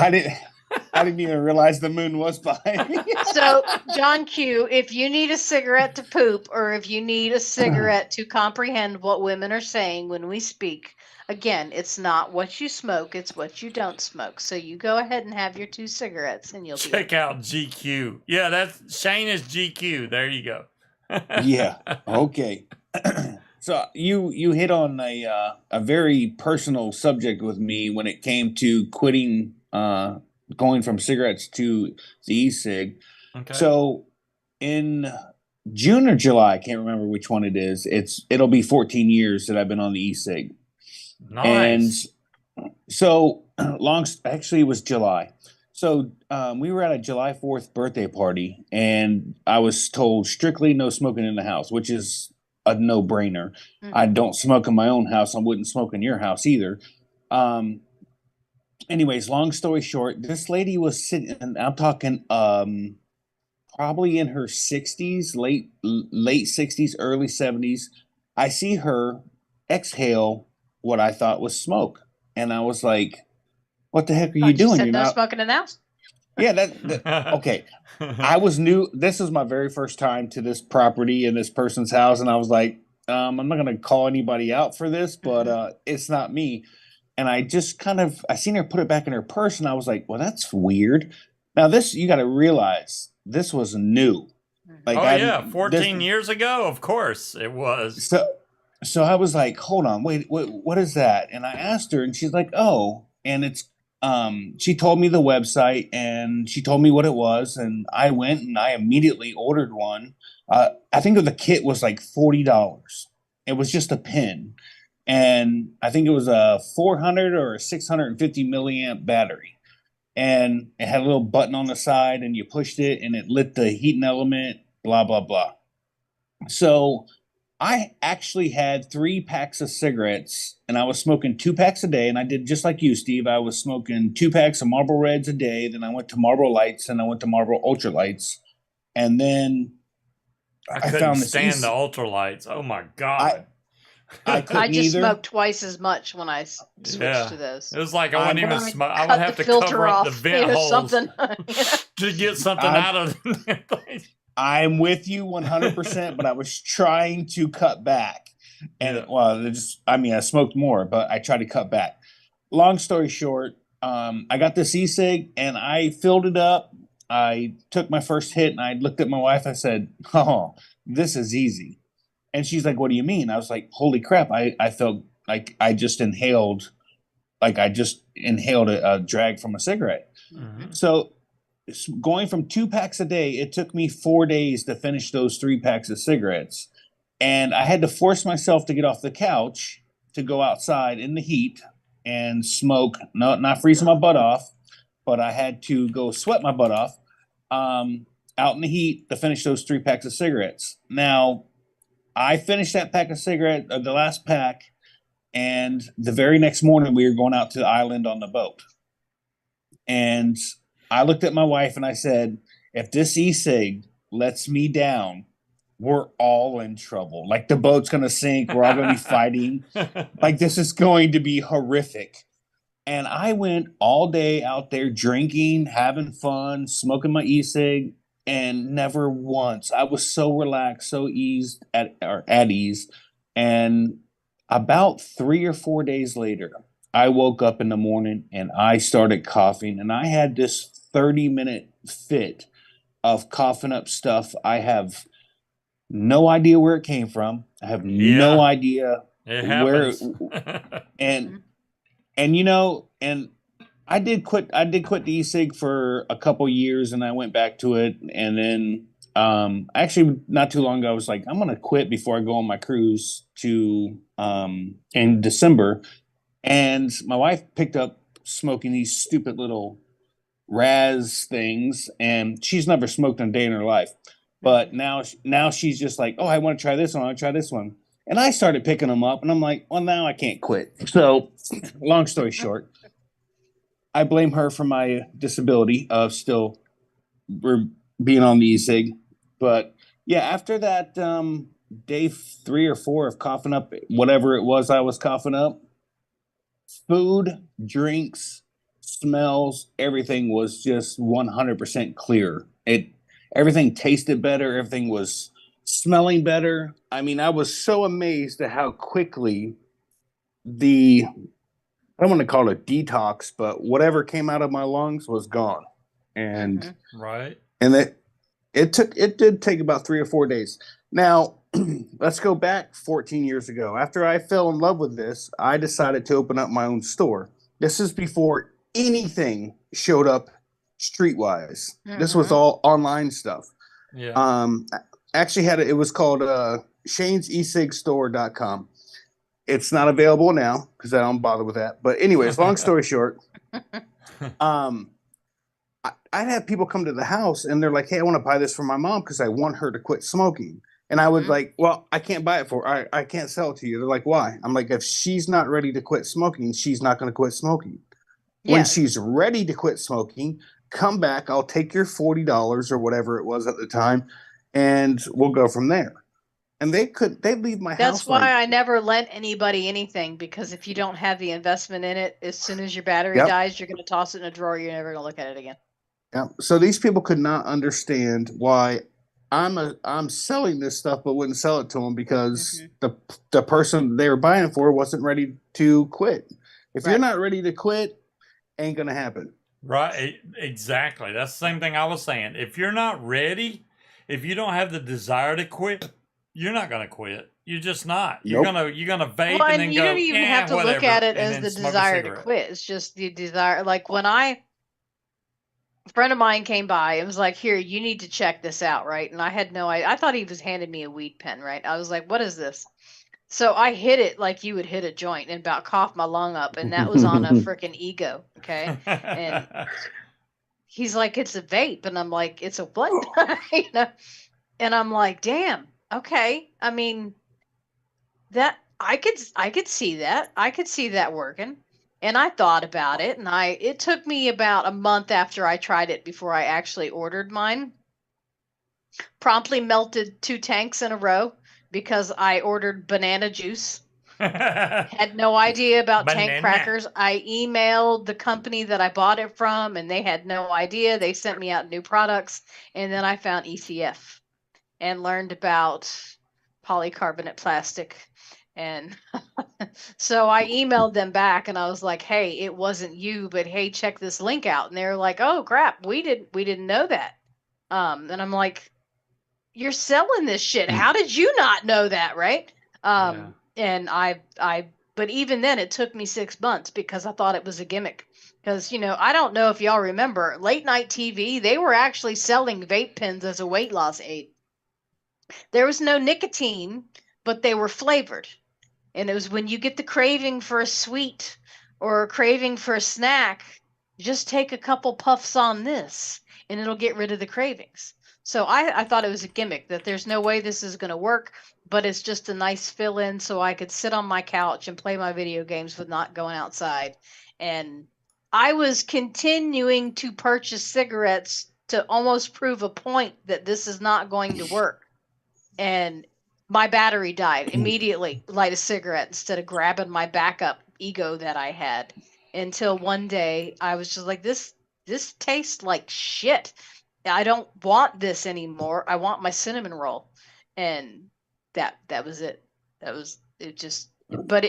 I didn't even realize the moon was behind me. So, John Q, if you need a cigarette to poop, or if you need a cigarette to comprehend what women are saying when we speak, again, it's not what you smoke, it's what you don't smoke. So you go ahead and have your 2 cigarettes and you'll check out GQ. Yeah, that's Shane is GQ. There you go. Yeah. Okay. So you hit on a very personal subject with me when it came to quitting, going from cigarettes to the e-cig. Okay. So in June or July, I can't remember which one it is. It'll be 14 years that I've been on the e-cig. Nice. And so actually it was July. So we were at a July 4th birthday party, and I was told strictly no smoking in the house, which is a no-brainer. Mm-hmm. I don't smoke in my own house. I wouldn't smoke in your house either. Anyways, long story short, this lady was sitting, and I'm talking probably in her 60s, late 60s, early 70s. I see her exhale what I thought was smoke. And I was like, what the heck are you doing? You're no smoking in the house? Yeah, that okay. I was new. This is my very first time to this property in this person's house. And I was like, I'm not going to call anybody out for this, but it's not me. And I just I seen her put it back in her purse, and I was like, well, that's weird. Now this, you got to realize, this was new. Like 14 years ago, of course it was. So I was like, hold on, wait, what is that? And I asked her, and she's like, oh, and it's, she told me the website, and she told me what it was, and I went and I immediately ordered one. I think the kit was like $40. It was just a pen. And I think it was a 400 or a 650 milliamp battery. And it had a little button on the side, and you pushed it and it lit the heating element, blah, blah, blah. So I actually had 3 packs of cigarettes, and I was smoking 2 packs a day. And I did just like you, Steve. I was smoking 2 packs of Marlboro Reds a day. Then I went to Marlboro Lights, and I went to Marlboro Ultralights. And then I couldn't stand the Ultralights. Oh my God. I just smoked twice as much when I switched to those. It was like I wouldn't even smoke. I would have to cover up the vent holes to get something out of it. I'm with you 100%, but I was trying to cut back. And I smoked more, but I tried to cut back. Long story short, I got this e-cig and I filled it up. I took my first hit and I looked at my wife. I said, oh, this is easy. And she's like, what do you mean? I was like, holy crap. I felt like I just inhaled a drag from a cigarette. Mm-hmm. So going from 2 packs a day, it took me 4 days to finish those 3 packs of cigarettes. And I had to force myself to get off the couch to go outside in the heat and smoke, not freezing my butt off, but I had to go sweat my butt off out in the heat to finish those 3 packs of cigarettes. Now, I finished that pack of cigarettes, the last pack, and the very next morning we were going out to the island on the boat. And I looked at my wife and I said, if this e-cig lets me down, we're all in trouble. Like the boat's going to sink. We're all going to be fighting. Like this is going to be horrific. And I went all day out there drinking, having fun, smoking my e-cig, and never once. I was so relaxed, so at ease. And about 3 or 4 days later, I woke up in the morning and I started coughing, and I had this 30-minute fit of coughing up stuff. I have no idea where it came from. I have no idea It where happens. and you know, and I did quit the e-cig for a couple years, and I went back to it, and then actually not too long ago I was like, I'm gonna quit before I go on my cruise to in December. And my wife picked up smoking these stupid little Raz things, and she's never smoked in a day in her life. But now she's just like, oh, I want to try this one. I want to try this one. And I started picking them up, and I'm like, well, now I can't quit. So, long story short, I blame her for my disability of still being on the e-cig. But yeah, after that day 3 or 4 of coughing up whatever it was I was coughing up, food, drinks, smells, everything was just 100% clear. Everything tasted better. Everything was smelling better. I mean, I was so amazed at how quickly I don't want to call it detox, but whatever came out of my lungs was gone. And right. And it did take about 3 or 4 days. Now, let's go back 14 years ago. After I fell in love with this, I decided to open up my own store. This is before anything showed up streetwise. This was all online stuff. Yeah. Actually it was called shanesecigstore.com. It's not available now because I don't bother with that. But anyways, long story short, I'd have people come to the house and they're like, hey, I want to buy this for my mom because I want her to quit smoking. And I would like, well, I can't buy it for her. I can't sell it to you. They're like, why? I'm like, if she's not ready to quit smoking, she's not going to quit smoking. When she's ready to quit smoking, come back. I'll take your $40 or whatever it was at the time, and we'll go from there. And they'd leave my house. That's why I never lent anybody anything, because if you don't have the investment in it, as soon as your battery dies, you're going to toss it in a drawer. You're never going to look at it again. Yeah. So these people could not understand why I'm selling this stuff, but wouldn't sell it to them because the person they were buying it for wasn't ready to quit. If you're not ready to quit, ain't gonna happen. Right. Exactly. That's the same thing I was saying. If you're not ready, if you don't have the desire to quit, you're not gonna quit. You're just not. You're gonna vape and then you go. don't even have to whatever, look at it and as then the smoke a desire to cigarette. quit. It's just the desire. Like when a friend of mine came by and was like, here, you need to check this out, right? And I had no idea. I thought he was handing me a weed pen, right? I was like, what is this? So I hit it like you would hit a joint and about coughed my lung up, and that was on a freaking ego, okay? And he's like, it's a vape, and I'm like, it's a what? You know? And I'm like, damn, okay. I mean, that I could see that. I could see that working. And I thought about it, and it took me about a month after I tried it before I actually ordered mine. Promptly melted 2 tanks in a row because I ordered banana juice. Had no idea about tank crackers. I emailed the company that I bought it from, and they had no idea. They sent me out new products, and then I found ECF and learned about polycarbonate plastic. And so I emailed them back and I was like, hey, it wasn't you, but hey, check this link out. And they were like, oh crap, we didn't know that. And I'm like, you're selling this shit. How did you not know that, right? And but even then it took me 6 months because I thought it was a gimmick. Because, I don't know if y'all remember, late night TV, they were actually selling vape pens as a weight loss aid. There was no nicotine, but they were flavored. And it was when you get the craving for a sweet or a craving for a snack, just take a couple puffs on this and it'll get rid of the cravings. So I thought it was a gimmick, that there's no way this is going to work, but it's just a nice fill in so I could sit on my couch and play my video games with not going outside. And I was continuing to purchase cigarettes to almost prove a point that this is not going to work. And my battery died immediately. Light a cigarette instead of grabbing my backup ego that I had, until one day I was just like, this tastes like shit. I don't want this anymore. I want my cinnamon roll. And that was it. That was it. Just, but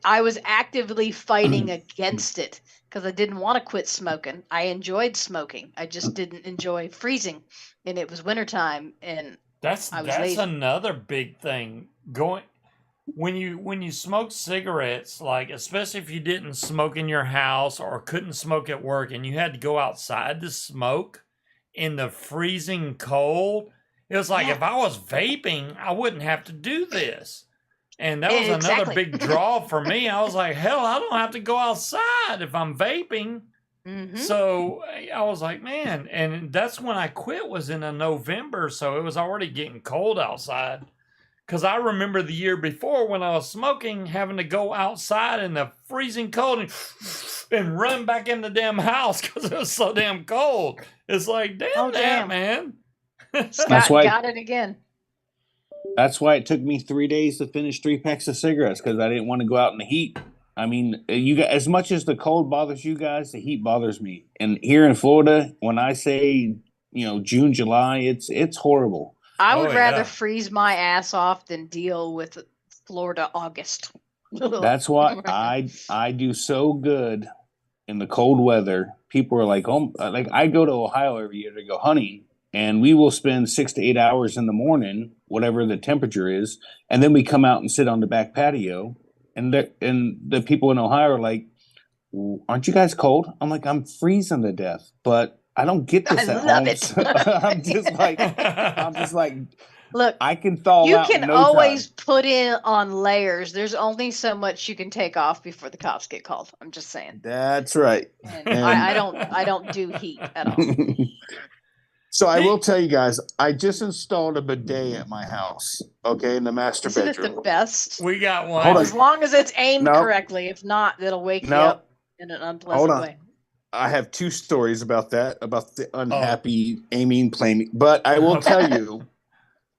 I was actively fighting against it because I didn't want to quit smoking. I enjoyed smoking. I just didn't enjoy freezing, and it was wintertime, and That's lazy. another big thing. When you smoke cigarettes, like especially if you didn't smoke in your house or couldn't smoke at work and you had to go outside to smoke in the freezing cold, it was like if I was vaping, I wouldn't have to do this. And that was another big draw for me. I was like, hell, I don't have to go outside if I'm vaping. Mm-hmm. So I was like, man, and that's when I quit, was in November, so it was already getting cold outside. Because I remember the year before when I was smoking, having to go outside in the freezing cold and run back in the damn house because it was so damn cold. It's like, damn, man. Scott got it again. That's why it took me 3 days to finish 3 packs of cigarettes, because I didn't want to go out in the heat. I mean, you guys, as much as the cold bothers you guys, the heat bothers me. And here in Florida, when I say, June, July, it's horrible. I would rather freeze my ass off than deal with Florida August. That's why I do so good in the cold weather. People are like, oh, like I go to Ohio every year to go hunting, and we will spend 6 to 8 hours in the morning, whatever the temperature is, and then we come out and sit on the back patio, and the people in Ohio are like, aren't you guys cold? I'm like, I'm freezing to death, but I don't get this at home. So I'm just like, look, I can thaw you out can in no always time. put in on layers. There's only so much you can take off before the cops get called. I'm just saying. That's right. And I don't do heat at all. So I will tell you guys, I just installed a bidet at my house. Okay, in the master Isn't bedroom. it the best? We got one. Hold on. As long as it's aimed No. correctly. If not, it'll wake you up in an unpleasant Hold on. way. I have 2 stories about that, about the unhappy aiming, claiming. But I will tell you,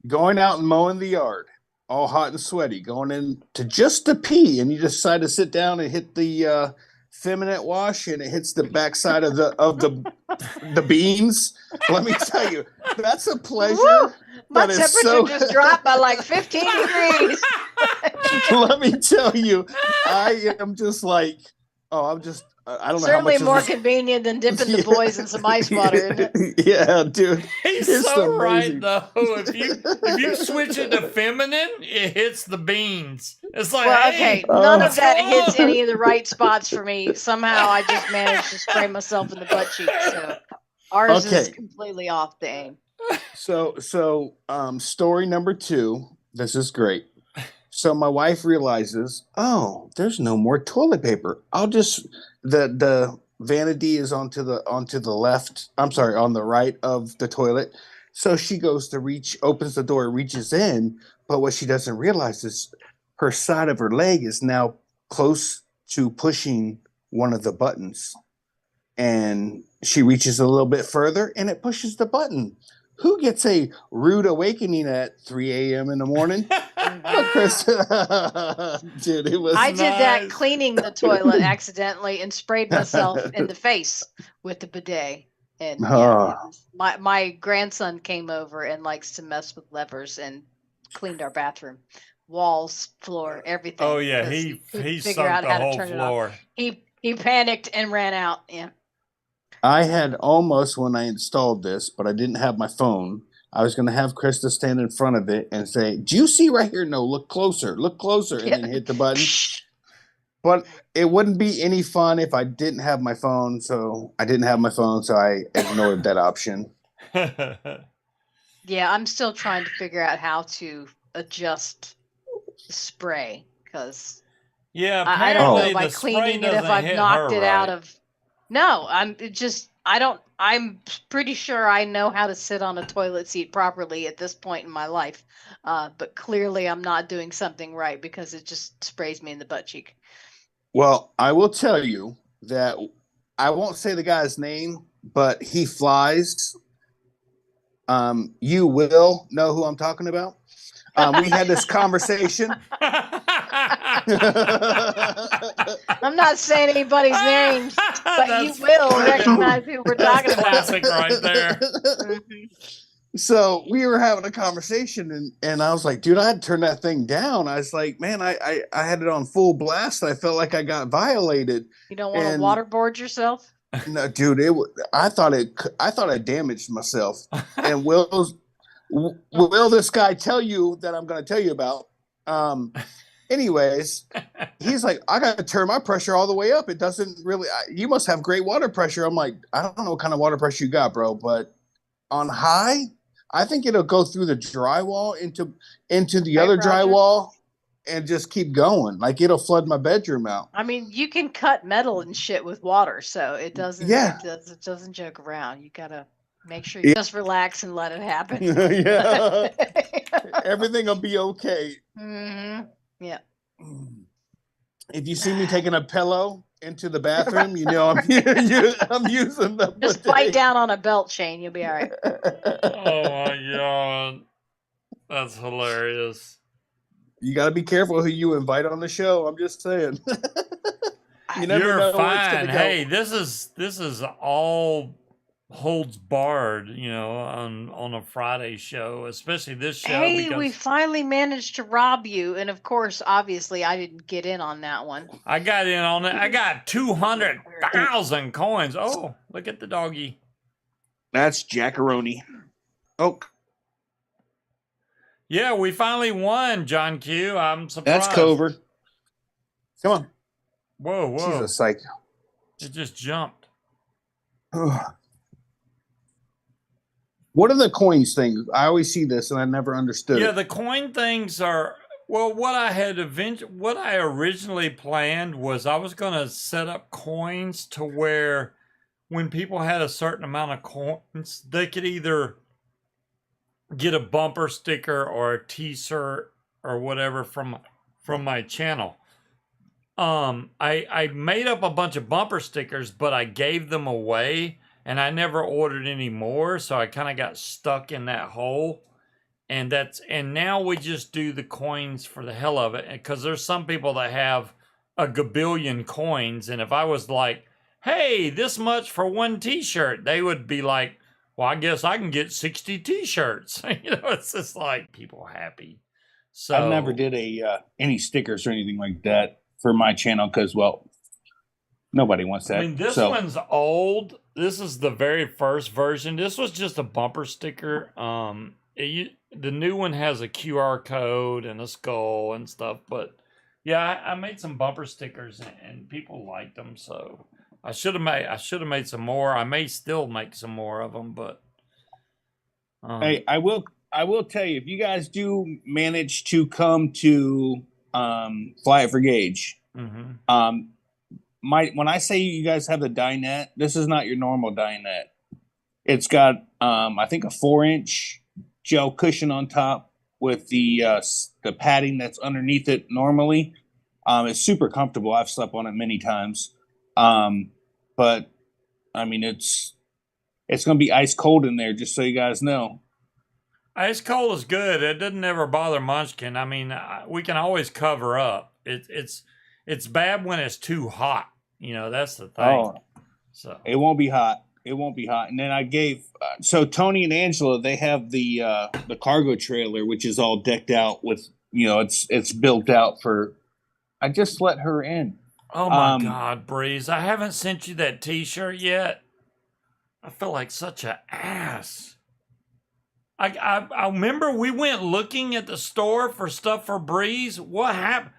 going out and mowing the yard, all hot and sweaty, going in to just to pee, and you decide to sit down and hit the feminine wash, and it hits the backside of the beans. Let me tell you, that's a pleasure. Woo! My that is temperature just dropped by like 15 degrees. Let me tell you, I am just like, I don't know. Certainly how much more is convenient than dipping the boys in some ice water, isn't it? Yeah, dude. He's It's so amazing. right though. If you switch it to feminine, it hits the beans. It's like, Well, hey, okay, none of what's that going hits on? any of the right spots for me. Somehow I just managed to spray myself in the butt cheek. So ours is Okay. completely off the aim. So, story number 2. This is great. So my wife realizes, there's no more toilet paper. I'll just the vanity is onto the left. I'm sorry, on the right of the toilet. So she goes to opens the door, reaches in, but what she doesn't realize is her side of her leg is now close to pushing one of the buttons. And she reaches a little bit further and it pushes the button. Who gets a rude awakening at 3 a.m. in the morning? But Chris, dude, it was. I did that nice. cleaning the toilet accidentally and sprayed myself in the face with the bidet. And my grandson came over and likes to mess with levers and cleaned our bathroom, walls, floor, everything. Oh yeah, 'cause he couldn't sunk figure out the how to whole turn it off. floor. He panicked and ran out. Yeah. I had almost, when I installed this, but I didn't have my phone. I was going to have Krista stand in front of it and say, "Do you see right here? No, look closer, and then hit the button." But it wouldn't be any fun if I didn't have my phone. So I didn't have my phone, so I ignored that option. Yeah, I'm still trying to figure out how to adjust the spray because Yeah, I don't know apparently by the spray cleaning it if doesn't I've hit knocked her it out right. of. No, I'm it just I'm pretty sure I know how to sit on a toilet seat properly at this point in my life. But clearly I'm not doing something right because it just sprays me in the butt cheek. Well, I will tell you that I won't say the guy's name, but he flies. You will know who I'm talking about. We had this conversation. I'm not saying anybody's names, but you will recognize who we're talking about. Classic right there. So we were having a conversation, and I was like, dude, I had to turn that thing down. I was like, man, I had it on full blast. I felt like I got violated. You don't want to waterboard yourself? No, dude, I thought I damaged myself. And will this guy tell you that I'm going to tell you about? Anyways, he's like, I got to turn my pressure all the way up. It doesn't really. You must have great water pressure. I'm like, I don't know what kind of water pressure you got, bro, but on high, I think it'll go through the drywall into the other drywall and just keep going. Like it'll flood my bedroom out. I mean, you can cut metal and shit with water, so it doesn't. Yeah. It doesn't joke around. You gotta make sure you just relax and let it happen. Yeah. Everything will be okay. Mm-hmm. Yeah. If you see me taking a pillow into the bathroom, you know I'm using the. Just bite down on a belt chain. You'll be all right. Oh my god, that's hilarious. You got to be careful who you invite on the show. I'm just saying. You never You're know where it's fine. gonna go. Hey, this is all holds barred, you know, on a Friday show, especially this show. Hey, because we finally managed to rob you, and of course, obviously, I didn't get in on that one. I got in on it. I got 200,000 coins. Oh, look at the doggy. That's Jackaroni. Oh, Yeah, we finally won, John Q. I'm surprised. that's Cover. Come on. Whoa. She's a psycho. It just jumped. What are the coins things? I always see this and I never understood Yeah, it. the coin things are well. What I originally planned was I was going to set up coins to where when people had a certain amount of coins, they could either get a bumper sticker or a T-shirt or whatever from my channel. I made up a bunch of bumper stickers, but I gave them away. And I never ordered any more, so I kind of got stuck in that hole. And now we just do the coins for the hell of it. Because there's some people that have a gabillion coins. And if I was like, hey, this much for one t-shirt, they would be like, well, I guess I can get 60 t-shirts. You know, it's just like people happy. So I never did any stickers or anything like that for my channel because, well, nobody wants that. I mean, this one's old. This is the very first version. This was just a bumper sticker. The new one has a QR code and a skull and stuff. But yeah, I made some bumper stickers and people liked them. So I should have made some more. I may still make some more of them. But hey, I will tell you, if you guys do manage to come to Fly It for Gauge, mm-hmm. When I say you guys have the dinette, this is not your normal dinette. It's got I think a 4-inch gel cushion on top with the padding that's underneath it normally. It's super comfortable. I've slept on it many times. But I mean it's gonna be ice cold in there, just so you guys know. Ice cold is good. It doesn't ever bother Munchkin. I mean, we can always cover up. It's bad when it's too hot. You know, that's the thing. Oh, so it won't be hot. It won't be hot. And then I gave so Tony and Angela, they have the cargo trailer, which is all decked out with, you know, it's built out for. I just let her in. Oh my God, Breeze! I haven't sent you that T-shirt yet. I feel like such an ass. I remember we went looking at the store for stuff for Breeze. What happened?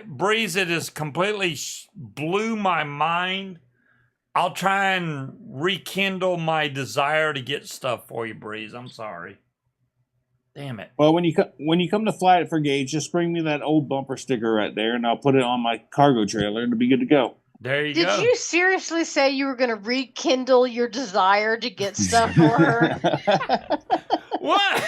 Breeze, it has completely blew my mind. I'll try and rekindle my desire to get stuff for you, Breeze. I'm sorry. Damn it. Well, when you come to Fly It for Gauge, just bring me that old bumper sticker right there, and I'll put it on my cargo trailer, and it'll be good to go. There you Did go. you seriously say you were going to rekindle your desire to get stuff for her? What?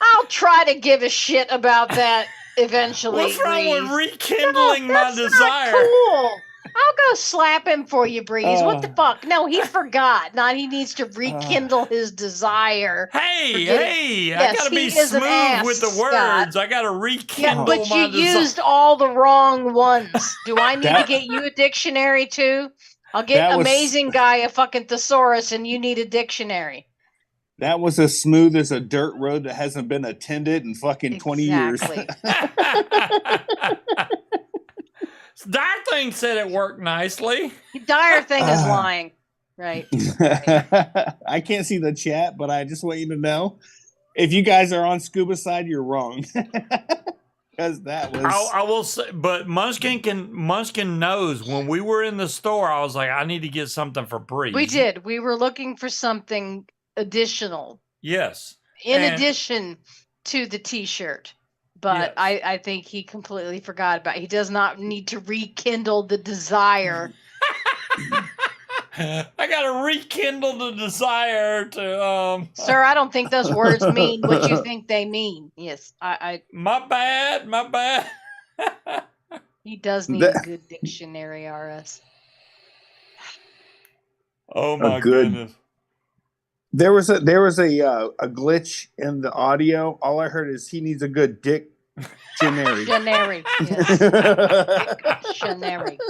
I'll try to give a shit about that eventually. What's wrong with Breeze. rekindling my That's desire? not cool. I'll go slap him for you, Breeze. What the Oh. fuck? No, he forgot. Not he needs to rekindle his desire. Hey, Forgetting- hey! I Yes, gotta be he is an smooth ass, with the Scott. words. I gotta Yeah, rekindle but my you desire. used all the wrong ones. Do I need to That- get you a dictionary too? I'll get That was- amazing guy a fucking thesaurus, and you need a dictionary. That was as smooth as a dirt road that hasn't been attended in fucking 20 years. Exactly. Dire thing said it worked nicely. Dire thing is lying. Right. I can't see the chat, but I just want you to know, if you guys are on Scuba side, you're wrong. Because that was... I will say, but Munchkin knows when we were in the store, I was like, I need to get something for Bree. We did. We were looking for something additional. Yes. In And- addition to the t-shirt. But Yes. I think he completely forgot about it. He does not need to rekindle the desire. I gotta rekindle the desire to Sir, I don't think those words mean what you think they mean. Yes, my bad. he does need a good dictionary, RS. Oh my good- goodness. There was a glitch in the audio. All I heard is he needs a good dictionary. Generic. Yes. Generic.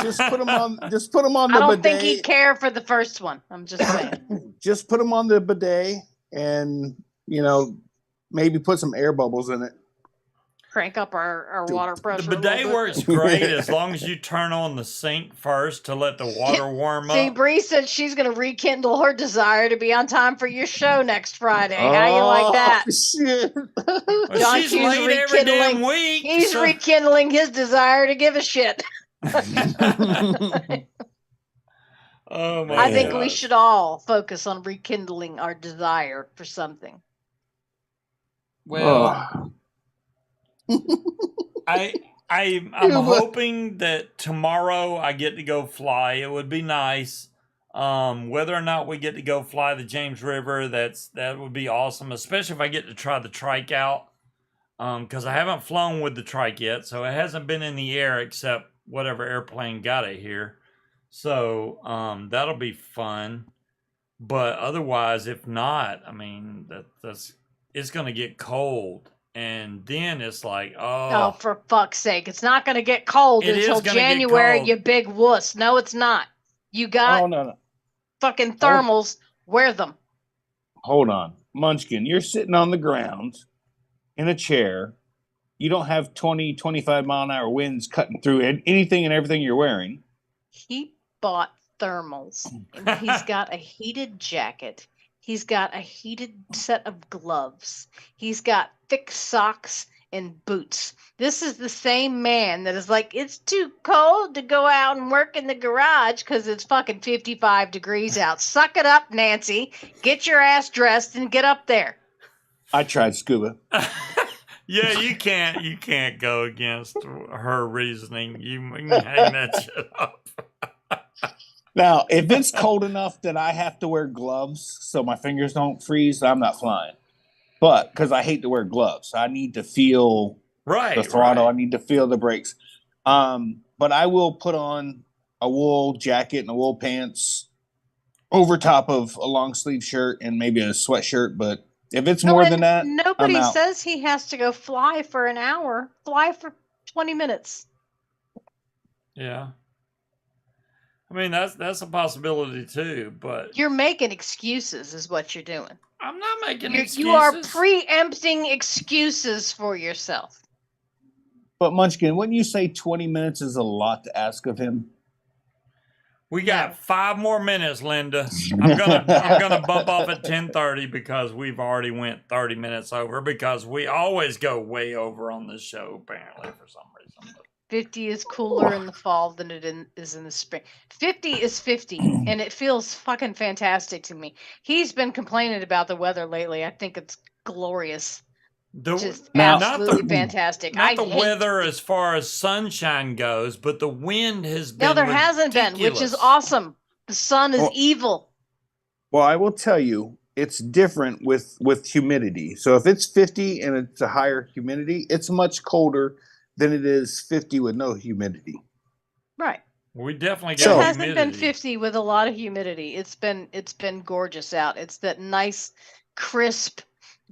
Just put him on the I don't bidet. think he'd care for the first one. I'm just saying. Just put him on the bidet and, maybe put some air bubbles in it. Crank up our water pressure. The a little bidet bit. works great as long as you turn on the sink first to let the water warm See, up. Bree said she's going to rekindle her desire to be on time for your show next Friday. How you like that? Shit. Well, John she's Q's late every damn rekindling- week. He's so- rekindling his desire to give a shit. Oh my I think we gosh. should all focus on rekindling our desire for something. Well, I'm hoping that tomorrow I get to go fly. It would be nice. Whether or not we get to go fly the James River, that would be awesome. Especially if I get to try the trike out, because I haven't flown with the trike yet, so it hasn't been in the air except whatever airplane got it here. So that'll be fun. But otherwise, if not, I mean it's gonna get cold. And then it's like, Oh, for fuck's sake. It's not going to get cold It is until gonna get January, cold. you big wuss. No, it's not. You got Oh, no. fucking thermals. Wear them. Hold on. Munchkin, you're sitting on the ground in a chair. You don't have 20, 25 mile an hour winds cutting through anything and everything you're wearing. He bought thermals. And he's got a heated jacket. He's got a heated set of gloves. He's got thick socks and boots. This is the same man that is like, it's too cold to go out and work in the garage because it's fucking 55 degrees out. Suck it up, Nancy. Get your ass dressed and get up there. I tried scuba. yeah, you can't go against her reasoning. You can hang that shit up. Now, if it's cold enough that I have to wear gloves so my fingers don't freeze, I'm not flying. But because I hate to wear gloves, I need to feel Right. the throttle. right. I need to feel the brakes. But I will put on a wool jacket and a wool pants over top of a long sleeve shirt and maybe a sweatshirt. But if it's more than that, Nobody I'm out. says he has to go fly for an hour. Fly for 20 minutes. Yeah. I mean that's a possibility too, but You're making excuses, is what you're doing. I'm not making You are excuses. preempting excuses for yourself. But Munchkin, wouldn't you say 20 minutes is a lot to ask of him? We got 5 more minutes, Linda. I'm gonna bump off at 10:30 because we've already went 30 minutes over because we always go way over on this show apparently for some reason. 50 is cooler in the fall than it is in the spring. 50 is 50, and it feels fucking fantastic to me. He's been complaining about the weather lately. I think it's glorious. Just Now- absolutely fantastic. Not I the hate- weather as far as sunshine goes, but the wind has been No, there hasn't been, which is ridiculous. awesome. The sun is Well- evil. Well, I will tell you, it's different with humidity. So if it's 50 and it's a higher humidity, it's much colder than it is 50 with no humidity. Right. We definitely So- got It hasn't been humidity. 50 with a lot of humidity. It's been gorgeous out. It's that nice crisp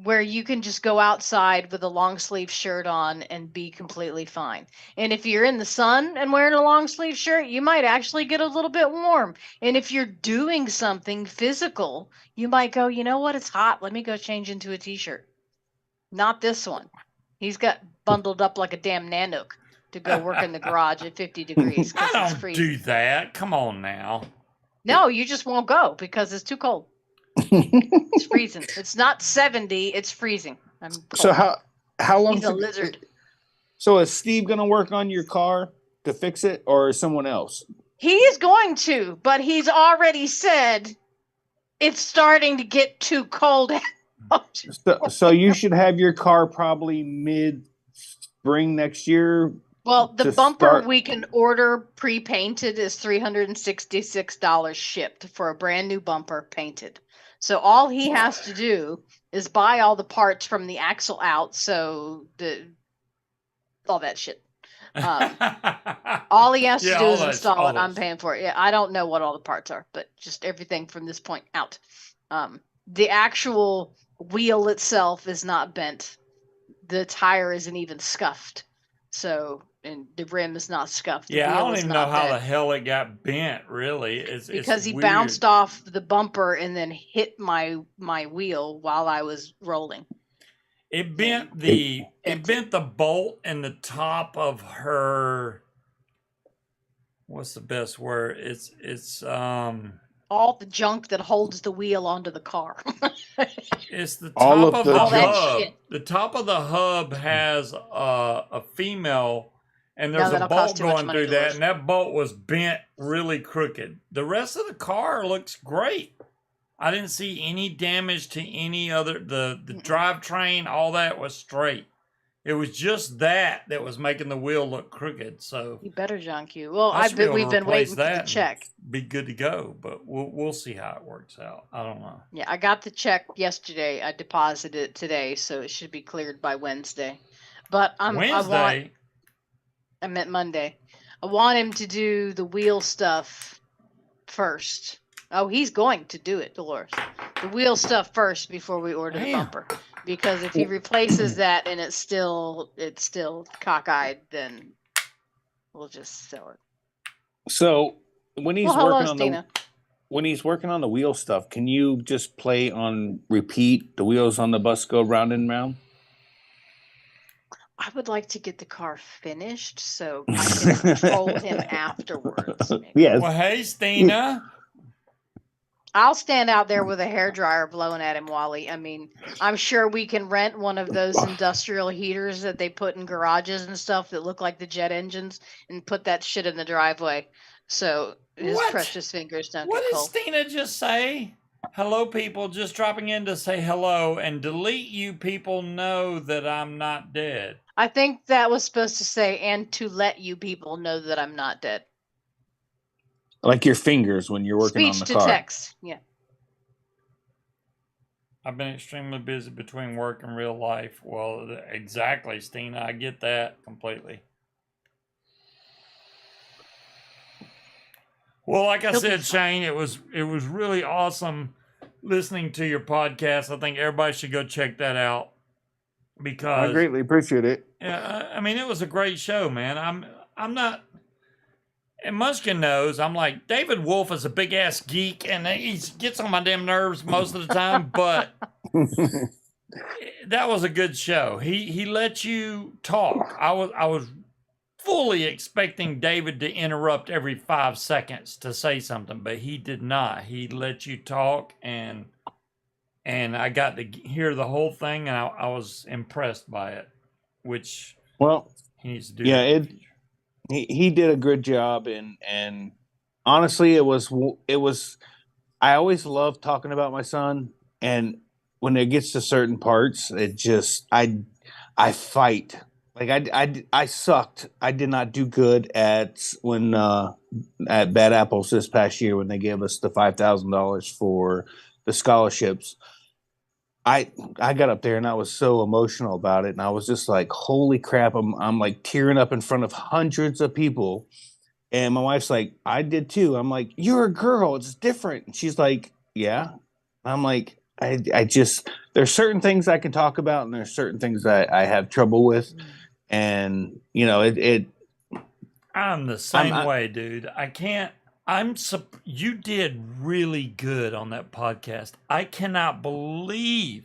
where you can just go outside with a long sleeve shirt on and be completely fine. And if you're in the sun and wearing a long sleeve shirt, you might actually get a little bit warm. And if you're doing something physical, you might go, you know what? It's hot. Let me go change into a t-shirt. Not this one. He's got bundled up like a damn nanook to go work in the garage at 50 degrees I because it's don't freezing. do that. Come on now. No, you just won't go because it's too cold. It's freezing. It's not 70, it's freezing. I'm cold. So how long? He's a lizard. So is Steve going to work on your car to fix it, or is someone else? He is going to, but he's already said it's starting to get too cold. So you should have your car probably mid spring next year. Well, the To bumper start- we can order pre-painted is $366 shipped for a brand new bumper painted. So all he has to do is buy all the parts from the axle out. So all that shit. All he has to Yeah, do all is those- install all it. I'm those. paying for it. Yeah, I don't know what all the parts are, but just everything from this point out. The actual wheel itself is not bent. The tire isn't even scuffed. So, and the rim is not scuffed. The Yeah, I wheel don't is even know not how the bent. hell it got bent. Really, it's Because he weird. bounced off the bumper and then hit my wheel while I was rolling. It bent the bent bent the bolt in the top of her. What's the best word? It's All the junk that holds the wheel onto the car. it's the All top of of the the All that hub. shit. The top of the hub has a female, and No, there's a that'll cost bolt too much going money, through that, Dolores. and that bolt was bent really crooked. The rest of the car looks great. I didn't see any damage to any other the drivetrain. All that was straight. It was just that was making the wheel look crooked. So You better, John Q. Well, I should be able to we've been replace waiting for the and check. Be good to go, but we'll see how it works out. I don't know. Yeah, I got the check yesterday. I deposited it today, so it should be cleared by Wednesday. But I Wednesday. meant Monday. I want him to do the wheel stuff first. Oh, he's going to do it, Dolores. The wheel stuff first before we order the Damn. bumper. Because if he replaces that and it's still cockeyed, then we'll just sell it. So when he's Well, hello, working on Stina. when he's working on the wheel stuff, can you just play on repeat? The wheels on the bus go round and round. I would like to get the car finished so I can control him afterwards. maybe. Yes. Well, hey, Stina. I'll stand out there with a hairdryer blowing at him, Wally. I mean, I'm sure we can rent one of those industrial heaters that they put in garages and stuff that look like the jet engines and put that shit in the driveway so his What? precious fingers don't What get did cold. Stina just say? Hello, people. Just dropping in to say hello and delete you people know that I'm not dead. I think that was supposed to say, and to let you people know that I'm not dead. Like your fingers when you're working Speech on the to car. text. Yeah. I've been extremely busy between work and real life. Well, exactly, Stina. I get that completely. Well, like I He'll be said, Shane, it was really awesome listening to your podcast. I think everybody should go check that out because I greatly appreciate it. yeah, I mean, it was a great show, man. I'm not, and Munchkin knows. I'm like David Wolf is a big ass geek, and he gets on my damn nerves most of the time. But that was a good show. He let you talk. I was fully expecting David to interrupt every 5 seconds to say something, but he did not. He let you talk, and I got to hear the whole thing, and I was impressed by it, which Well, he needs to do. Yeah, that in the it- future. he did a good job, and honestly, it was. I always love talking about my son, and when it gets to certain parts, it just I fight. Like I sucked. I did not do good at Bad Apples this past year when they gave us the $5,000 for the scholarships. I got up there and I was so emotional about it, and I was just like, "Holy crap!" I'm like tearing up in front of hundreds of people, and my wife's like, "I did too." I'm like, "You're a girl; it's different." And she's like, "Yeah." I'm like, I just there's certain things I can talk about, and there's certain things that I have trouble with, and I'm the same way, dude. I can't. You did really good on that podcast. I cannot believe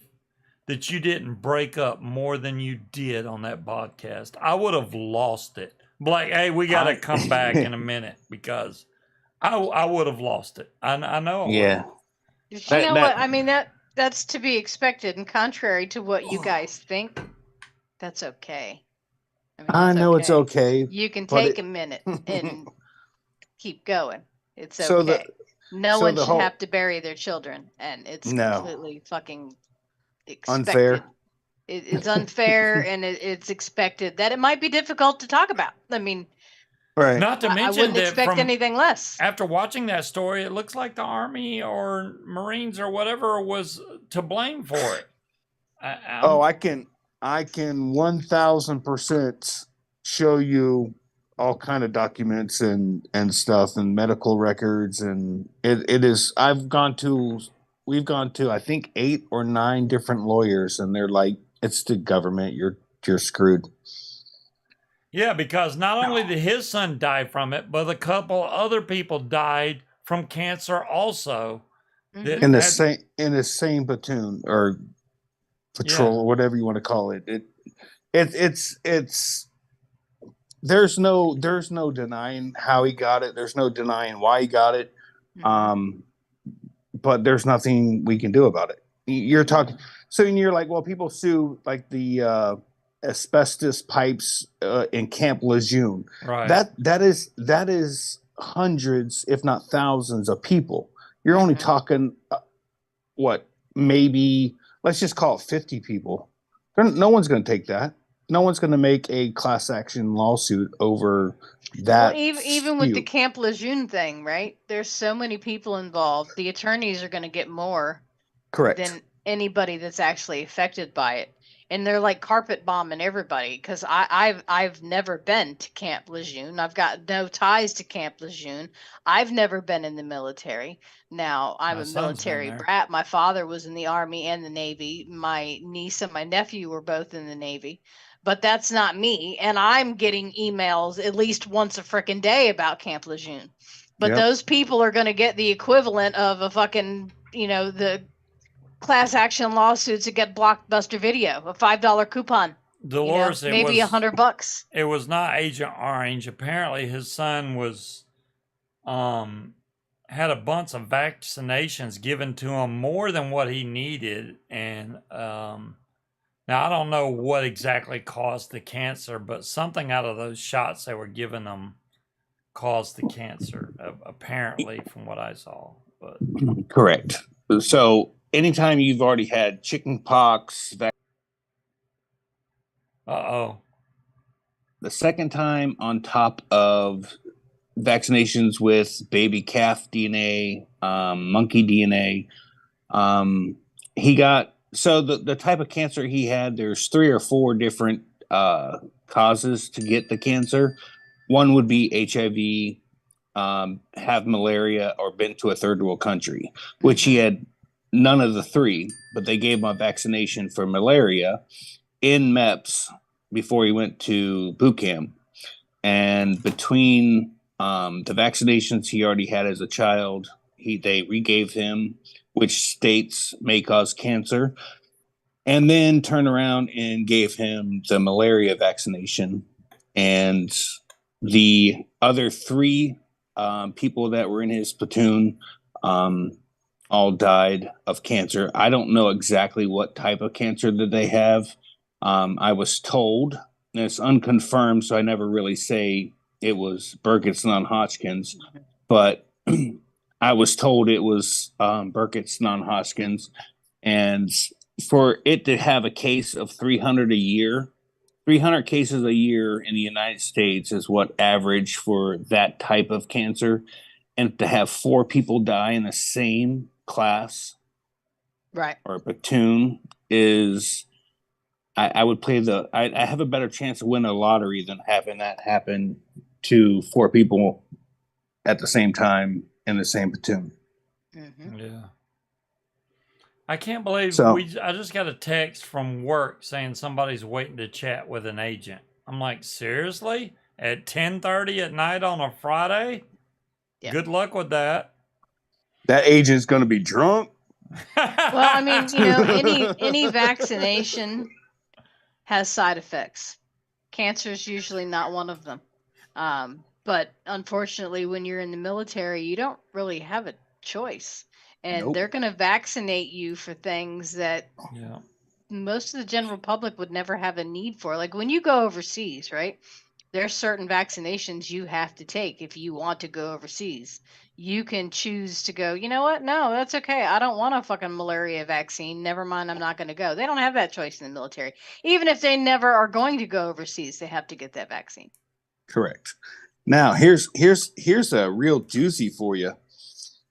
that you didn't break up more than you did on that podcast. I would have lost it. Like, hey, we got to come back in a minute because I would have lost it. I know. Yeah. You know what? I mean, that's to be expected, and contrary to what you guys think, that's okay. I know it's okay. You can take a minute and keep going. It's okay. No one should have to bury their children, and it's completely fucking expected. Unfair. It's unfair, and it's expected that it might be difficult to talk about. I mean, right. Not to mention I wouldn't expect anything less. After watching that story, it looks like the Army or Marines or whatever was to blame for it. I can 1000% show you all kind of documents and stuff and medical records, and it is. We've gone to I think 8 or 9 different lawyers, and they're like, it's the government. You're screwed. Yeah, because not only did his son die from it, but a couple other people died from cancer also. In the same platoon or patrol or whatever you want to call it. It's there's no denying how he got it. There's no denying why he got it. But there's nothing we can do about it. You're talking, so you're like, well, people sue like the asbestos pipes in Camp Lejeune. Right. That is hundreds, if not thousands, of people. You're only talking maybe let's just call it 50 people. No one's going to take that. No one's going to make a class action lawsuit over that. Well, even with the Camp Lejeune thing, right? There's so many people involved. The attorneys are going to get more than anybody that's actually affected by it. And they're like carpet bombing everybody because I've never been to Camp Lejeune. I've got no ties to Camp Lejeune. I've never been in the military. Now, I'm a military brat. My father was in the Army and the Navy. My niece and my nephew were both in the Navy. But that's not me. And I'm getting emails at least once a frickin' day about Camp Lejeune. But those people are going to get the equivalent of a fucking, the class action lawsuits to get Blockbuster Video, a $5 coupon. Dolores, maybe $100. It was not Agent Orange. Apparently, his son was had a bunch of vaccinations given to him, more than what he needed, and now I don't know what exactly caused the cancer, but something out of those shots they were giving him caused the cancer, apparently, from what I saw. But correct. So anytime you've already had chicken pox, the second time on top of vaccinations with baby calf DNA, monkey DNA, he got, so the type of cancer he had, there's 3 or 4 different causes to get the cancer. One would be HIV, have malaria, or been to a third world country, which he had none of the 3, but they gave him a vaccination for malaria in MEPS before he went to boot camp. And between the vaccinations he already had as a child, they regave him, which states may cause cancer, and then turned around and gave him the malaria vaccination. And the other 3 people that were in his platoon all died of cancer. I don't know exactly what type of cancer that they have. I was told, and it's unconfirmed, so I never really say it was Burkitt's non-Hodgkin's, but I was told it was Burkitt's non-Hodgkin's. And for it to have a case of 300 a year 300 cases a year in the United States is what average for that type of cancer. And to have 4 people die in the same class Right. or platoon is, I would play I have a better chance of winning a lottery than having that happen to 4 people at the same time in the same platoon. Mm-hmm. Yeah. I can't believe So- I just got a text from work saying somebody's waiting to chat with an agent. I'm like, seriously? At 10:30 at night on a Friday? Yeah. Good luck with that. That agent's going to be drunk. Well, I mean, you know, any vaccination has side effects. Cancer is usually not one of them. But unfortunately, when you're in the military, you don't really have a choice. And Nope. they're going to vaccinate you for things that Yeah. most of the general public would never have a need for. Like when you go overseas, right? There's certain vaccinations you have to take if you want to go overseas. You can choose to go, you know what? No, that's okay. I don't want a fucking malaria vaccine. Never mind, I'm not going to go. They don't have that choice in the military. Even if they never are going to go overseas, they have to get that vaccine. Correct. Now, here's a real doozy for you.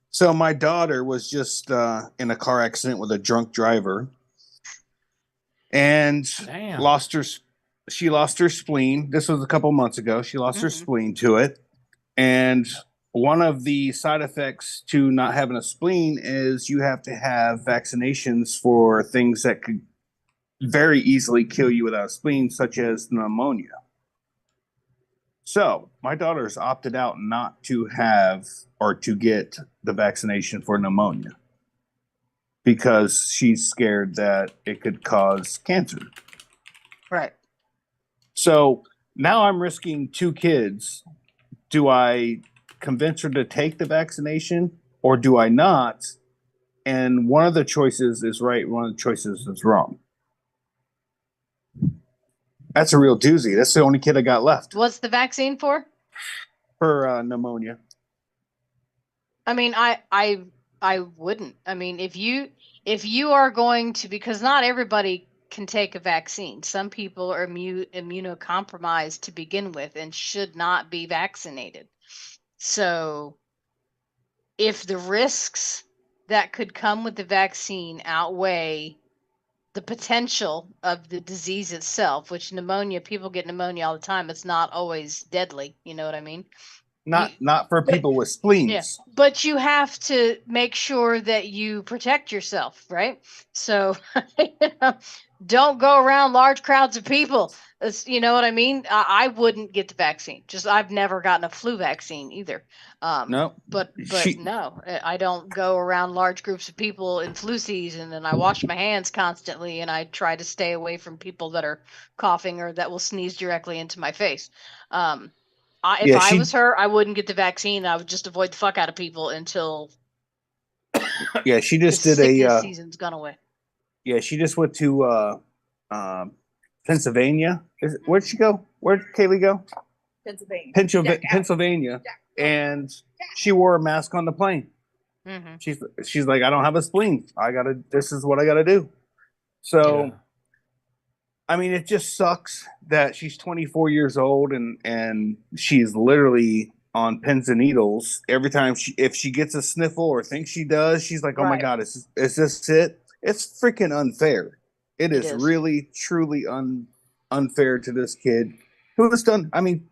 So my daughter was just in a car accident with a drunk driver, and Damn. she lost her spleen. This was a couple months ago. She lost her spleen to it, and one of the side effects to not having a spleen is you have to have vaccinations for things that could very easily kill you without a spleen, such as pneumonia. So my daughter's opted out not to have or to get the vaccination for pneumonia because she's scared that it could cause cancer. Right. So now I'm risking 2 kids. Do I convince her to take the vaccination or do I not? And one of the choices is right, one of the choices is wrong. That's a real doozy. That's the only kid I got left What's the vaccine for? for pneumonia. I mean, I wouldn't. I mean, if you are going to, because not everybody can take a vaccine. Some people are immunocompromised to begin with and should not be vaccinated. So, if the risks that could come with the vaccine outweigh the potential of the disease itself, which pneumonia, people get pneumonia all the time. It's not always deadly. You know what I mean? Not for people with spleens. Yeah, but you have to make sure that you protect yourself, right? So don't go around large crowds of people. You know what I mean? I wouldn't get the vaccine. Just I've never gotten a flu vaccine either. No. But no, I don't go around large groups of people in flu season, and I wash my hands constantly, and I try to stay away from people that are coughing or that will sneeze directly into my face. If I was her, I wouldn't get the vaccine. I would just avoid the fuck out of people until she just the did sickness season's gone away. Yeah, she just went to Pennsylvania. Where'd she go? Where'd Kaylee go? Pennsylvania. Pennsylvania. And she wore a mask on the plane. Mm-hmm. She's like, I don't have a spleen. This is what I gotta do. So Yeah. I mean, it just sucks that she's 24 years old and she's literally on pins and needles every time if she gets a sniffle or thinks she does, she's like, oh my God, is this it? It's freaking unfair. It is really, truly unfair to this kid who has done, I mean,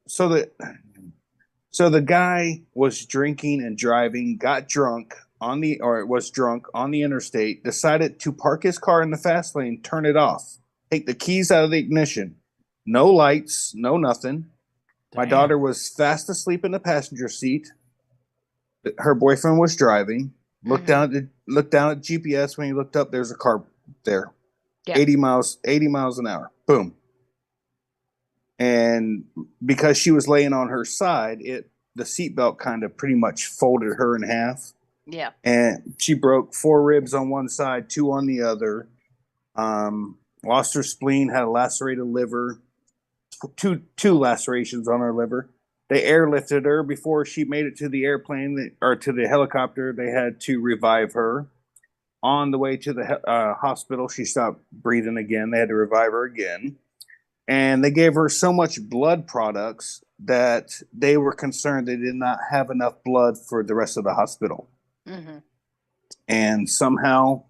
so the guy was drinking and driving, got drunk was drunk on the interstate, decided to park his car in the fast lane, turn it off, take the keys out of the ignition, no lights, no nothing. My daughter was fast asleep in the passenger seat. Her boyfriend was driving. Looked down at GPS. When he looked up, there's a car there, 80 miles an hour. Boom. And because she was laying on her side, the seatbelt kind of pretty much folded her in half. Yeah. And she broke 4 ribs on one side, 2 on the other. Lost her spleen, had a lacerated liver, two lacerations on her liver. They airlifted her before she made it to the airplane or to the helicopter. They had to revive her. On the way to the hospital, she stopped breathing again. They had to revive her again. And they gave her so much blood products that they were concerned they did not have enough blood for the rest of the hospital. Mm-hmm. And somehow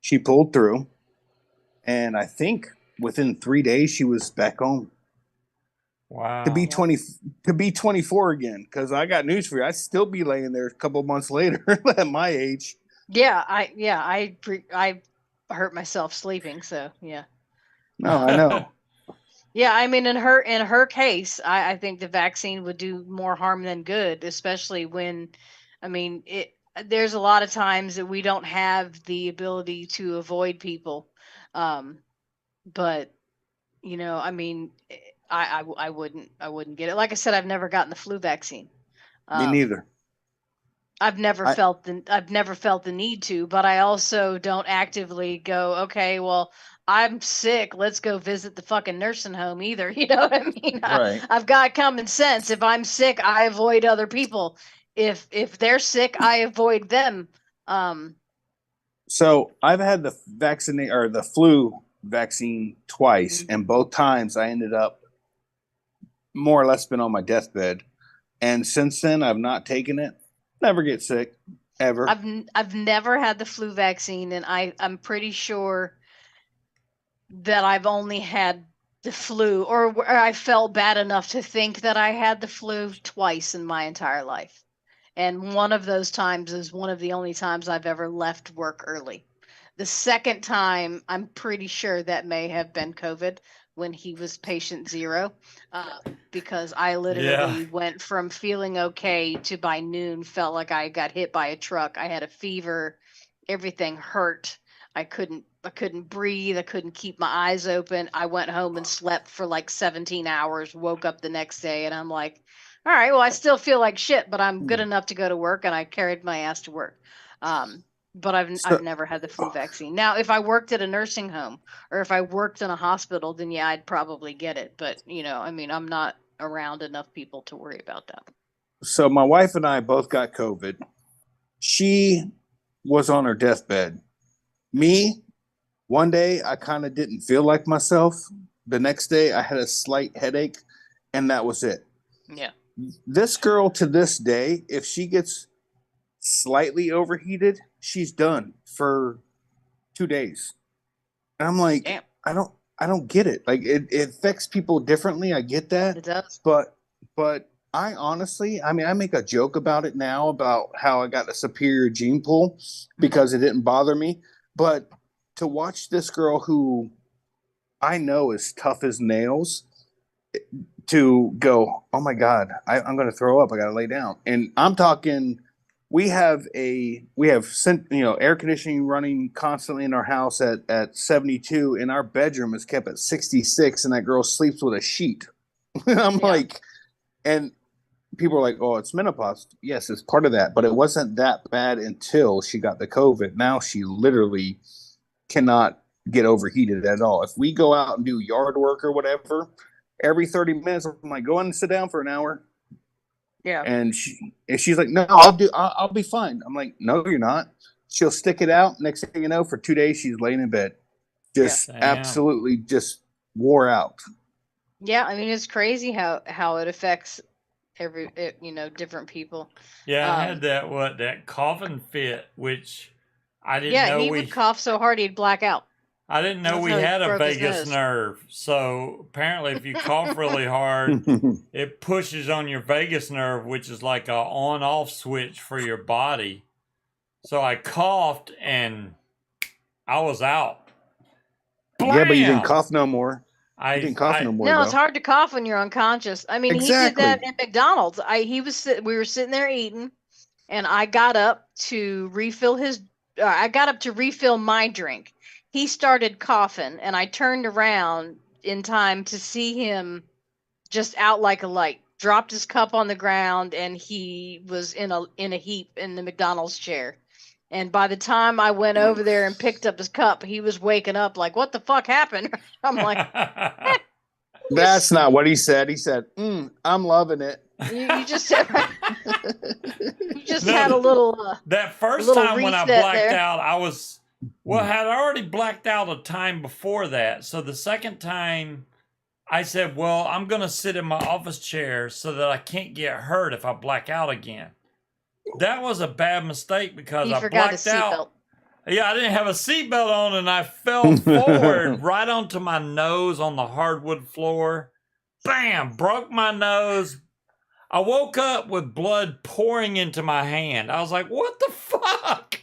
she pulled through. And I think within 3 days, she was back home. Wow. To be 24 again, because I got news for you. I'd still be laying there a couple months later at my age. Yeah, I hurt myself sleeping, so yeah. No, I know. Yeah, I mean, in her case, I think the vaccine would do more harm than good, especially when, I mean, there's a lot of times that we don't have the ability to avoid people, but I mean, I wouldn't get it. Like I said, I've never gotten the flu vaccine. Me neither. I've never felt the need to, but I also don't actively go, okay, well, I'm sick. Let's go visit the fucking nursing home either. You know what I mean? Right. I've got common sense. If I'm sick, I avoid other people. If they're sick, I avoid them. So I've had the the flu vaccine twice, Mm-hmm. and both times I ended up more or less been on my deathbed. And since then, I've not taken it. Never get sick, ever. I've never had the flu vaccine, and I'm pretty sure that I've only had the flu, or I felt bad enough to think that I had the flu twice in my entire life. And one of those times is one of the only times I've ever left work early. The second time, I'm pretty sure that may have been COVID when he was patient zero, because I literally went from feeling okay to by noon felt like I got hit by a truck. I had a fever, everything hurt. I couldn't breathe. I couldn't keep my eyes open. I went home and slept for like 17 hours, woke up the next day, and I'm like, all right, well, I still feel like shit, but I'm good enough to go to work, and I carried my ass to work. But I've never had the flu vaccine. Now, if I worked at a nursing home or if I worked in a hospital, then yeah, I'd probably get it. But I mean, I'm not around enough people to worry about that. So my wife and I both got COVID. She was on her deathbed. Me, one day I kind of didn't feel like myself. The next day I had a slight headache, and that was it. Yeah. This girl to this day, if she gets slightly overheated, she's done for 2 days. And I'm like, damn. I don't get it. Like it affects people differently. I get that. It does. But I honestly, I mean, I make a joke about it now about how I got a superior gene pool because it didn't bother me. But to watch this girl who I know is tough as nails to go, oh my God, I'm going to throw up. I got to lay down. And I'm talking, we have air conditioning running constantly in our house at 72, and our bedroom is kept at 66, and that girl sleeps with a sheet. I'm like, and people are like, oh, it's menopause. Yes, it's part of that, but it wasn't that bad until she got the COVID. Now she literally cannot get overheated at all. If we go out and do yard work or whatever, every 30 minutes, I'm like, go in and sit down for an hour. Yeah. And she's like, no, I'll be fine. I'm like, no, you're not. She'll stick it out. Next thing you know, for 2 days, she's laying in bed. Just absolutely just wore out. Yeah. I mean, it's crazy how it affects different people. Yeah. I had that coughing fit, which I didn't know. Yeah. He would cough so hard he'd black out. I didn't know we had a vagus nerve. So apparently if you cough really hard, it pushes on your vagus nerve, which is like a on-off switch for your body. So I coughed and I was out. Blam! Yeah, but you didn't cough no more. You didn't cough no more. No, it's hard to cough when you're unconscious. I mean, exactly. He did that at McDonald's. We were sitting there eating, and I got up to refill my drink. He started coughing, and I turned around in time to see him just out like a light. Dropped his cup on the ground, and he was in a heap in the McDonald's chair. And by the time I went over there and picked up his cup, he was waking up like, what the fuck happened? I'm like, that's not what he said. He said, I'm loving it. You just said, you just had a little. That first time when I blacked out, I was Well, I had already blacked out a time before that. So the second time, I said, well, I'm going to sit in my office chair so that I can't get hurt if I black out again. That was a bad mistake because I forgot his blacked out. seatbelt. Yeah, I didn't have a seatbelt on and I fell forward right onto my nose on the hardwood floor. Bam! Broke my nose. I woke up with blood pouring into my hand. I was like, what the fuck?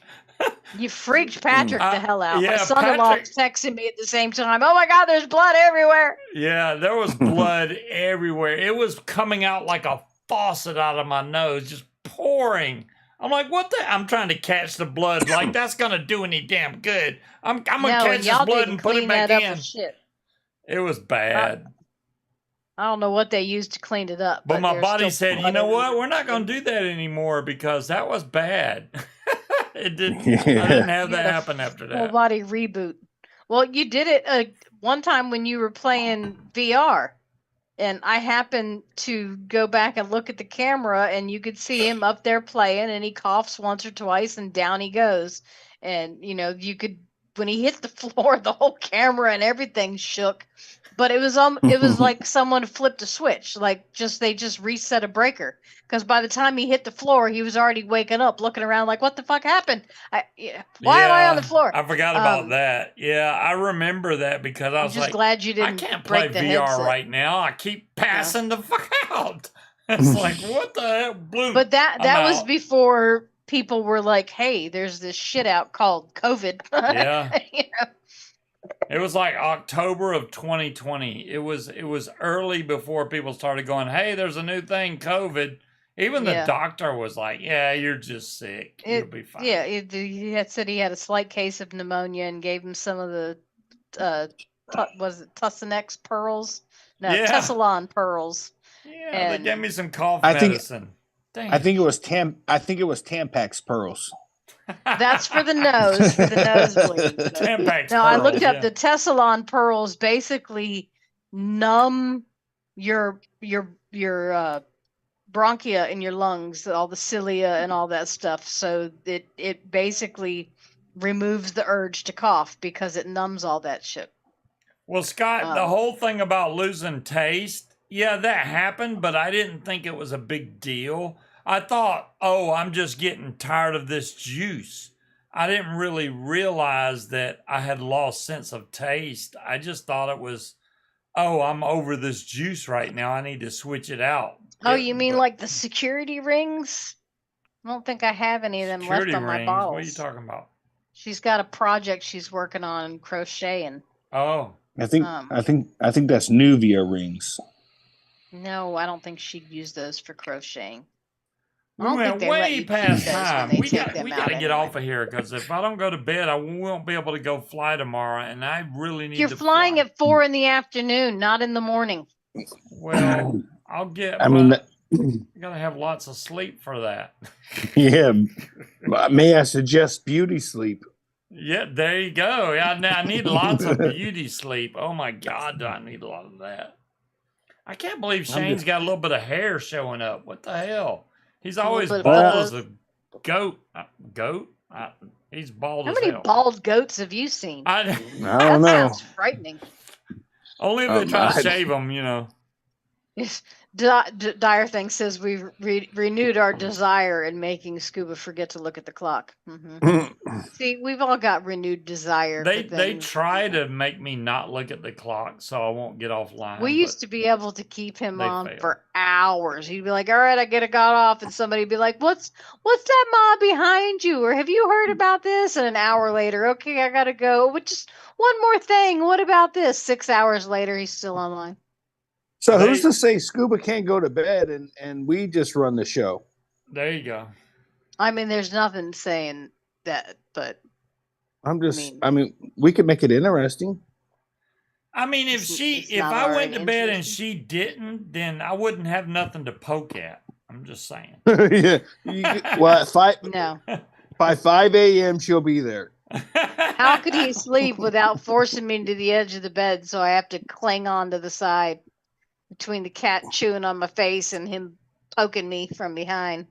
You freaked Patrick the hell out. Yeah, my son-in-law was texting me at the same time. Oh my God, there's blood everywhere. Yeah, there was blood everywhere. It was coming out like a faucet out of my nose, just pouring. I'm like, what the? I'm trying to catch the blood. Like, that's going to do any damn good. I'm going to catch this blood and put it back in. Shit. It was bad. I don't know what they used to clean it up. But my body said, you know what? We're not going to do that anymore because that was bad. It didn't. I didn't have that happen after that. Full body reboot. Well, you did it one time when you were playing VR, and I happened to go back and look at the camera, and you could see him up there playing, and he coughs once or twice, and down he goes. And you could, when he hit the floor, the whole camera and everything shook. But it was like someone flipped a switch, like they just reset a breaker. Because by the time he hit the floor, he was already waking up, looking around like, "What the fuck happened? Why am I on the floor?" I forgot about that. Yeah, I remember that because I was just glad you didn't. I can't play break the VR headset. right now. I keep passing the fuck out. It's like, what the hell? But that was before people were like, "Hey, there's this shit out called COVID." Yeah. It was like October of 2020. It was early before people started going, "Hey, there's a new thing, COVID." Even the doctor was like, "Yeah, you're just sick. You'll be fine." Yeah, he had said he had a slight case of pneumonia and gave him some of the was it Tussonex pearls? No, Tessalon pearls. Yeah, they gave me some cough medicine. I think it was Tampax pearls. That's for the nose, for the nosebleed. Tampax no, pearls, I looked up the Tessalon pearls. Basically, numb your bronchia in your lungs, all the cilia and all that stuff. So it basically removes the urge to cough because it numbs all that shit. Well, Scott, the whole thing about losing taste, yeah, that happened, but I didn't think it was a big deal. I thought, I'm just getting tired of this juice. I didn't really realize that I had lost sense of taste. I just thought it was, I'm over this juice right now. I need to switch it out. Oh, you mean like the security rings? I don't think I have any of them left on my bottles. What are you talking about? She's got a project she's working on crocheting. Oh, I think that's Nuvia rings. No, I don't think she'd use those for crocheting. We went way past time. We got to get off of here because if I don't go to bed, I won't be able to go fly tomorrow, and I really need to. You're flying at 4 p.m, not in the morning. Well, I'll get. You gotta have lots of sleep for that. Yeah, may I suggest beauty sleep? Yeah, there you go. Yeah, I need lots of beauty sleep. Oh my God, do I need a lot of that? I can't believe Shane's got a little bit of hair showing up. What the hell? He's always bald as a goat. Goat? He's bald as hell. How many bald goats have you seen? I don't know. That sounds frightening. Only if they try to shave them, Dire Thing says we've renewed our desire in making Scuba forget to look at the clock. Mm-hmm. See, we've all got renewed desire. They try to make me not look at the clock so I won't get offline. We used to be able to keep him on for hours. He'd be like, "All right, I got off," and somebody'd be like, "What's that mob behind you?" Or "Have you heard about this?" And an hour later, "Okay, I gotta go. But just one more thing. What about this?" 6 hours later, he's still online. So who's to say Scuba can't go to bed and we just run the show? There you go. I mean, there's nothing saying that, but I mean, we could make it interesting. I mean, if I went to bed and she didn't, then I wouldn't have nothing to poke at. I'm just saying. Yeah. Well, by 5 a.m. she'll be there. How could he sleep without forcing me to the edge of the bed so I have to cling on to the side? Between the cat chewing on my face and him poking me from behind,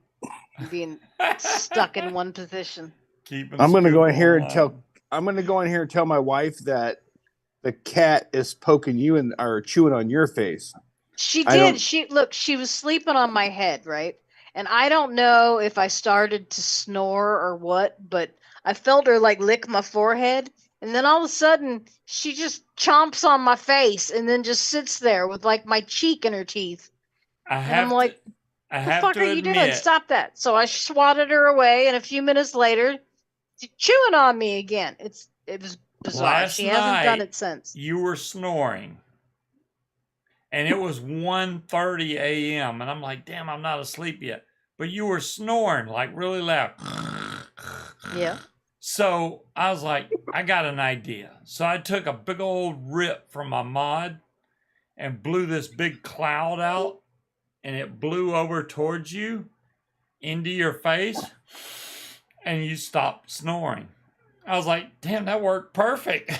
being stuck in one position. I'm going to go in here and tell I'm gonna go in here and tell my wife that the cat is poking you and or chewing on your face. She I don't- did. She was sleeping on my head, right? And I don't know if I started to snore or what, but I felt her like lick my forehead. And then all of a sudden, she just chomps on my face and then just sits there with like my cheek in her teeth. I And have I'm like, I what the have fuck to are you doing? admit, Stop that. So I swatted her away, and a few minutes later, she's chewing on me again. It was bizarre. last She hasn't done night it since. you were snoring, and it was 1:30 a.m. and I'm like, damn, I'm not asleep yet. But you were snoring like really loud. Yeah. So I was like, I got an idea. So I took a big old rip from my mod and blew this big cloud out, and it blew over towards you into your face, and you stopped snoring. I was like, damn, that worked perfect.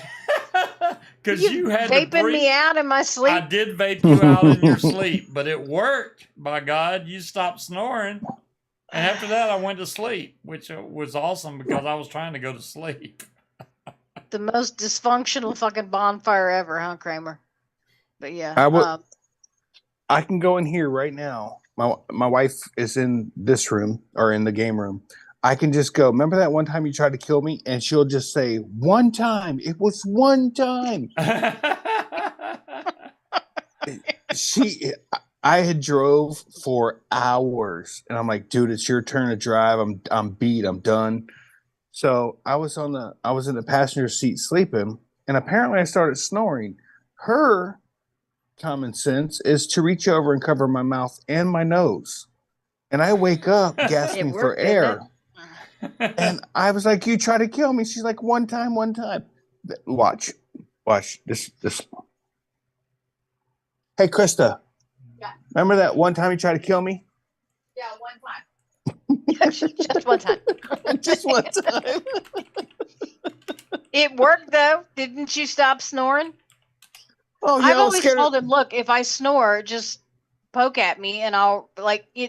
Because you had to vaping breathe. me out in my sleep. I did vape you out in your sleep, but it worked. By God, you stopped snoring. And after that, I went to sleep, which was awesome because I was trying to go to sleep. The most dysfunctional fucking bonfire ever, huh, Kramer? But yeah. I can go in here right now. My wife is in this room or in the game room. I can just go, remember that one time you tried to kill me? And she'll just say, one time. It was one time. I had drove for hours and I'm like, dude, it's your turn to drive. I'm beat. I'm done. So I was in the passenger seat sleeping, and apparently I started snoring. Her common sense is to reach over and cover my mouth and my nose. And I wake up gasping for air. And I was like, you try to kill me. She's like, one time. Watch this. Hey, Krista. Yeah. Remember that one time you tried to kill me? Yeah, one time. Just one time. Just one time. It worked though. Didn't you stop snoring? Oh, yeah, I've always told him, look, if I snore, just poke at me, and I'll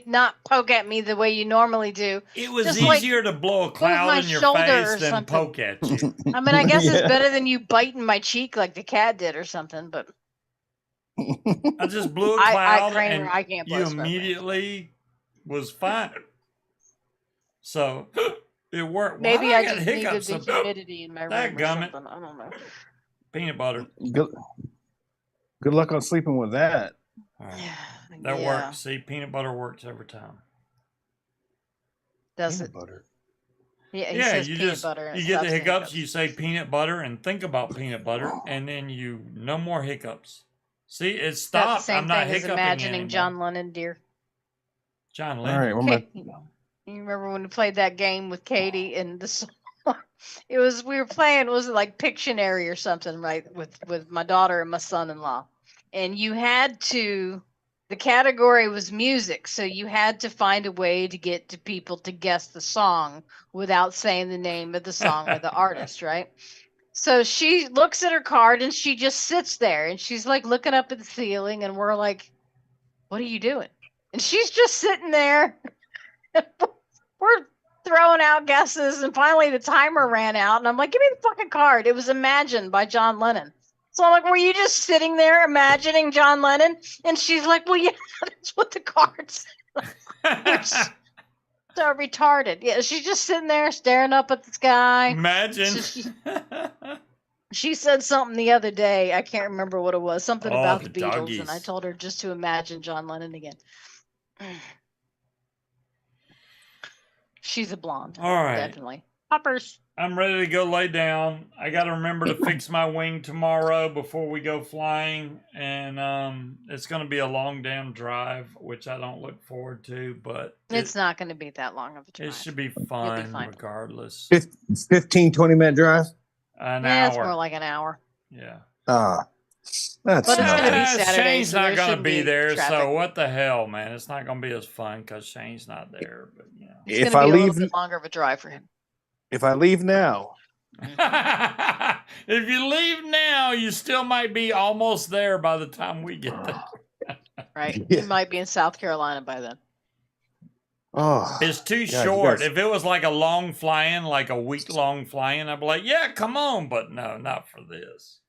not poke at me the way you normally do. It was just easier to blow a cloud in your face than poke at you. I mean, I guess it's better than you biting my cheek like the cat did or something, but I just blew a cloud Kramer, I and can't you immediately was fine. So it worked. Maybe Why I got just needed hiccups the humidity in my room or gummit. something. I don't know. Peanut butter. Good luck on sleeping with that. All right. That works. See, peanut butter works every time. Does peanut it? Butter. Yeah, Yeah, says you peanut just butter and you get the stops hiccups, you say peanut butter and think about peanut butter, and then you no more hiccups. See, it stopped. Same I'm not thing as hiccuping imagining anymore. John Lennon, dear. John All Lennon. right, You remember when we played that game with Katie and the song? We were playing, was it like Pictionary or something, right? With my daughter and my son-in-law. And you had to, the category was music, so you had to find a way to get to people to guess the song without saying the name of the song or the artist, right? So she looks at her card and she just sits there and she's like looking up at the ceiling, and we're like, what are you doing? And she's just sitting there. We're throwing out guesses, and finally the timer ran out, and I'm like, give me the fucking card. It was Imagine by John Lennon. So I'm like, were you just sitting there imagining John Lennon? And she's like, well, yeah, that's what the card said. So retarded. Yeah, she's just sitting there staring up at the sky. Imagine. She said something the other day. I can't remember what it was. Something about the Beatles, doggies. and I told her just to imagine John Lennon again. She's a blonde. All right. Definitely. Poppers. I'm ready to go lay down. I got to remember to fix my wing tomorrow before we go flying, and it's going to be a long damn drive, which I don't look forward to, but It's not going to be that long of a drive. it should be fun regardless. 15, 20-minute drive? An Yeah, hour. it's more like an hour. Yeah. That's But it's going to be not. Saturday. Shane's so not there going to shouldn't be there, traffic. so what the hell, man? It's not going to be as fun because Shane's not there. But you know, It's going to be a little bit longer of a drive for him. If I leave now, if you leave now, you still might be almost there by the time we get there. Right? Yeah. You might be in South Carolina by then. Oh, It's too God, short. you guys- If it was like a long fly-in, like a week-long fly-in, I'd be like, yeah, come on. But no, not for this.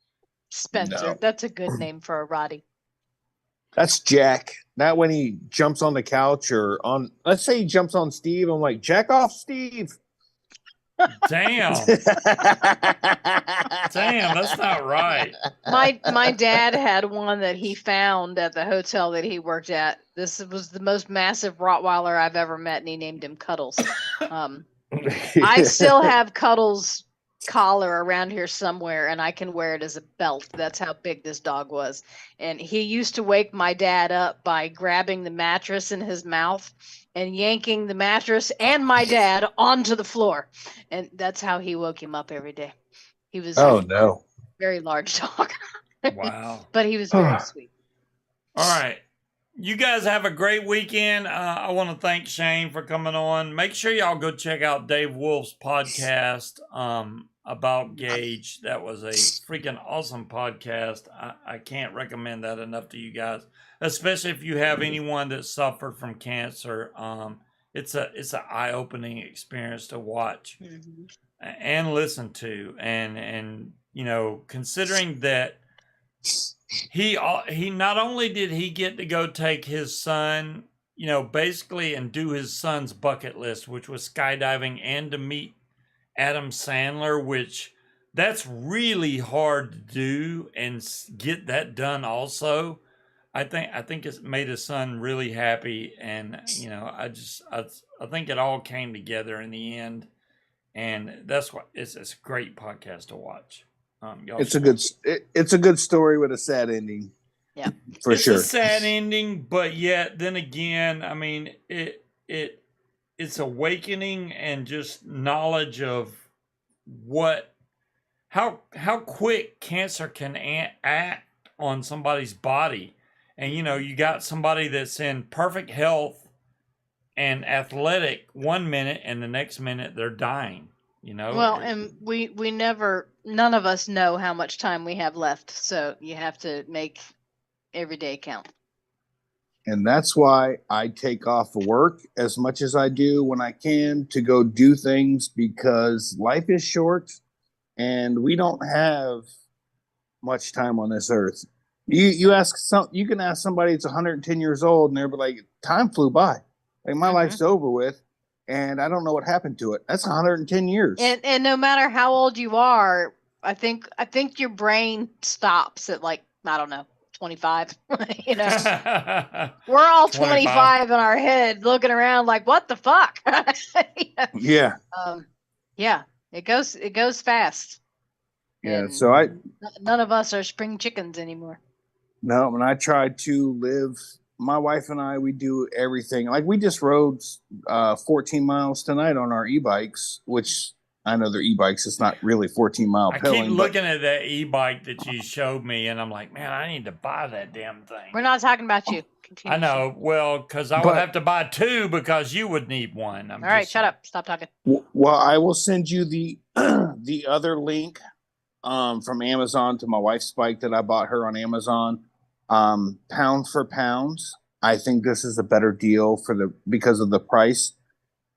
Spencer. No. That's a good name for a Roddy. That's Jack. Not when he jumps on the couch or on. Let's say he jumps on Steve. I'm like, jack off, Steve. Damn. Damn, that's not right. My dad had one that he found at the hotel that he worked at. This was the most massive Rottweiler I've ever met, and he named him Cuddles. I still have Cuddles' collar around here somewhere, and I can wear it as a belt. That's how big this dog was. And he used to wake my dad up by grabbing the mattress in his mouth and yanking the mattress and my dad onto the floor. And that's how he woke him up every day. He was Oh a no! very large dog, Wow. but he was very sweet. All right. You guys have a great weekend. I want to thank Shane for coming on. Make sure y'all go check out Dave Wolf's podcast about Gage. That was a freaking awesome podcast. I can't recommend that enough to you guys, especially if you have anyone that suffered from cancer. It's an eye-opening experience to watch and listen to, and you know, considering that he not only did he get to go take his son, you know, basically and do his son's bucket list, which was skydiving, and to meet Adam Sandler, which that's really hard to do and get that done also. I think it's made his son really happy, and you know, I think it all came together in the end, and that's why it's a great podcast to watch. It's a good story with a sad ending. Yeah, for it's sure. a sad ending, but yet then again, I mean, it's awakening and just knowledge of how quick cancer can act on somebody's body. And you know, you got somebody that's in perfect health and athletic one minute, and the next minute they're dying. You know. Well, and none of us know how much time we have left, so you have to make every day count. And that's why I take off work as much as I do when I can to go do things, because life is short and we don't have much time on this earth. You can ask somebody that's 110 years old and they'll be like, time flew by. Like my life's over with and I don't know what happened to it. That's 110 years. And no matter how old you are, I think your brain stops at, like, I don't know, 25. You know, we're all 25 in our head looking around like, what the fuck? Yeah. Yeah, it goes fast. Yeah. And So none of us are spring chickens anymore. No, and I try to live. My wife and I, we do everything. Like we just rode 14 miles tonight on our e-bikes, which I know they're e-bikes. It's not really 14-mile I pedaling. keep looking at that e-bike that you showed me, and I'm like, man, I need to buy that damn thing. We're not talking about you. Continue. I know. Well, because I would have to buy two because you would need one. All right, shut up. Stop talking. Well, I will send you the the other link from Amazon to my wife's bike that I bought her on Amazon. Pound for pound, I think this is a better deal because of the price.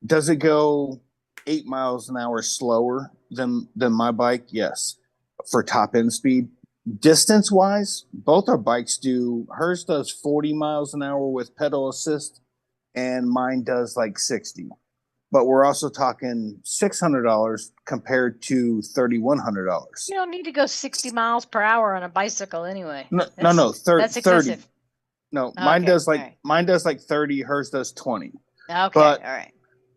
Does it go 8 miles an hour slower than my bike? Yes. For top end speed. Distance wise, both our bikes do. Hers does 40 miles an hour with pedal assist, and mine does like 60. But we're also talking $600 compared to $3,100. You don't need to go 60 miles per hour on a bicycle anyway. No, 30. That's excessive. No, mine does like 30. Hers does 20. Okay, all right.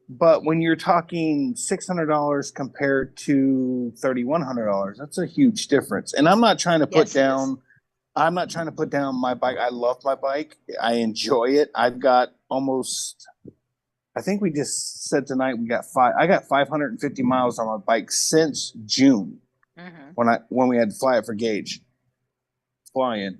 But when you're talking $600 compared to $3,100, that's a huge difference. And I'm not trying to put down. I'm not trying to put down my bike. I love my bike. I enjoy it. I've got almost. I think we just said tonight I got 550 miles on my bike since June when we had to fly it for Gage. Flying.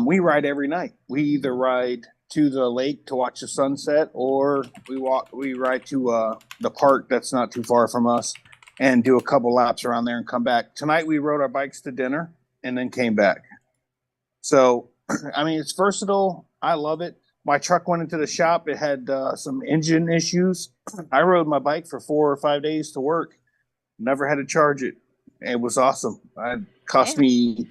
We ride every night. We either ride to the lake to watch the sunset, or we ride to the park that's not too far from us and do a couple laps around there and come back. Tonight we rode our bikes to dinner and then came back. So, I mean, it's versatile. I love it. My truck went into the shop. It had some engine issues. I rode my bike for 4 or 5 days to work. Never had to charge it. It was awesome. It cost me.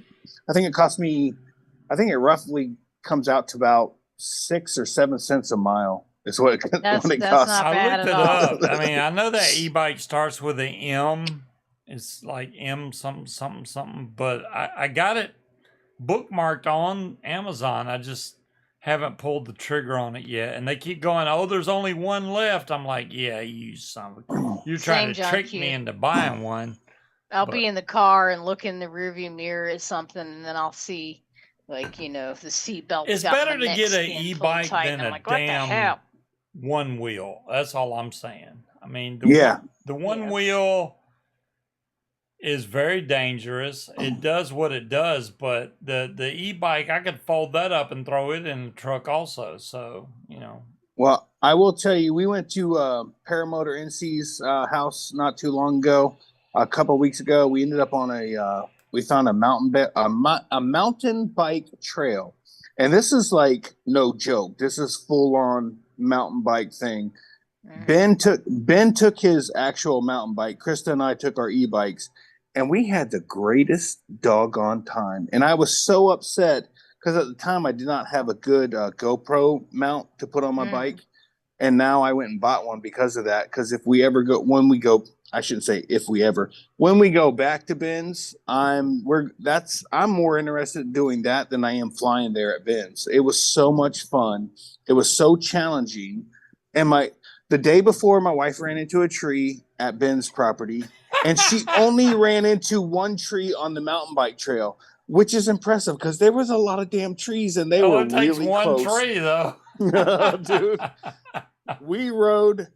I think it roughly comes out to about 6 or 7 cents a mile. Is what it That's costs. not I bad looked it at all. up. I mean, I know that e-bike starts with an M. It's like M something something something, but I got it bookmarked on Amazon. I just haven't pulled the trigger on it yet. And they keep going, oh, there's only one left. I'm like, yeah, you son of a... You're trying to trick me into buying one. I'll be in the car and look in the rearview mirror at something, and then I'll see, like, if the seatbelt. It's better to get an e-bike than a damn one wheel. That's all I'm saying. I mean, the one wheel is very dangerous. It does what it does, but the e-bike, I could fold that up and throw it in the truck also. So, Well, I will tell you, we went to Paramotor NC's house not too long ago. A couple of weeks ago, we ended up on we found a mountain bike trail, and this is like no joke. This is full on mountain bike thing. Ben took his actual mountain bike. Krista and I took our e-bikes, and we had the greatest doggone time. And I was so upset because at the time I did not have a good GoPro mount to put on my bike, and now I went and bought one because of that. Because when we go back to Ben's, I'm more interested in doing that than I am flying there at Ben's. It was so much fun. It was so challenging. And the day before, my wife ran into a tree at Ben's property, and she only ran into one tree on the mountain bike trail, which is impressive because there was a lot of damn trees and they were it takes really one close. tree though. Dude. We rode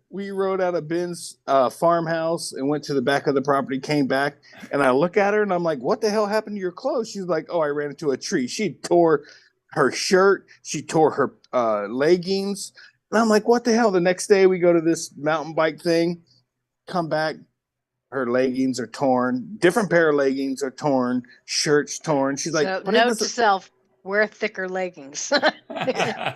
out of Ben's farmhouse and went to the back of the property, came back, and I look at her and I'm like, what the hell happened to your clothes? She's like, oh, I ran into a tree. She tore her shirt. She tore her leggings. And I'm like, what the hell? The next day we go to this mountain bike thing, come back, her leggings are torn. Different pair of leggings are torn. Shirt's torn. She's like, so, note to self: wear thicker leggings,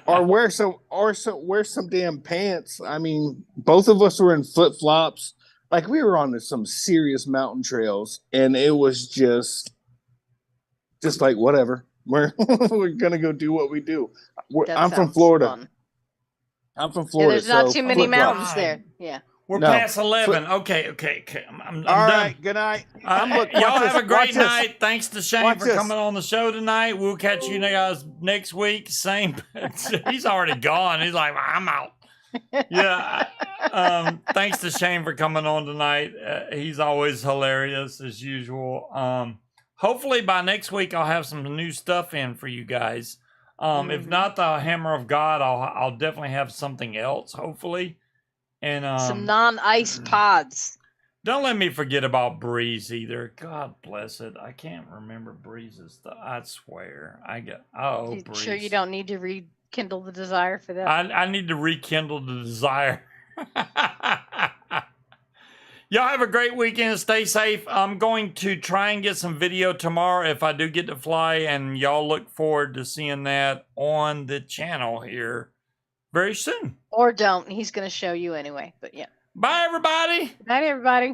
or wear some damn pants. I mean, both of us were in flip flops. Like we were on some serious mountain trails, and it was just like whatever. We're gonna go do what we do. I'm from Florida. Fun. I'm from Florida. There's not too many mountains there. Yeah. We're past 11. Okay. I'm all done. right. Good night. Y'all have a great night. Thanks to Shane for coming on the show tonight. We'll catch you guys next week. Same. He's already gone. He's like, I'm out. Yeah. Thanks to Shane for coming on tonight. He's always hilarious as usual. Hopefully by next week I'll have some new stuff in for you guys. If not the Hammer of God, I'll definitely have something else. Hopefully. And some non-ice pods. Don't let me forget about Breeze either. God bless it. I can't remember Breeze's stuff. I swear. Breeze. Sure you don't need to rekindle the desire for that? I need to rekindle the desire. Y'all have a great weekend. Stay safe. I'm going to try and get some video tomorrow if I do get to fly, and y'all look forward to seeing that on the channel here very soon. Or don't. He's going to show you anyway, but yeah. Bye, everybody. Good night, everybody.